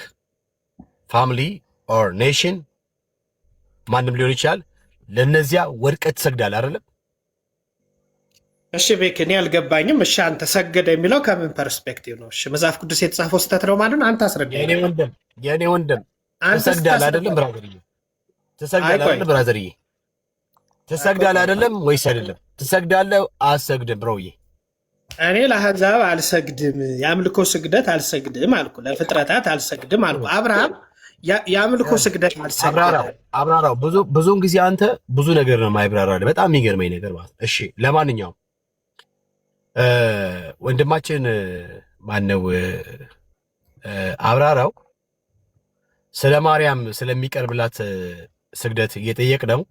ፋሚሊ ኦር ኔሽን ማንም ሊሆን ይችላል፣ ለነዚያ ወድቀህ ትሰግዳለህ አይደለም? እሺ ቤክ እኔ አልገባኝም። እሺ አንተ ሰገደ የሚለው ከምን ፐርስፔክቲቭ ነው? እሺ መጽሐፍ ቅዱስ የተጻፈው ስህተት ነው ማለት ነው? አንተ አስረዳኝ። የኔ ወንድም ትሰግዳለህ አይደለም ብራዘርዬ? ትሰግዳለህ አይደለም ብራዘርዬ? ትሰግዳለህ አይደለም ወይስ አይደለም? ትሰግዳለህ አትሰግድም ብሮዬ? እኔ ለአሕዛብ አልሰግድም፣ የአምልኮ ስግደት አልሰግድም አልኩ። ለፍጥረታት አልሰግድም አልኩ። አብርሃም የአምልኮ ስግደት አብራራው። ብዙውን ጊዜ አንተ ብዙ ነገር ነው የማይብራራልህ። በጣም የሚገርመኝ ነገር ማለት እሺ ለማንኛውም ወንድማችን ማነው አብራራው ስለ ማርያም ስለሚቀርብላት ስግደት እየጠየቅ ነው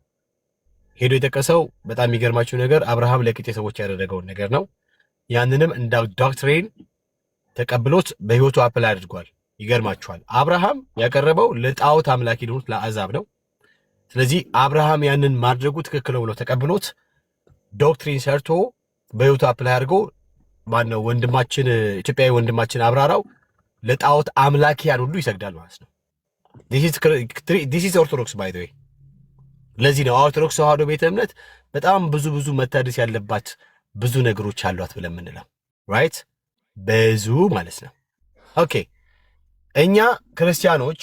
ሄዶ የጠቀሰው። በጣም የሚገርማችሁ ነገር አብርሃም ለቂጤ ሰዎች ያደረገውን ነገር ነው። ያንንም እንደ ዶክትሪን ተቀብሎት በህይወቱ አፕላይ አድርጓል። ይገርማችኋል። አብርሃም ያቀረበው ለጣዖት አምላኪ ለሆኑት ለአሕዛብ ነው። ስለዚህ አብርሃም ያንን ማድረጉ ትክክል ነው ብሎ ተቀብሎት ዶክትሪን ሰርቶ በህይወቱ አፕላይ አድርጎ ማነው ወንድማችን ኢትዮጵያዊ ወንድማችን አብራራው ለጣዖት አምላኪያን ሁሉ ይሰግዳል ማለት ነው። ዲስ ኢዝ ኦርቶዶክስ ባይ ዘ ዌይ። ለዚህ ነው ኦርቶዶክስ ተዋህዶ ቤተ እምነት በጣም ብዙ መታደስ ያለባት ብዙ ነገሮች አሏት ብለን የምንለው ራይት፣ ብዙ ማለት ነው። ኦኬ እኛ ክርስቲያኖች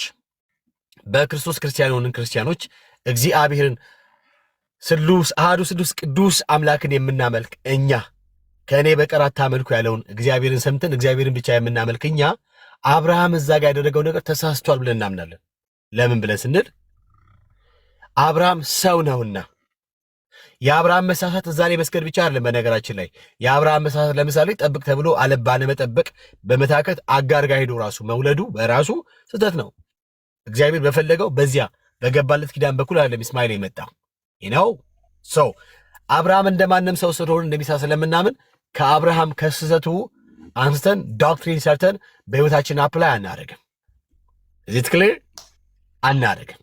በክርስቶስ ክርስቲያን የሆንን ክርስቲያኖች እግዚአብሔርን ስሉስ አሐዱ ስሉስ ቅዱስ አምላክን የምናመልክ እኛ ከእኔ በቀር አታመልኩ ያለውን እግዚአብሔርን ሰምተን እግዚአብሔርን ብቻ የምናመልክ እኛ አብርሃም እዛ ጋር ያደረገው ነገር ተሳስቷል ብለን እናምናለን። ለምን ብለን ስንል አብርሃም ሰው ነውና። የአብርሃም መሳሳት እዛ ላይ መስገድ ብቻ አይደለም። በነገራችን ላይ የአብርሃም መሳሳት ለምሳሌ ጠብቅ ተብሎ ባለመጠበቅ በመታከት አጋር ጋር ሄዶ ራሱ መውለዱ በራሱ ስህተት ነው። እግዚአብሔር በፈለገው በዚያ በገባለት ኪዳን በኩል አይደለም እስማኤል የመጣው ነው። ሰው አብርሃም እንደማንም ሰው ስለሆነ እንደሚሳ ስለምናምን ከአብርሃም ከስህተቱ አንስተን ዶክትሪን ሰርተን በህይወታችን አፕላይ አናደርግም። እዚህ ትክክል አናደርግም።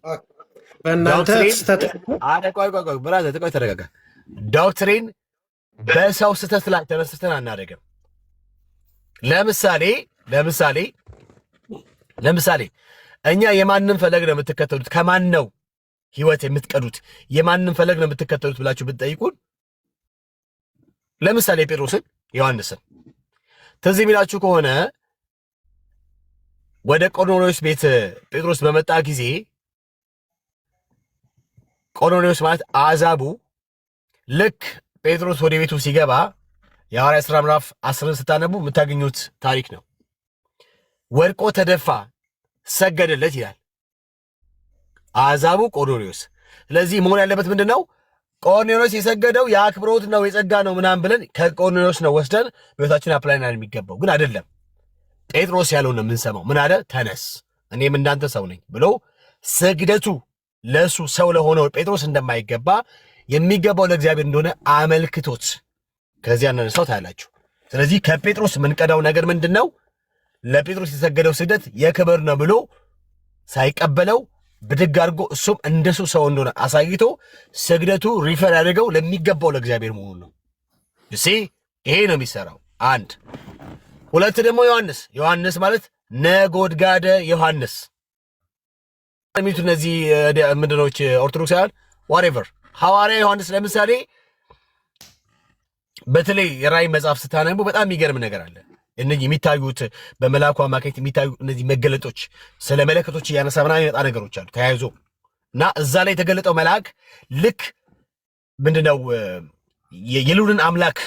ቆይ ተረጋጋ። ዶክትሪን በሰው ስህተት ላይ ተመስርተን አናደርግም። ለምሳሌ እኛ የማንም ፈለግ ነው የምትከተሉት? ከማን ነው ህይወት የምትቀዱት? የማንም ፈለግ ነው የምትከተሉት ብላችሁ ብትጠይቁን፣ ለምሳሌ ጴጥሮስን፣ ዮሐንስን ትዝ የሚላችሁ ከሆነ ወደ ቆርኔሌዎስ ቤት ጴጥሮስ በመጣ ጊዜ ቆርኔሌዎስ ማለት አሕዛቡ ልክ ጴጥሮስ ወደ ቤቱ ሲገባ የሐዋርያት ሥራ ምዕራፍ 10 ስታነቡ የምታገኙት ታሪክ ነው። ወድቆ ተደፋ፣ ሰገደለት ይላል አሕዛቡ ቆርኔሌዎስ። ስለዚህ መሆን ያለበት ምንድን ነው? ቆርኔሌዎስ የሰገደው የአክብሮት ነው የጸጋ ነው ምናምን ብለን ከቆርኔሌዎስ ነው ወስደን በቤታችን አፕላይ ነው የሚገባው። ግን አይደለም። ጴጥሮስ ያለው ነው የምንሰማው። ምን አለ? ተነስ እኔም እንዳንተ ሰው ነኝ ብሎ ስግደቱ ለሱ ሰው ለሆነው ጴጥሮስ እንደማይገባ የሚገባው ለእግዚአብሔር እንደሆነ አመልክቶት ከዚያ እናነሳው ታያላችሁ። ስለዚህ ከጴጥሮስ የምንቀዳው ነገር ምንድን ነው? ለጴጥሮስ የተሰገደው ስግደት የክብር ነው ብሎ ሳይቀበለው ብድግ አድርጎ እሱም እንደሱ ሰው እንደሆነ አሳይቶ ስግደቱ ሪፈር ያደርገው ለሚገባው ለእግዚአብሔር መሆኑ ነው። እሺ ይሄ ነው የሚሰራው። አንድ ሁለት ደግሞ ዮሐንስ ማለት ነጎድጓደ ዮሐንስ የሚሉት እነዚህ ምንድኖች ኦርቶዶክሳውያን ዋሬቨር ሐዋርያ ዮሐንስ ለምሳሌ በተለይ የራእይ መጽሐፍ ስታነቡ በጣም የሚገርም ነገር አለ። እነዚህ የሚታዩት በመልአኩ አማካኝነት የሚታዩ እነዚህ መገለጦች ስለ መለከቶች እያነሳ ምናምን የመጣ ነገሮች አሉ ተያይዞ እና እዛ ላይ የተገለጠው መልአክ ልክ ምንድነው የልዑልን አምላክ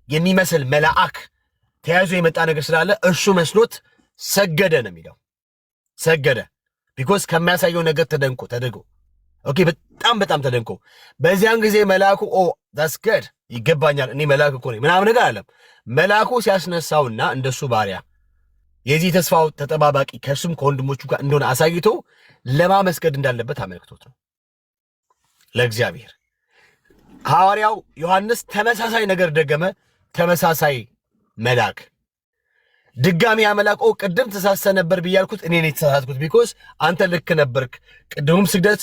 የሚመስል መልአክ ተያይዞ የመጣ ነገር ስላለ እርሱ መስሎት ሰገደ ነው የሚለው። ሰገደ ቢኮዝ ከሚያሳየው ነገር ተደንቆ ኦኬ፣ በጣም ተደንቆ በዚያን ጊዜ መልአኩ ዳትስ ጉድ ይገባኛል እኔ መልአክ እኮ ነኝ ምናምን ነገር አለም። መልአኩ ሲያስነሳውና እንደሱ ባሪያ የዚህ ተስፋው ተጠባባቂ ከእርሱም ከወንድሞቹ ጋር እንደሆነ አሳይቶ ለማመስገድ እንዳለበት አመልክቶት ነው ለእግዚአብሔር። ሐዋርያው ዮሐንስ ተመሳሳይ ነገር ደገመ። ተመሳሳይ መልአክ ድጋሚ ያመላክ ቅድም ተሳሰ ነበር ብያልኩት እኔ ነኝ ተሳሳትኩት ቢኮዝ አንተ ልክ ነበርክ። ቅድሙም ስግደት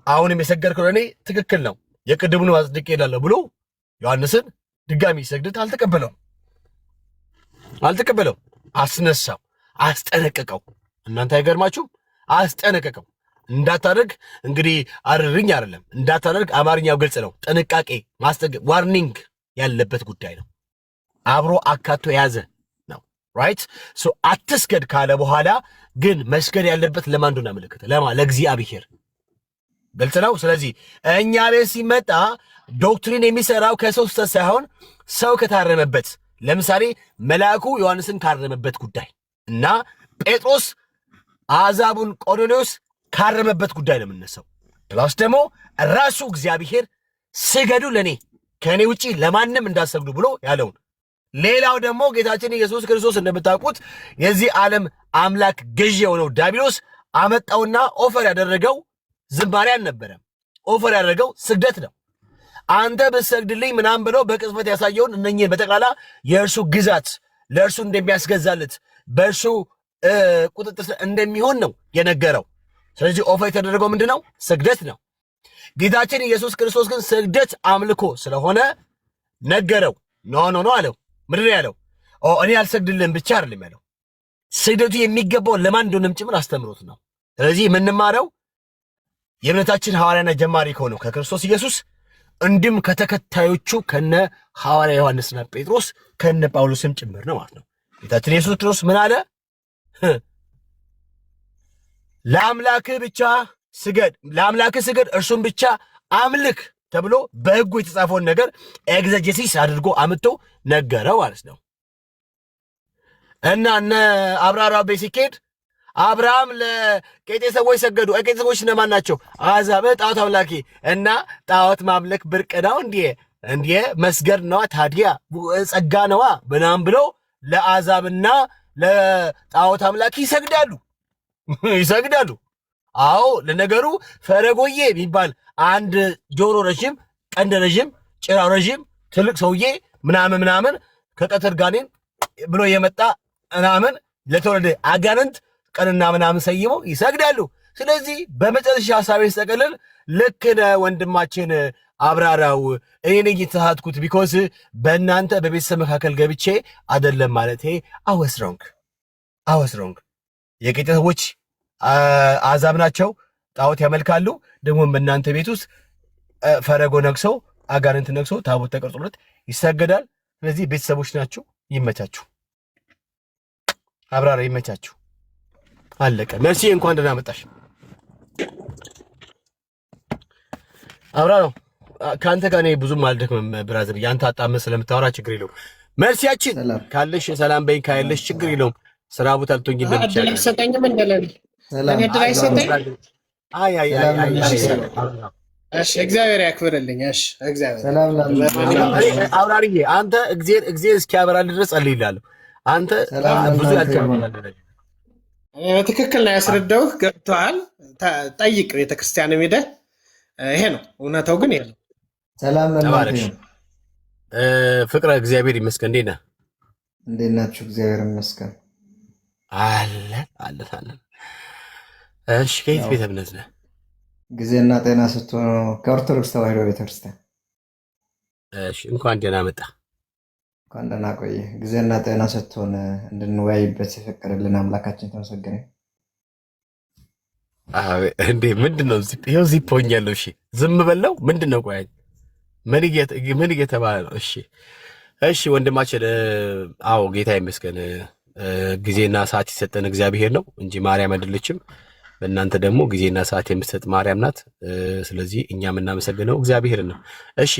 አሁንም የሰገድከው ለእኔ ትክክል ነው የቅድሙን አጽድቄ እሄዳለሁ ብሎ ዮሐንስን ድጋሚ ሰግደት አልተቀበለው፣ አስነሳው፣ አስጠነቀቀው። እናንተ አይገርማችሁም? አስጠነቀቀው እንዳታደርግ። እንግዲህ አርርኝ አይደለም እንዳታደርግ፣ አማርኛው ግልጽ ነው። ጥንቃቄ ዋርኒንግ ያለበት ጉዳይ ነው። አብሮ አካቶ የያዘ ነው። ራይት ሶ አትስገድ ካለ በኋላ ግን መስገድ ያለበት ለማን እንደሆነ አመለከተ። ለእግዚአብሔር። ግልጽ ነው። ስለዚህ እኛ ቤት ሲመጣ ዶክትሪን የሚሰራው ከሰው ስህተት ሳይሆን ሰው ከታረመበት፣ ለምሳሌ መልአኩ ዮሐንስን ካረመበት ጉዳይ እና ጴጥሮስ አሕዛቡን ቆርኔሌዎስ ካረመበት ጉዳይ ነው የምነሳው። ፕላስ ደግሞ ራሱ እግዚአብሔር ስገዱ ለእኔ ከእኔ ውጪ ለማንም እንዳሰግዱ ብሎ ያለውን። ሌላው ደግሞ ጌታችን ኢየሱስ ክርስቶስ እንደምታውቁት የዚህ ዓለም አምላክ ገዢ የሆነው ዲያብሎስ አመጣውና ኦፈር ያደረገው ዝማሬ አልነበረም። ኦፈር ያደረገው ስግደት ነው። አንተ ብትሰግድልኝ ምናምን ብለው በቅጽበት ያሳየውን እነኚህ በጠቅላላ የእርሱ ግዛት ለእርሱ እንደሚያስገዛለት በእርሱ ቁጥጥር እንደሚሆን ነው የነገረው። ስለዚህ ኦፈር የተደረገው ምንድን ነው? ስግደት ነው። ጌታችን ኢየሱስ ክርስቶስ ግን ስግደት አምልኮ ስለሆነ ነገረው። ኖ አለው። ምንድን ያለው? እኔ አልሰግድልህም ብቻ አይደለም ያለው፣ ስግደቱ የሚገባው ለማን እንደሆነም ጭምር አስተምሮት ነው። ስለዚህ የምንማረው የእምነታችን ሐዋርያና ጀማሪ ከሆነው ከክርስቶስ ኢየሱስ እንዲሁም ከተከታዮቹ ከነ ሐዋርያ ዮሐንስና ጴጥሮስ ከነ ጳውሎስም ጭምር ነው ማለት ነው። ጌታችን ኢየሱስ ክርስቶስ ምን አለ? ለአምላክህ ብቻ ስገድ፣ ለአምላክህ ስገድ፣ እርሱን ብቻ አምልክ ተብሎ በሕጉ የተጻፈውን ነገር ኤግዘጀሲስ አድርጎ አምጥቶ ነገረው ማለት ነው። እና እነ አብርሃም ቤት ሲኬድ አብርሃም ለቄጤ ሰዎች ሰገዱ። ቄጤ ሰዎች እነማን ናቸው? አሕዛብ፣ ጣዖት አምላኪ እና ጣዖት ማምለክ ብርቅ ነው እንዴ? መስገድ ነዋ ታዲያ ጸጋ ነዋ ምናምን ብሎ ለአሕዛብና ለጣዖት አምላኪ ይሰግዳሉ። አዎ ለነገሩ ፈረጎዬ የሚባል አንድ ጆሮ ረዥም፣ ቀንድ ረዥም፣ ጭራው ረዥም ትልቅ ሰውዬ ምናምን ከቀትር ጋኔን ብሎ የመጣ ምናምን ለተወለደ አጋንንት ቀንና ምናምን ሰይመው ይሰግዳሉ። ስለዚህ በመጨረሻ ሐሳቤን ስጠቀልል ልክ ነህ ወንድማችን አብራራው፣ እኔ ነኝ የተሳሳትኩት ቢኮዝ በእናንተ በቤተሰብ መካከል ገብቼ አይደለም ማለት አወስሮንግ የቄጤ ሰዎች አሕዛብ ናቸው፣ ጣዖት ያመልካሉ። ደግሞ በእናንተ ቤት ውስጥ ፈረጎ ነግሰው አጋንንት ነግሰው ታቦት ተቀርጾለት ይሰገዳል። ስለዚህ ቤተሰቦች ናችሁ። ይመቻችሁ። አብራራ ይመቻችሁ። አለቀ። መርሲ እንኳን ደህና መጣሽ። አብራራው ከአንተ ጋር እኔ ብዙም አልደክምም ብራዘር። ያንተ አጣመህ ስለምታወራ ችግር የለውም። መርሲያችን ካለሽ ሰላም በይኝ፣ ካለሽ ችግር የለውም። ስራ ቦታ ልትሆኝ እንደምትችል ሰጠኝም እንደለል እኔ ድራይ ሰጠኝ። እሺ እግዚአብሔር ያክብርልኝ። እሺ እግዚአብሔር አብራሪዬ፣ አንተ እግዚአብሔር እስኪያበራልህ ድረስ ጸልይልሃለሁ። አንተ ብዙ ያልከማለህ በትክክል ነው ያስረዳሁህ። ገብቶሃል? ጠይቅ ቤተክርስቲያን ሄደህ ይሄ ነው እውነታው። ግን ይሄ ነው። ሰላም ለማለት ፍቅረ እግዚአብሔር ይመስገን። እንዴት ነህ? እንዴት ናችሁ? እግዚአብሔር ይመስገን አለን። እሺ ከየት ቤተ እምነት ነህ? ጊዜና ጤና ስትሆኑ ከኦርቶዶክስ ተዋሕዶ ቤተክርስቲያን። እሺ እንኳን ደህና መጣ። እንኳን ደህና ቆየ። ጊዜና ጤና ስትሆን እንድንወያይበት የፈቀደልን አምላካችን ተመሰገነ። እንዴ ምንድነው? ይሄው ዚፖኛለሁ። እሺ ዝም በለው። ምንድነው? ቆይ ምን እየተባለ ነው? እሺ ወንድማችን፣ አዎ ጌታ ይመስገን። ጊዜና ሰዓት የሰጠን እግዚአብሔር ነው እንጂ ማርያም አይደለችም። በእናንተ ደግሞ ጊዜና ሰዓት የምትሰጥ ማርያም ናት። ስለዚህ እኛ የምናመሰግነው እግዚአብሔርን ነው። እሺ